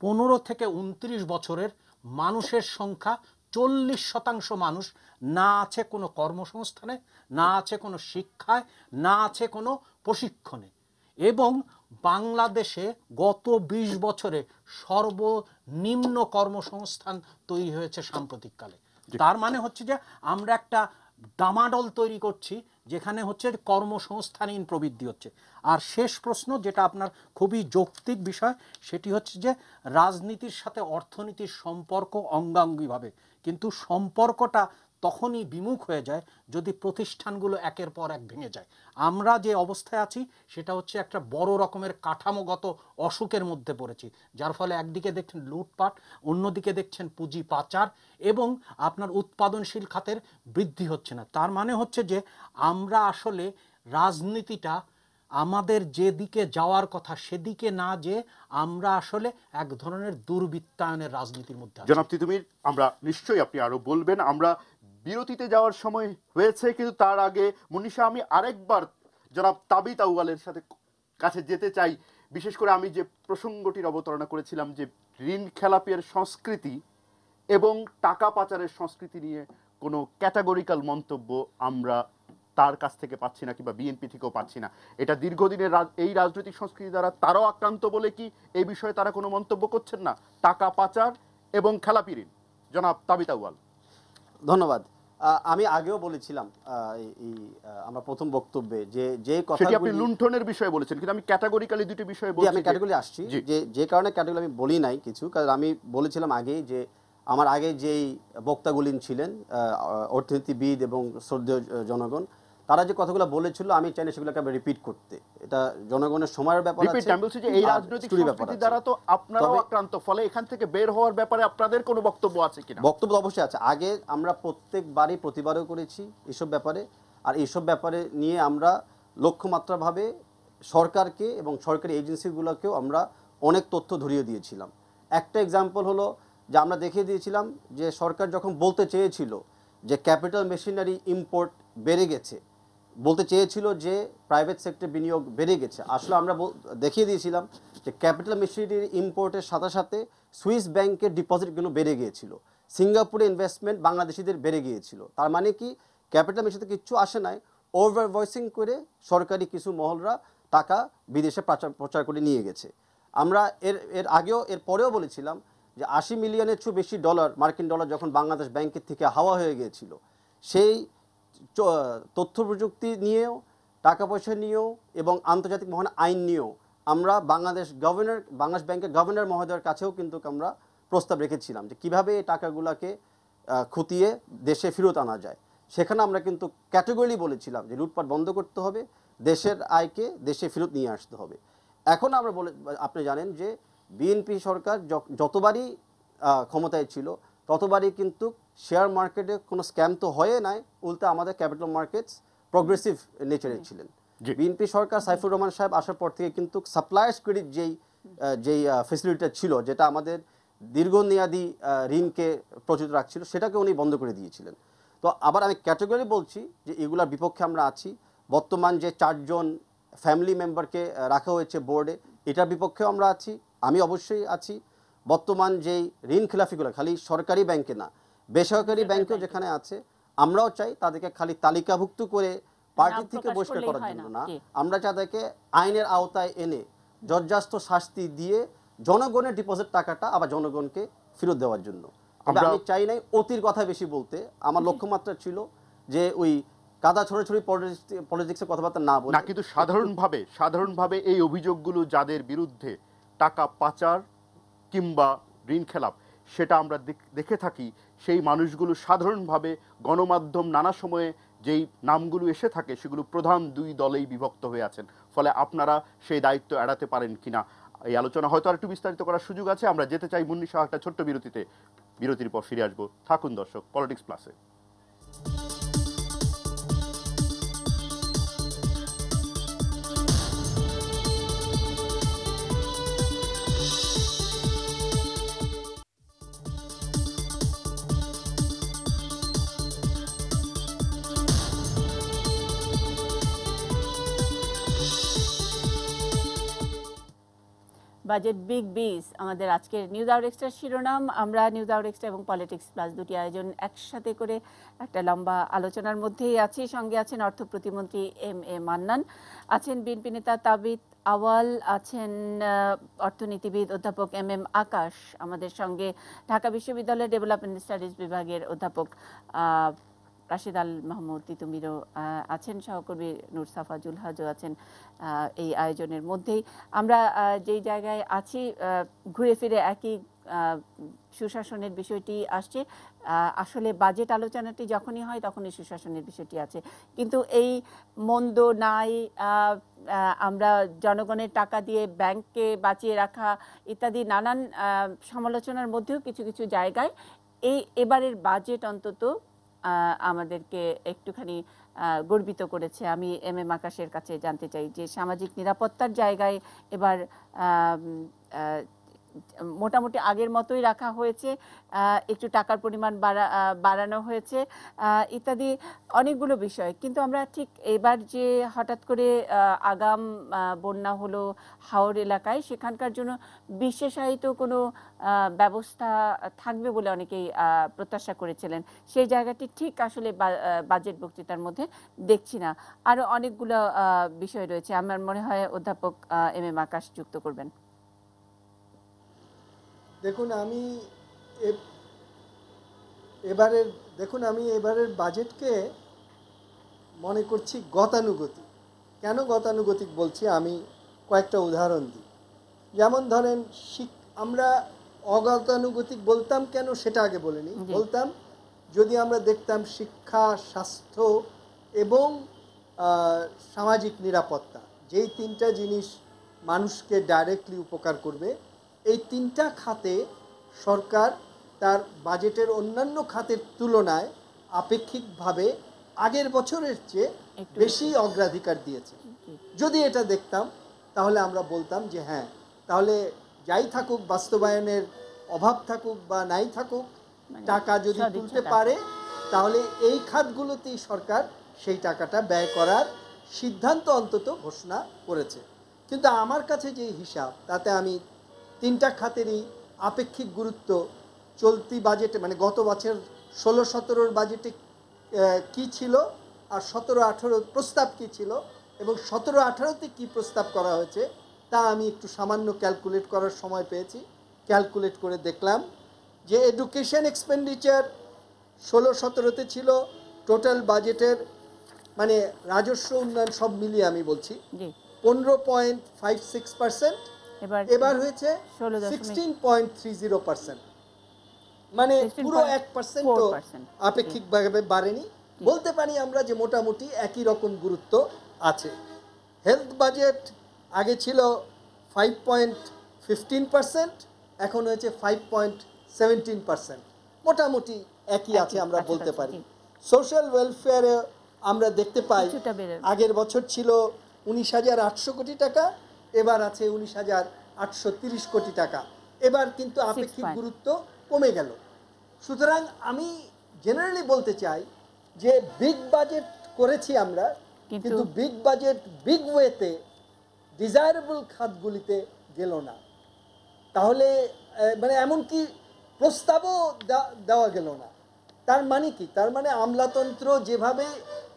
15 থেকে 29 বছরের মানুষের সংখ্যা 40% মানুষ না আছে কোনো কর্মসংস্থানে, না আছে কোনো শিক্ষায়, না আছে কোনো প্রশিক্ষণে। এবং বাংলাদেশে গত 20 বছরে সর্বনিম্ন কর্মসংস্থান তৈরি হয়েছে সাম্প্রতিককালে। তার মানে হচ্ছে যে আমরা একটা ডামাডোল তৈরি করছি যেখানে হচ্ছে কর্মসংস্থানহীন প্রবৃদ্ধি হচ্ছে। আর শেষ প্রশ্ন, যেটা আপনার খুবই যৌক্তিক বিষয়, সেটি হচ্ছে যে রাজনীতির সাথে অর্থনীতির সম্পর্ক অঙ্গাঙ্গিভাবে, কিন্তু সম্পর্কটা তখনই বিমুখ হয়ে যায় যদি প্রতিষ্ঠানগুলো একের পর এক ভেঙে যায়। আমরা যে অবস্থায় আছি সেটা হচ্ছে একটা বড় রকমের কাঠামোগত অসুখের মধ্যে পড়েছি, যার ফলে একদিকে দেখছেন লুটপাট, অন্যদিকে দেখছেন পুঁজি পাচার এবং আপনার উৎপাদনশীল খাতের বৃদ্ধি হচ্ছে না। তার মানে হচ্ছে যে আমরা আসলে রাজনীতিটা আমাদের যেদিকে যাওয়ার কথা সেদিকে না, যে আমরা আসলে এক ধরনের দুর্বৃত্তায়নের রাজনীতির মধ্যে আছি। জনাব তিতুমীর, আমরা নিশ্চয়ই, আপনি আরো বলবেন, আমরা বিরতিতে যাওয়ার সময় হয়েছে, কিন্তু তার আগে মুন্নিশা আমি আরেকবার জনাব তাবিত আউয়ালের সাথে কাছে যেতে চাই। বিশেষ করে আমি যে প্রসঙ্গটির অবতারণা করেছিলাম যে ঋণ খেলাপির সংস্কৃতি এবং টাকা পাচারের সংস্কৃতি নিয়ে কোনো ক্যাটাগরিক্যাল মন্তব্য আমরা তার কাছ থেকে পাচ্ছি না, কিংবা বিএনপি থেকেও পাচ্ছি না। এটা দীর্ঘদিনের এই রাজনৈতিক সংস্কৃতি দ্বারা তারাও আক্রান্ত বলে কি এই বিষয়ে তারা কোনো মন্তব্য করছেন না? টাকা পাচার এবং খেলাপি ঋণ। জনাব তাবিত আউয়াল। ধন্যবাদ। আমি আগেও বলেছিলাম আমরা প্রথম বক্তব্যে যে কথা আপনি লুণ্ঠনের বিষয়ে বলেছেন, কিন্তু আমি ক্যাটাগরিক্যালি দুটি বিষয়ে বলছি। আমি ক্যাটাগরি আসছি, যে কারণে ক্যাটাগরি আমি বলি নাই কিছু, কারণ আমি বলেছিলাম আগেই যে আমার আগে যেই বক্তাগুলি ছিলেন অর্থনীতিবিদ এবং শ্রদ্ধেয় জনগণ, তারা যে কথাগুলো বলেছিল আমি চাই না সেগুলোকে আমি রিপিট করতে। এটা জনগণের সময়ের ব্যাপার আছে। আমি বলছি যে এই রাজনৈতিক সংস্কৃতি দ্বারা তো আপনারাও আক্রান্ত, ফলে এখান থেকে বের হওয়ার ব্যাপারে আপনাদের কোনো বক্তব্য আছে কিনা? বক্তব্য অবশ্যই আছে। আগে আমরা প্রত্যেকবারই প্রতিবারও করেছি এসব ব্যাপারে, আর এইসব ব্যাপারে নিয়ে আমরা লক্ষ্যমাত্রাভাবে সরকারকে এবং সরকারি এজেন্সিগুলোকেও আমরা অনেক তথ্য ধরিয়ে দিয়েছিলাম। একটা এক্সাম্পল হলো যে আমরা দেখিয়ে দিয়েছিলাম যে সরকার যখন বলতে চেয়েছিল যে ক্যাপিটাল মেশিনারি ইম্পোর্ট বেড়ে গেছে, বলতে চেয়েছিল যে প্রাইভেট সেক্টর বিনিয়োগ বেড়ে গেছে, আসলে আমরা দেখিয়ে দিয়েছিলাম যে ক্যাপিটাল মেশিনারি ইম্পোর্টের সাথে সাথে সুইস ব্যাংকের ডিপোজিটগুলো বেড়ে গিয়েছিল, সিঙ্গাপুরে ইনভেস্টমেন্ট বাংলাদেশিদের বেড়ে গিয়েছিল। তার মানে কি ক্যাপিটাল মেশিনারিতে কিচ্ছু আসে নাই, ওভার ভয়েসিং করে সরকারি কিছু মহলরা টাকা বিদেশে প্রচার করে নিয়ে গেছে। আমরা এর আগেও এর পরেও বলেছিলাম যে 80 মিলিয়নের চেয়ে বেশি মার্কিন ডলার যখন বাংলাদেশ ব্যাংকের থেকে হাওয়া হয়ে গিয়েছিল, সেই তথ্য প্রযুক্তি নিয়েও, টাকা পয়সা নিয়েও এবং আন্তর্জাতিক মহান আইন নিয়েও আমরা বাংলাদেশ ব্যাংকের গভর্নর মহোদয়ের কাছেও কিন্তু আমরা প্রস্তাব রেখেছিলাম যে কীভাবে এই টাকাগুলোকে খুঁটিয়ে দেশে ফেরত আনা যায়। সেখানে আমরা কিন্তু ক্যাটেগরি বলেছিলাম যে লুটপাট বন্ধ করতে হবে, দেশের আয়কে দেশে ফেরত নিয়ে আসতে হবে। এখন আমরা আপনি জানেন যে বিএনপি সরকার যতবারই ক্ষমতায় ছিল ততবারই কিন্তু শেয়ার মার্কেটে কোনো স্ক্যাম তো হয়ে নাই, উল্টা আমাদের ক্যাপিটাল মার্কেটস প্রোগ্রেসিভ নেচারের ছিলেন। বিএনপি সরকার সাইফুর রহমান সাহেব আসার পর থেকে কিন্তু সাপ্লায়ার্স ক্রেডিট যেই ফেসিলিটিটা ছিল, যেটা আমাদের দীর্ঘমেয়াদী ঋণকে প্রচলিত রাখছিল, সেটাকে উনি বন্ধ করে দিয়েছিলেন। তো আবার আমি ক্যাটাগরি বলছি যে এগুলোর বিপক্ষে আমরা আছি। বর্তমান যে 4 জন ফ্যামিলি মেম্বারকে রাখা হয়েছে বোর্ডে, এটার বিপক্ষেও আমরা আছি, আমি অবশ্যই আছি। বর্তমান যেই ঋণ খেলাফিগুলো খালি সরকারি ব্যাংকে না, বেসরকারি ব্যাংকেও যেখানে আছে, আমরাও চাই তাদেরকে খালি তালিকাভুক্ত করে পার্টি থেকে বহিষ্কার করার জন্য না, আমরা তাদেরকে আইনের আওতায় এনে যথাযথ শাস্তি দিয়ে জনগণের ডিপোজিট টাকাটা আবার জনগণকে ফেরত দেওয়ার জন্য। আমি চাই নাই অতির কথা বেশি বলতে, আমার লক্ষ্যমাত্রা ছিল যে ওই কাদা ছড়াছড়ি পলিটিক্সের কথাবার্তা না বলে, কিন্তু সাধারণভাবে এই অভিযোগগুলো যাদের বিরুদ্ধে টাকা পাচার কিংবা ঋণ খেলাপ, সেটা আমরা দেখে থাকি, সেই মানুষগুলো সাধারণভাবে গণমাধ্যম নানা সময়ে যেই নামগুলো এসে থাকে সেগুলো প্রধান 2 দলেই বিভক্ত হয়ে আছেন। ফলে আপনারা সেই দায়িত্ব এড়াতে পারেন কিনা এই আলোচনা হয়তো আর একটু বিস্তারিত করার সুযোগ আছে। আমরা যেতে চাই মুন্নিশা একটা ছোট্ট বিরতিতে, বিরতির পর ফিরে আসবো। থাকুন দর্শক পলিটিক্স প্লাসে। বাজেট বিগ বিস আমাদের আজকের নিউজ আওয়ার এক্সট্রার শিরোনাম। আমরা নিউজ আওয়ার এক্সট্রা এবং পলিটিক্স প্লাস দুটি আয়োজন একসাথে করে একটা লম্বা আলোচনার মধ্যেই আছি। সঙ্গে আছেন অর্থ প্রতিমন্ত্রী এম.এ. মান্নান, আছেন বিএনপি নেতা তাবিত আওয়াল, আছেন অর্থনীতিবিদ অধ্যাপক এম.এম. আকাশ, আমাদের সঙ্গে ঢাকা বিশ্ববিদ্যালয়ের ডেভেলপমেন্ট স্টাডিজ বিভাগের অধ্যাপক রাশিদ আল মাহমুদ তিতুমিরও আছেন, সহকর্মী নূর সাফা জুলহাজও আছেন এই আয়োজনের মধ্যেই। আমরা যেই জায়গায় আছি ঘুরে ফিরে একই সুশাসনের বিষয়টি আসছে। আসলে বাজেট আলোচনাটি যখনই হয় তখনই সুশাসনের বিষয়টি আছে, কিন্তু এই মন্দ নাই, আমরা জনগণের টাকা দিয়ে ব্যাংককে বাঁচিয়ে রাখা ইত্যাদি নানান সমালোচনার মধ্যেও কিছু কিছু জায়গায় এবারের বাজেট অন্তত আমাদেরকে একটুখানি গর্বিত করেছে। আমি এম আকাশের কাছে জানতে চাই যে সামাজিক নিরাপত্তার জায়গায় এবার মোটামুটি আগের মতোই রাখা হয়েছে, একটু টাকার পরিমাণ বাড়ানো হয়েছে ইত্যাদি অনেকগুলো বিষয়। কিন্তু আমরা ঠিক এবার যে হঠাৎ করে আগাম বন্যা হলো হাওর এলাকায়, সেখানকার জন্য বিশেষায়িত কোনো ব্যবস্থা থাকবে বলে অনেকেই প্রত্যাশা করেছিলেন, সেই জায়গাটি ঠিক আসলে বাজেট বক্তৃতার মধ্যে দেখছি না। আরও অনেকগুলো বিষয় রয়েছে, আমার মনে হয় অধ্যাপক এম আকাশ যুক্ত করবেন। দেখুন আমি এবারের বাজেটকে মনে করছি গতানুগতিক। কেন গতানুগতিক বলছি, আমি কয়েকটা উদাহরণ দিই। যেমন ধরেন আমরা অগতানুগতিক বলতাম কেন সেটা আগে বলিনি। বলতাম যদি আমরা দেখতাম শিক্ষা, স্বাস্থ্য এবং সামাজিক নিরাপত্তা, যেই তিনটা জিনিস মানুষকে ডাইরেক্টলি উপকার করবে, এই তিনটা খাতে সরকার তার বাজেটের অন্যান্য খাতের তুলনায় আপেক্ষিকভাবে আগের বছরের চেয়ে বেশি অগ্রাধিকার দিয়েছে। যদি এটা দেখতাম তাহলে আমরা বলতাম যে হ্যাঁ, তাহলে যাই থাকুক, বাস্তবায়নের অভাব থাকুক বা নাই থাকুক, টাকা যদি তুলতে পারে তাহলে এই খাতগুলোতেই সরকার সেই টাকাটা ব্যয় করার সিদ্ধান্ত অন্তত ঘোষণা করেছে। কিন্তু আমার কাছে যে হিসাব, তাতে আমি তিনটা খাতেরই আপেক্ষিক গুরুত্ব চলতি বাজেটে, মানে গত বছর 16-17 বাজেটে কি ছিল আর 17-18 প্রস্তাব কি ছিল এবং 17-18তে কি প্রস্তাব করা হয়েছে, তা আমি একটু সামান্য ক্যালকুলেট করার সময় পেয়েছি। ক্যালকুলেট করে দেখলাম যে এডুকেশন এক্সপেন্ডিচার 16-17তে ছিল টোটাল বাজেটের, মানে রাজস্ব উন্নয়ন সব মিলিয়ে আমি বলছি, 15.56%। এবার হয়েছে 16.30%, মানে পুরো 1%ও আপেক্ষিকভাবে বাড়েনি। বলতে পারি আমরা যে মোটামুটি একই রকম গুরুত্ব আছে। হেলথ বাজেট আগে ছিল 5.15%, এখন হয়েছে 5.17%, মোটামুটি একই আছে আমরা বলতে পারি। সোশ্যাল ওয়েলফেয়ারে আমরা দেখতে পাই আগের বছর ছিল 19,800 কোটি টাকা, এবার আছে 19,830 কোটি টাকা। এবার কিন্তু আপেক্ষিক গুরুত্ব কমে গেল। সুতরাং আমি জেনারেলি বলতে চাই যে বিগ বাজেট করেছি আমরা, কিন্তু বিগ বাজেট বিগ ওয়েতে ডিজায়ারেবল খাতগুলিতে গেল না। তাহলে মানে এমনকি প্রস্তাবও দেওয়া গেল না। তার মানে কি? তার মানে আমলাতন্ত্র যেভাবে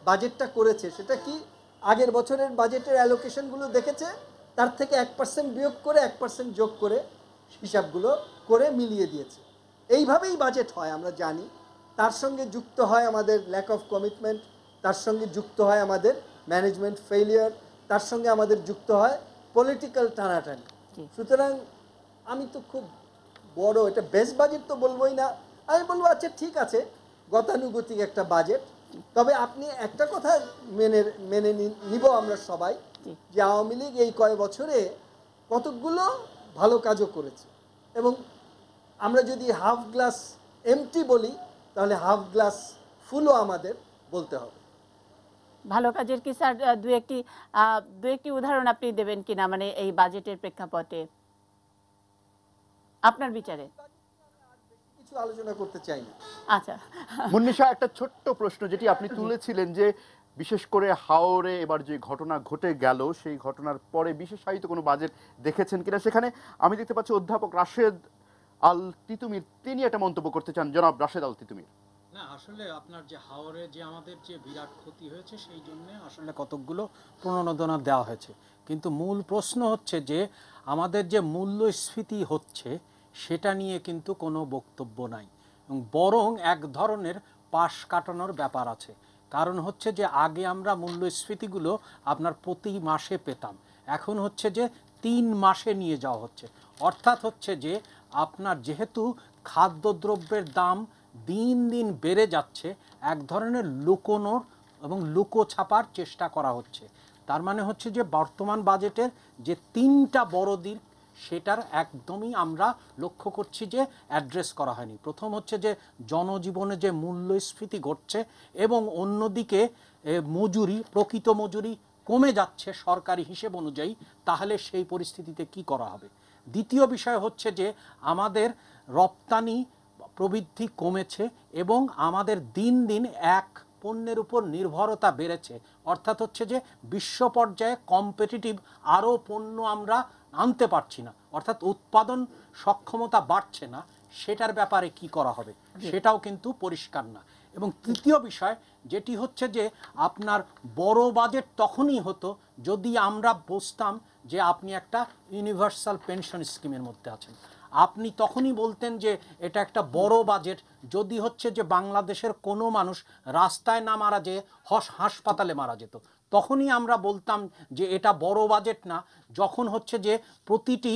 বাজেটটা করেছে সেটা কি আগের বছরের বাজেটের অ্যালোকেশনগুলো দেখেছে, তার থেকে 1% বিয়োগ করে 1% যোগ করে হিসাবগুলো করে মিলিয়ে দিয়েছে। এইভাবেই বাজেট হয় আমরা জানি। তার সঙ্গে যুক্ত হয় আমাদের ল্যাক অফ কমিটমেন্ট, তার সঙ্গে যুক্ত হয় আমাদের ম্যানেজমেন্ট ফেলিয়ার, তার সঙ্গে আমাদের যুক্ত হয় পলিটিক্যাল টানাটানি। সুতরাং আমি তো খুব বড় এটা বেস্ট বাজেট তো বলবোই না, আমি বলবো আচ্ছা ঠিক আছে গতানুগতিক একটা বাজেট। তবে আপনি একটা কথা মেনে নিব আমরা সবাই, যে আওয়ামী লীগ এই কয় বছরে কতকগুলো ভালো কাজও করেছে, এবং আমরা যদি হাফ গ্লাস এমটি বলি তাহলে হাফ গ্লাস ফুলও আমাদের বলতে হবে। ভালো কাজের কি স্যার দু একটি উদাহরণ আপনি দেবেন কিনা, মানে এই বাজেটের প্রেক্ষাপটে আপনার বিচারে? কিছু আলোচনা করতে চাই না। আচ্ছা মুন্নিশা, একটা ছোট্ট প্রশ্ন যেটি আপনি তুলেছিলেন যে বিশেষ করে হাওরে এবার যে ঘটনা ঘটে গেল সেই ঘটনার পরে বিশেষায়িত কোনো বাজেট দেখেছেন কিনা, সেখানে আমি দেখতে পাচ্ছি অধ্যাপক রাশেদ আল তিতুমির তিনি একটা মন্তব্য করতে চান। জনাব রাশেদ আল তিতুমির। না, আসলে আপনার যে হাওরে যে আমাদের যে বিরাট ক্ষতি হয়েছে সেই জন্য আসলে কতকগুলো প্রণোদনা দেওয়া হয়েছে, কিন্তু মূল প্রশ্ন হচ্ছে যে আমাদের যে মূল্যস্ফীতি হচ্ছে সেটা নিয়ে কিন্তু কোনো বক্তব্য নাই, এবং বরং এক ধরনের পাশ কাটানোর ব্যাপার আছে। কারণ হচ্ছে যে আগে আমরা মূল্যস্ফীতিগুলো আপনার প্রতি মাসে পেতাম, এখন হচ্ছে যে 3 মাসে নিয়ে যাওয়া হচ্ছে। অর্থাৎ হচ্ছে যে আপনার যেহেতু খাদ্যদ্রব্যের দাম দিন দিন বেড়ে যাচ্ছে, এক ধরনের লুকোনোর এবং লুকো ছাপার চেষ্টা করা হচ্ছে। তার মানে হচ্ছে যে বর্তমান বাজেটের যে 3টা বড় দিক সেটার একদমই আমরা লক্ষ্য করছি যে অ্যাড্রেস করা হয়নি। প্রথম হচ্ছে যে জনজীবনে যে মূল্যস্ফীতি ঘটছে এবং অন্যদিকে মজুরি, প্রকৃত মজুরি কমে যাচ্ছে সরকারি হিসেব অনুযায়ী, তাহলে সেই পরিস্থিতিতে কি করা হবে। দ্বিতীয় বিষয় হচ্ছে যে আমাদের রপ্তানি প্রবৃদ্ধি কমেছে এবং আমাদের দিন দিন এক পণ্যের উপর নির্ভরতা বেড়েছে, অর্থাৎ হচ্ছে যে বিশ্ব পর্যায়ে কম্পিটিটিভ আরও পণ্য আমরা আনতে পারছি না, অর্থাৎ উৎপাদন সক্ষমতা বাড়ছে না। সেটার ব্যাপারে কি করা হবে সেটাও কিন্তু পরিষ্কার না। এবং তৃতীয় বিষয় যেটি হচ্ছে যে আপনার বড় বাজেট তখনই হতো যদি আমরা বুঝতাম যে আপনি একটা ইউনিভার্সাল পেনশন স্কিমের মধ্যে আছেন। আপনি তখনই বলতেন যে এটা একটা বড় বাজেট যদি হচ্ছে যে বাংলাদেশের কোনো মানুষ রাস্তায় না মারা যেয়ে হাসপাতালে মারা যেত, তখনই আমরা বলতাম যে এটা বড় বাজেট না। যখন হচ্ছে যে প্রতিটি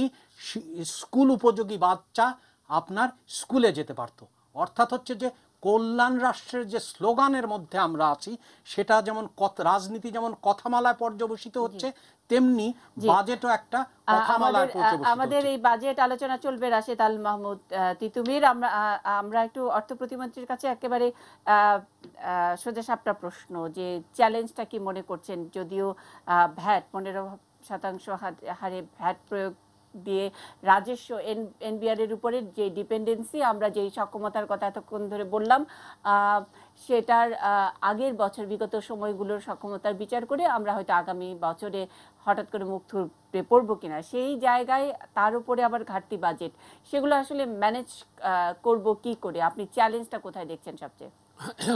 স্কুল উপযোগী বাচ্চা আপনার স্কুলে যেতে পারতো, অর্থাৎ হচ্ছে যে কল্যাণ রাষ্ট্রের যে স্লোগানের মধ্যে আমরা আছি সেটা যেমন রাজনীতি যেমন কথামালায় পর্যবসিত হচ্ছে, তেমনি বাজেটও একটা কথামালায় পর্যবসিত। আমাদের এই বাজেট আলোচনা চলবে রাশেদ আল মাহমুদ তিতুমির। আমরা একটু অর্থ প্রতিমন্ত্রীর কাছে একেবারে সোজা সাপটা প্রশ্ন, যে চ্যালেঞ্জটা কি মনে করছেন? যদিও ভ্যাট 15% হারে ভ্যাট প্রয়োগ দিয়ে রাজস্ব এনবিআর এর উপরে যে ডিপেন্ডেন্সি, আমরা যেই সক্ষমতার কথা এতক্ষণ ধরে বললাম, সেটার আগের বছর বিগত সময়গুলোর সক্ষমতার বিচার করে আমরা হয়তো আগামী বছরে হঠাৎ করে মুখ থুবড়ে পড়বো কিনা, সেই জায়গায় তার উপরে আবার ঘাটতি বাজেট, সেগুলো আসলে ম্যানেজ করব কি করে? আপনি চ্যালেঞ্জটা কোথায় দেখছেন সবচেয়ে?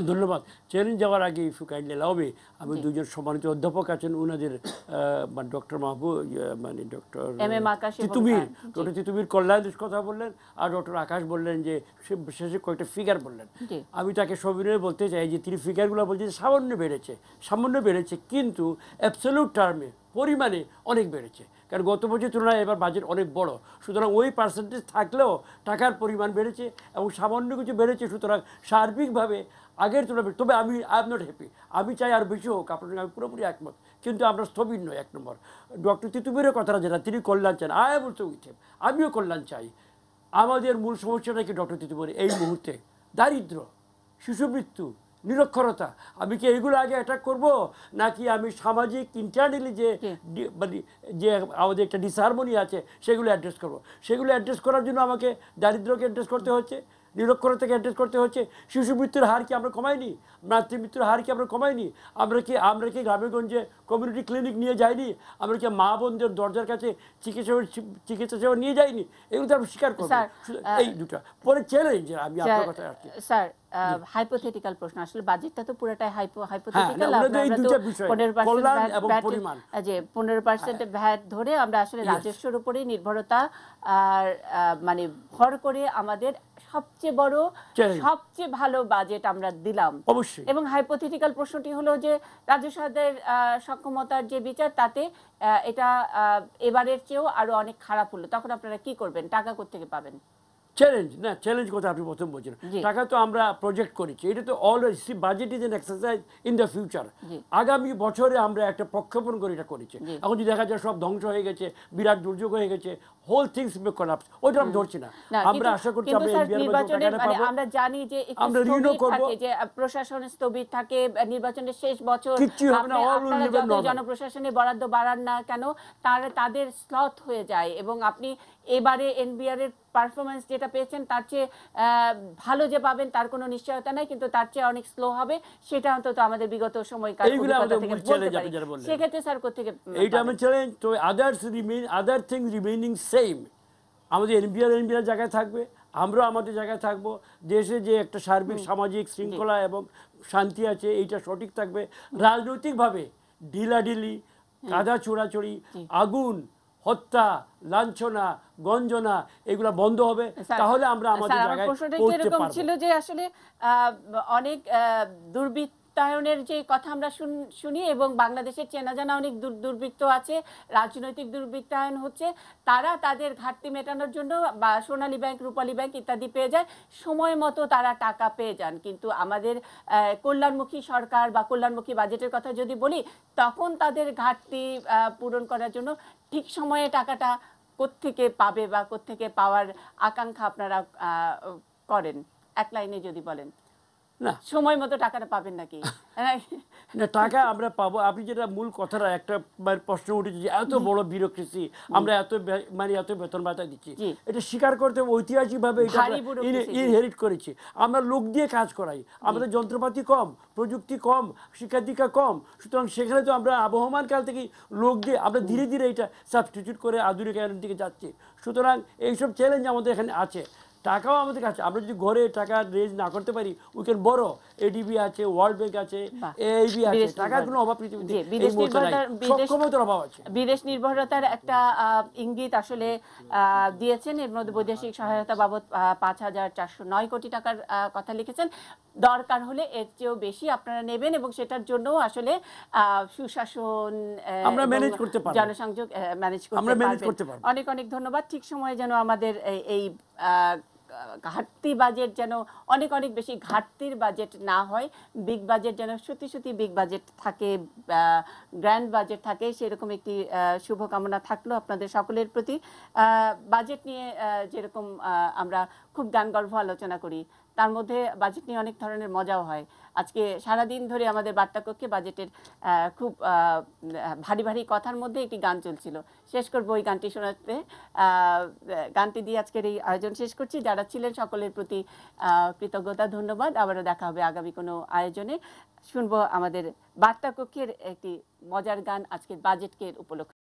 ধন্যবাদ। চ্যালেঞ্জ যাওয়ার আগে if you kindly allow me, আমি দুজন সম্মানিত অধ্যাপক আছেন, ওনাদের ডক্টর মাহবুব ডক্টর তিতুমির কল্যাণের কথা বললেন, আর ডক্টর আকাশ বললেন যে শেষে কয়েকটা ফিগার বললেন। আমি তাকে সবিনয়ে বলতে চাই যে তিনি ফিগারগুলো বলছেন সামান্য বেড়েছে, কিন্তু অ্যাবসলিউট টার্মে পরিমাণে অনেক বেড়েছে, কারণ গত বছর তুলনায় এবার বাজেট অনেক বড়, সুতরাং ওই পার্সেন্টেজ থাকলেও টাকার পরিমাণ বেড়েছে এবং সামান্য কিছু বেড়েছে, সুতরাং সার্বিকভাবে আগের তুলনায়। তবে আই এম নট হ্যাপি, আমি চাই আর বেশি হোক, আপনার সঙ্গে আমি পুরোপুরি একমত, কিন্তু আমরা স্থবির নই। 1 নম্বর ডক্টর তিতুমিরের কথাটা যেটা, তিনি কল্যাণ চান, I am also with him, আমিও কল্যাণ চাই। আমাদের মূল সমস্যাটা কি ডক্টর তিতুমির? এই মুহূর্তে দারিদ্র, শিশু মৃত্যু, নিরক্ষরতা। আমি কি এইগুলো আগে অ্যাটাক করব, নাকি আমি সামাজিক ইন্টারনালি যে আমাদের একটা ডিসহারমোনি আছে সেগুলো অ্যাড্রেস করব? সেগুলো অ্যাড্রেস করার জন্য আমাকে দারিদ্রকে অ্যাড্রেস করতে হচ্ছে, নিরক্ষরতাকে অ্যাড্রেস করতে হচ্ছে। শিশু মৃত্যুর হার কি আমরা কমাইনি? মাতৃমৃত্যুর হার কি আমরা কমাইনি? আমরা কি গ্রামেগঞ্জে কমিউনিটি ক্লিনিক নিয়ে যাইনি? আমরা কি মা বোনদের দরজার কাছে চিকিৎসা সেবা নিয়ে যাইনি? এগুলো তো আমরা স্বীকার করবো। এই দুটা পরে চ্যালেঞ্জ আমি আপনার কথা আসছি স্যার। হাইপোথেটিক্যাল প্রশ্ন, আসলে বাজেটটা তো পুরোটাই হাইপোথেটিক্যাল। 15% ভ্যাট ধরে আমরা আসলে রাজস্বের উপরেই নির্ভরতা মানে ভর করে আমাদের সবচেয়ে বড় সবচেয়ে ভালো বাজেট আমরা দিলাম অবশ্যই। এবং হাইপোথেটিক্যাল প্রশ্নটি হলো যে রাজস্ব আদায়ের সক্ষমতার যে বিচার, তাতে এটা এবারের চেয়েও আরো অনেক খারাপ হলো, তখন আপনারা কি করবেন? টাকা কোত্থেকে পাবেন? চ্যালেঞ্জ কথা আপনি প্রথম বলছেন। টাকা তো আমরা প্রজেক্ট করেছি, এটা তো always budget is an exercise in the future. আগামী বছরে আমরা একটা প্রক্ষেপণ করে এটা করেছি। এখন যদি দেখা যায় সব ধ্বংস হয়ে গেছে, বিরাট দুর্যোগ হয়ে গেছে, হোল থিংস মে কোলাপস, ওইটা আমরা ধরছি না। আমরা আশা করছি আমরা জানি যে আমরা ঋণও করব, যে প্রশাসন স্থবির থাকে, নির্বাচনের শেষ বছর জনপ্রশাসনে বরাদ্দ বাড়ান না কেন, তাদের স্লথ হয়ে যায়। এবং আপনি এবারে এনবিআর এর পারফরমেন্স যেটা পেয়েছেন তার চেয়ে ভালো যে পাবেন তার কোনো নিশ্চয়তা নাই, কিন্তু তার চেয়ে অনেক স্লো হবে, সেটা অন্তত আমাদের বিগত সময়কাল সেক্ষেত্রে স্যার কোথেকে এইটা আমার চ্যালেঞ্জ। তো আদার থিংস রিমেইনিং সেম, আমাদের এনবিআর জায়গায় থাকবে, আমরা আমাদের জায়গায় থাকবো। দেশে যে একটা সার্বিক সামাজিক শৃঙ্খলা এবং শান্তি আছে এইটা সঠিক থাকবে। রাজনৈতিকভাবে ঢিলাঢিলি, কাদা ছোড়াছড়ি, আগুন, হত্যা, লাঞ্ছনা, গঞ্জনা এগুলা বন্ধ হবে, তাহলে আমরা আমাদের জায়গায় পৌঁছতে পারবো। ছিল যে আসলে অনেক দুর্বৃত্ত বাস্তবায়নের যে কথা আমরা শুনি এবং বাংলাদেশের চেনা জানা অনেক দুর্বৃত্ত আছে, রাজনৈতিক দুর্বৃত্তায়ন হচ্ছে, তারা তাদের ঘাটতি মেটানোর জন্য বা সোনালী ব্যাংক, রূপালী ব্যাংক ইত্যাদি পেয়ে যায়, সময় মতো তারা টাকা পেয়ে যান। কিন্তু আমাদের কল্যাণমুখী সরকার বা কল্যাণমুখী বাজেটের কথা যদি বলি, তখন তাদের ঘাটতি পূরণ করার জন্য ঠিক সময়ে টাকাটা কোত্থেকে পাবে বা কোত্থেকে পাওয়ার আকাঙ্ক্ষা আপনারা করেন, এক লাইনে যদি বলেন। না, সময় মতো টাকাটা পাবেন নাকি? না, টাকা আমরা পাবো। আপনি যেটা মূল কথাটা একটা প্রশ্ন উঠেছে যে এত বড় বিউরোক্রেসি, আমরা এত এত বেতন ভাতা দিচ্ছি, এটা স্বীকার করতে হবে ঐতিহাসিকভাবে এটা ইনহেরিট করেছি। আমরা লোক দিয়ে কাজ করাই, আমাদের যন্ত্রপাতি কম, প্রযুক্তি কম, শিক্ষা দীক্ষা কম, সুতরাং সেখানে তো আমরা আবহমান কাল থেকে লোক দিয়ে আমরা ধীরে ধীরে এটা সাবস্টিটিউট করে আধুনিকায়নের দিকে যাচ্ছি। সুতরাং এইসব চ্যালেঞ্জ আমাদের এখানে আছে। টাকাও আমাদের কাছে, আমরা যদি ঘরে টাকা রেজ না করতে পারি, উই ক্যান বড়। এডিবি আছে, ওয়ার্ল্ড ব্যাংক আছে, এইবি আছে, টাকার কোনো অভাব পৃথিবীতে সক্ষমতার অভাব আছে। বিদেশ নির্ভরতার একটা ইঙ্গিত আসলে দিয়েছেন, এর মধ্যে বৈদেশিক সহায়তা বাবদ ৫,৪০৯ কোটি টাকার কথা লিখেছেন। দরকার হলে এর চেয়েও বেশি আপনারা নেবেন এবং সেটার জন্য আসলে সুশাসন, আমরা ম্যানেজ করতে পারব, জনসংযোগ ম্যানেজ করতে পারবেন। অনেক অনেক ধন্যবাদ। ঠিক সময়ে যেন আমাদের এই ঘাটতি বাজেট যেন অনেক অনেক বেশি ঘাটতির বাজেট না হয়, বিগ বাজেট যেন সত্যি সত্যি বিগ বাজেট থাকে, গ্র্যান্ড বাজেট থাকে, সেরকম একটি শুভকামনা থাকলো আপনাদের সকলের প্রতি। বাজেট নিয়ে যেরকম আমরা খুব গানগর্ভ আলোচনা করি, তার মধ্যে বাজেট নিয়ে অনেক ধরনের মজাও হয়। আজকে সারাদিন ধরে আমাদের বার্তাকক্ষে বাজেটের খুব ভারী ভারী কথার মধ্যে একটি গান চলছিল। শেষ করবো ওই গানটি শোনাতে, গানটি দিয়ে আজকের এই আয়োজন শেষ করছি। যারা ছিলেন সকলের প্রতি কৃতজ্ঞতা, ধন্যবাদ। আবারও দেখা হবে আগামী কোনো আয়োজনে। শুনবো আমাদের বার্তাকক্ষের একটি মজার গান আজকের বাজেটকে উপলক্ষে।